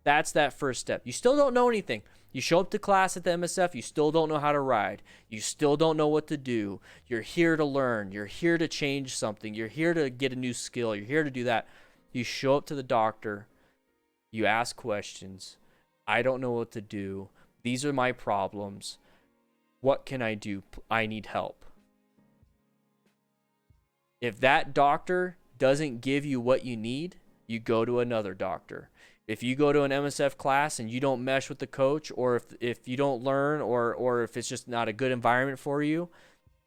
That's that first step. You still don't know anything. You show up to class at the MSF, you still don't know how to ride. You still don't know what to do. You're here to learn. You're here to change something. You're here to get a new skill. You're here to do that. You show up to the doctor. You ask questions. I don't know what to do. These are my problems. What can I do? I need help. If that doctor doesn't give you what you need, you go to another doctor. If you go to an MSF class and you don't mesh with the coach, or if you don't learn, or if it's just not a good environment for you,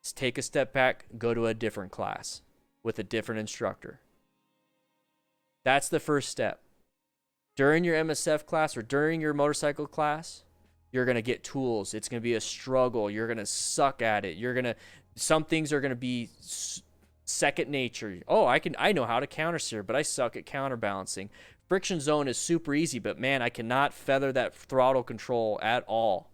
just take a step back, go to a different class with a different instructor. That's the first step. During your MSF class or during your motorcycle class, you're going to get tools. It's going to be a struggle. You're going to suck at it. Some things are going to be second nature. Oh, I know how to countersteer, but I suck at counterbalancing. Friction zone is super easy, but man, I cannot feather that throttle control at all.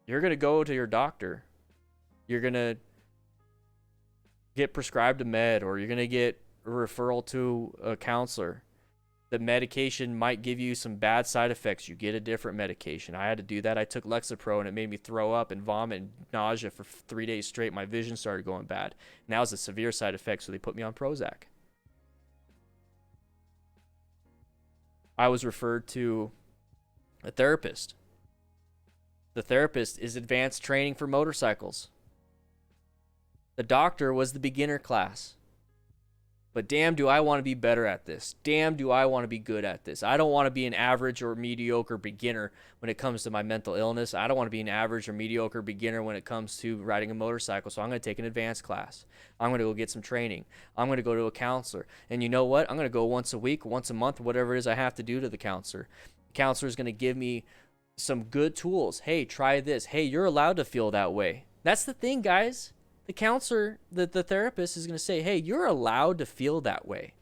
You're going to go to your doctor. You're going to get prescribed a med, or you're going to get a referral to a counselor. The medication might give you some bad side effects. You get a different medication. I had to do that. I took Lexapro and it made me throw up and vomit and nausea for 3 days straight. My vision started going bad. Now it's a severe side effect, so they put me on Prozac. I was referred to a therapist. The therapist is advanced training for motorcycles. The doctor was the beginner class. But damn, do I want to be better at this. Damn, do I want to be good at this. I don't want to be an average or mediocre beginner when it comes to my mental illness. I don't want to be an average or mediocre beginner when it comes to riding a motorcycle. So I'm going to take an advanced class. I'm going to go get some training. I'm going to go to a counselor. And you know what? I'm going to go once a week, once a month, whatever it is I have to do to the counselor. The counselor is going to give me some good tools. Hey, try this. Hey, you're allowed to feel that way. That's the thing, guys. The counselor, the therapist is going to say, hey, you're allowed to feel that way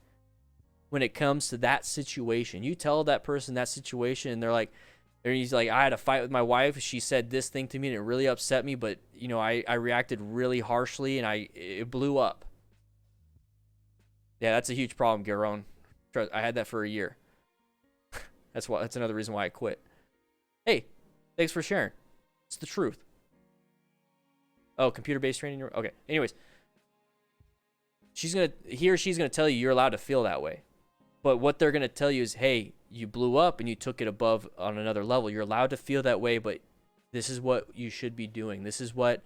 when it comes to that situation. You tell that person that situation, and he's like, I had a fight with my wife. She said this thing to me, and it really upset me, but, you know, I reacted really harshly, and it blew up. Yeah, that's a huge problem, Garon. I had that for a year. That's another reason why I quit. Hey, thanks for sharing. It's the truth. Oh, computer-based training. Okay. Anyways, she's gonna tell you you're allowed to feel that way, but what they're gonna tell you is, hey, you blew up and you took it above on another level. You're allowed to feel that way, but this is what you should be doing. This is what,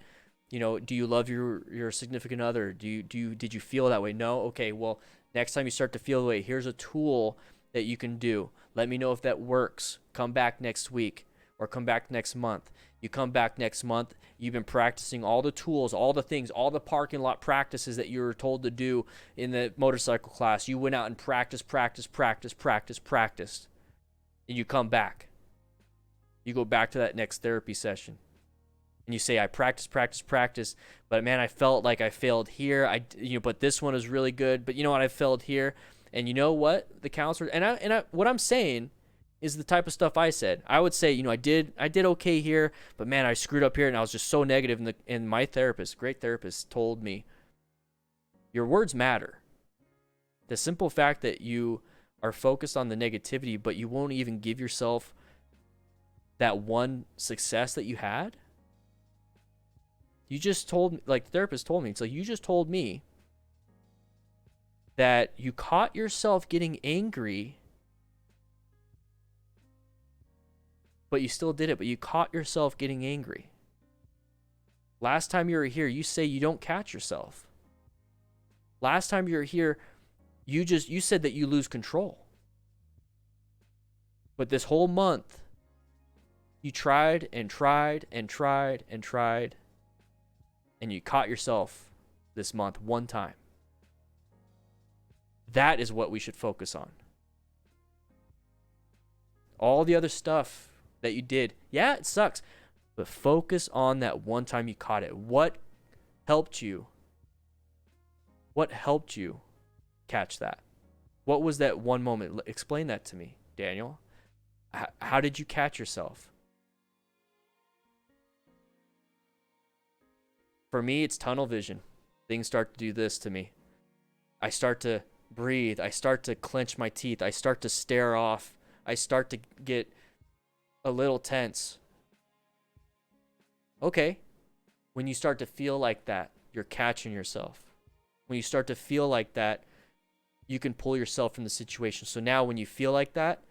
you know. Do you love your significant other? Did you feel that way? No. Okay. Well, next time you start to feel the way, here's a tool that you can do. Let me know if that works. Come back next week or come back next month. You come back next month, you've been practicing all the tools, all the things, all the parking lot practices that you were told to do in the motorcycle class. You went out and practiced. And you come back. You go back to that next therapy session. And you say, I practiced, but man, I felt like I failed here. But this one is really good. But you know what? I failed here. And you know what? The counselor, what I'm saying is the type of stuff I said. I would say, you know, I did okay here, but man, I screwed up here, and I was just so negative. And my therapist, great therapist, told me, your words matter. The simple fact that you are focused on the negativity, but you won't even give yourself that one success that you had. You just told me, like the therapist told me, it's like, you just told me that you caught yourself getting angry, but you still did it, but you caught yourself getting angry. Last time you were here, you say you don't catch yourself. Last time you were here, you said that you lose control. But this whole month, you tried, and you caught yourself this month one time. That is what we should focus on. All the other stuff that you did, yeah, it sucks, but focus on that one time you caught it. What helped you catch that? What was that one moment? Explain that to me, Daniel. How did you catch yourself? For me, it's tunnel vision. Things start to do this to me. I start to breathe. I start to clench my teeth. I start to stare off. I start to get a little tense. Okay. When you start to feel like that, you're catching yourself. When you start to feel like that, you can pull yourself from the situation. So now when you feel like that,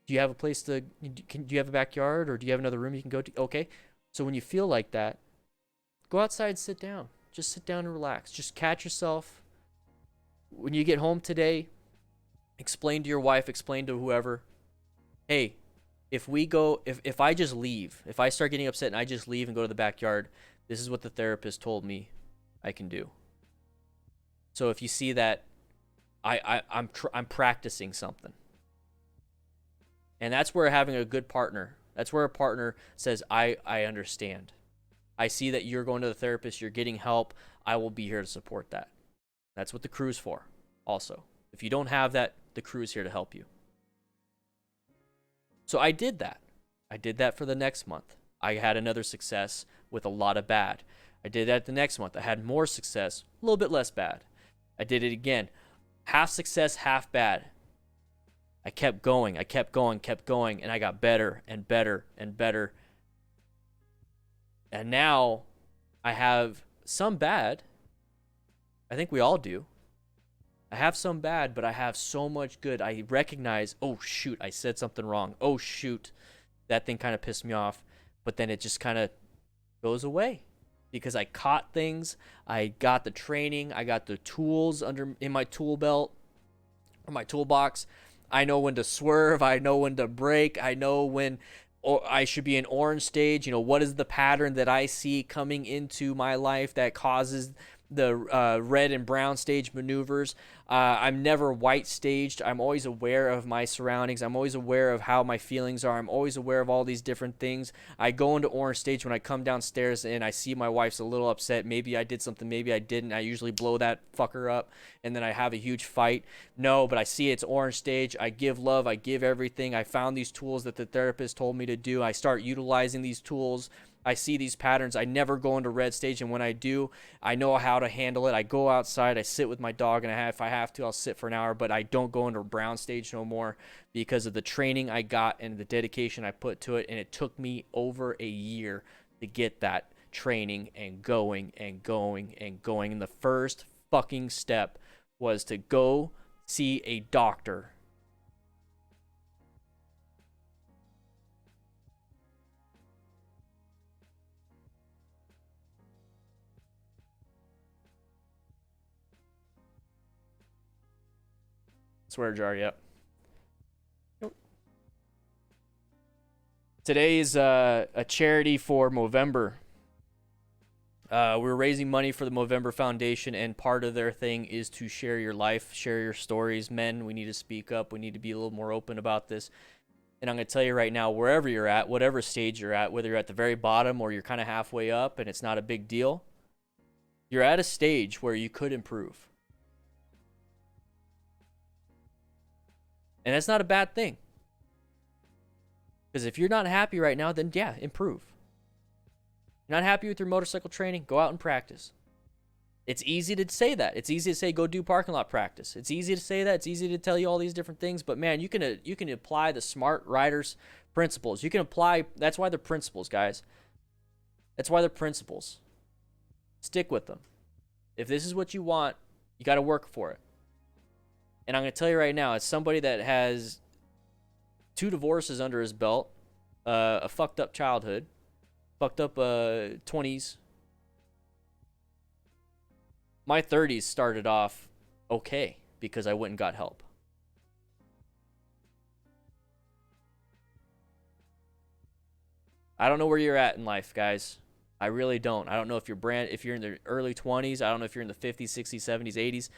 do you have a place do you have a backyard, or do you have another room you can go to? Okay. So when you feel like that, go outside and sit down. Just sit down and relax. Just catch yourself. When you get home today, explain to your wife, explain to whoever, hey, if I just leave, if I start getting upset and I just leave and go to the backyard, this is what the therapist told me I can do. So if you see that I'm practicing something. And that's where having a good partner, that's where a partner says, I understand. I see that you're going to the therapist, you're getting help. I will be here to support that. That's what the crew's for also. If you don't have that, the crew's here to help you. So I did that. I did that for the next month. I had another success with a lot of bad. I did that the next month. I had more success, a little bit less bad. I did it again. Half success, half bad. I kept going, and I got better and better and better. And now I have some bad. I think we all do. I have some bad, but I have so much good. I recognize, oh shoot, I said something wrong. Oh shoot, that thing kind of pissed me off. But then it just kind of goes away because I caught things. I got the training. I got the tools in my tool belt or my toolbox. I know when to swerve. I know when to brake. I know when I should be in orange stage. You know, what is the pattern that I see coming into my life that causes the red and brown stage maneuvers. I'm never white staged. I'm always aware of my surroundings. I'm always aware of how my feelings are. I'm always aware of all these different things. I go into orange stage when I come downstairs and I see my wife's a little upset. Maybe I did something, maybe I didn't. I usually blow that fucker up and then I have a huge fight. No, but I see it's orange stage. I give love. I give everything. I found these tools that the therapist told me to do. I start utilizing these tools. I see these patterns. I never go into red stage, and when I do, I know how to handle it. I go outside, I sit with my dog, and if I have to, I'll sit for an hour, but I don't go into brown stage no more because of the training I got and the dedication I put to it, and it took me over a year to get that training and going and going and going. And the first fucking step was to go see a doctor. Swear jar, yep. Today is a charity for Movember. We're raising money for the Movember Foundation, and part of their thing is to share your life, share your stories. Men, we need to speak up. We need to be a little more open about this. And I'm going to tell you right now, wherever you're at, whatever stage you're at, whether you're at the very bottom or you're kind of halfway up and it's not a big deal, you're at a stage where you could improve. And that's not a bad thing. Because if you're not happy right now, then yeah, improve. You're not happy with your motorcycle training, go out and practice. It's easy to say that. It's easy to say go do parking lot practice. It's easy to say that. It's easy to tell you all these different things. But man, you can apply the SMART riders principles. You can apply, that's why they're principles, guys. That's why they're principles. Stick with them. If this is what you want, you got to work for it. And I'm going to tell you right now, as somebody that has 2 divorces under his belt, a fucked up childhood, fucked up 20s, my 30s started off okay because I went and got help. I don't know where you're at in life, guys. I really don't. I don't know if you're in the early 20s. I don't know if you're in the 50s, 60s, 70s, 80s.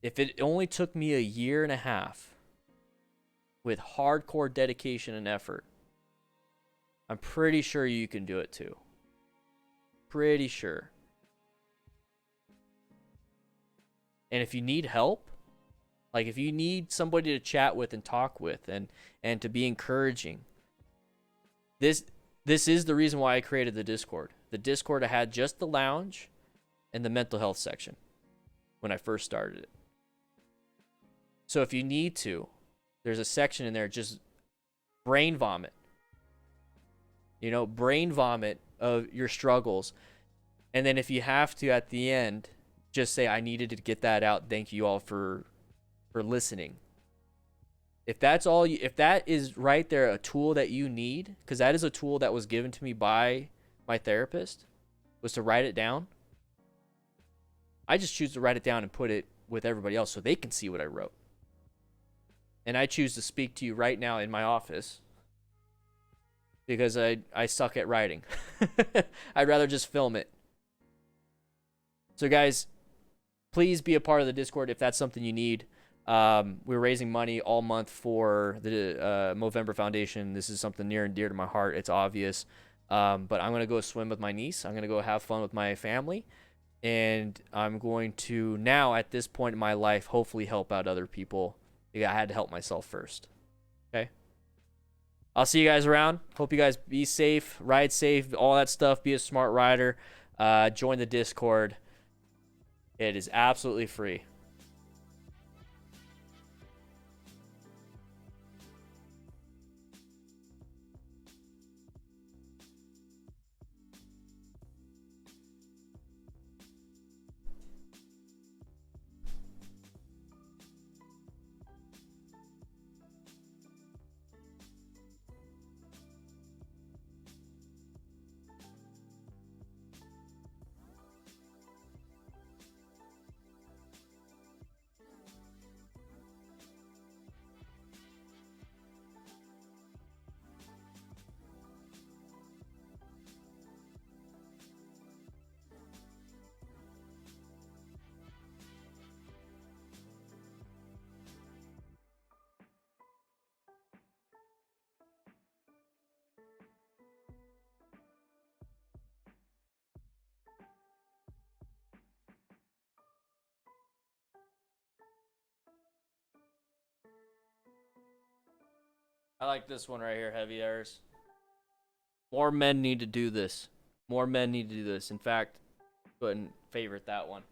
If it only took me a year and a half with hardcore dedication and effort, I'm pretty sure you can do it too. Pretty sure. And if you need help, like if you need somebody to chat with and talk with and to be encouraging, this is the reason why I created the Discord. The Discord, I had just the lounge and the mental health section when I first started it. So if you need to, there's a section in there, just brain vomit. You know, brain vomit of your struggles. And then if you have to at the end, just say, I needed to get that out. Thank you all for listening. If that's all if that is right there a tool that you need, because that is a tool that was given to me by my therapist, was to write it down. I just choose to write it down and put it with everybody else so they can see what I wrote. And I choose to speak to you right now in my office because I suck at writing. I'd rather just film it. So guys, please be a part of the Discord if that's something you need. We're raising money all month for the Movember Foundation. This is something near and dear to my heart. It's obvious. But I'm going to go swim with my niece. I'm going to go have fun with my family. And I'm going to now, at this point in my life, hopefully help out other people. I had to help myself first. Okay? I'll see you guys around. Hope you guys be safe, ride safe, all that stuff. Be a smart rider. Join the Discord. It is absolutely free. I like this one right here, Heavy Airs. More men need to do this. More men need to do this. In fact, go ahead and favorite that one.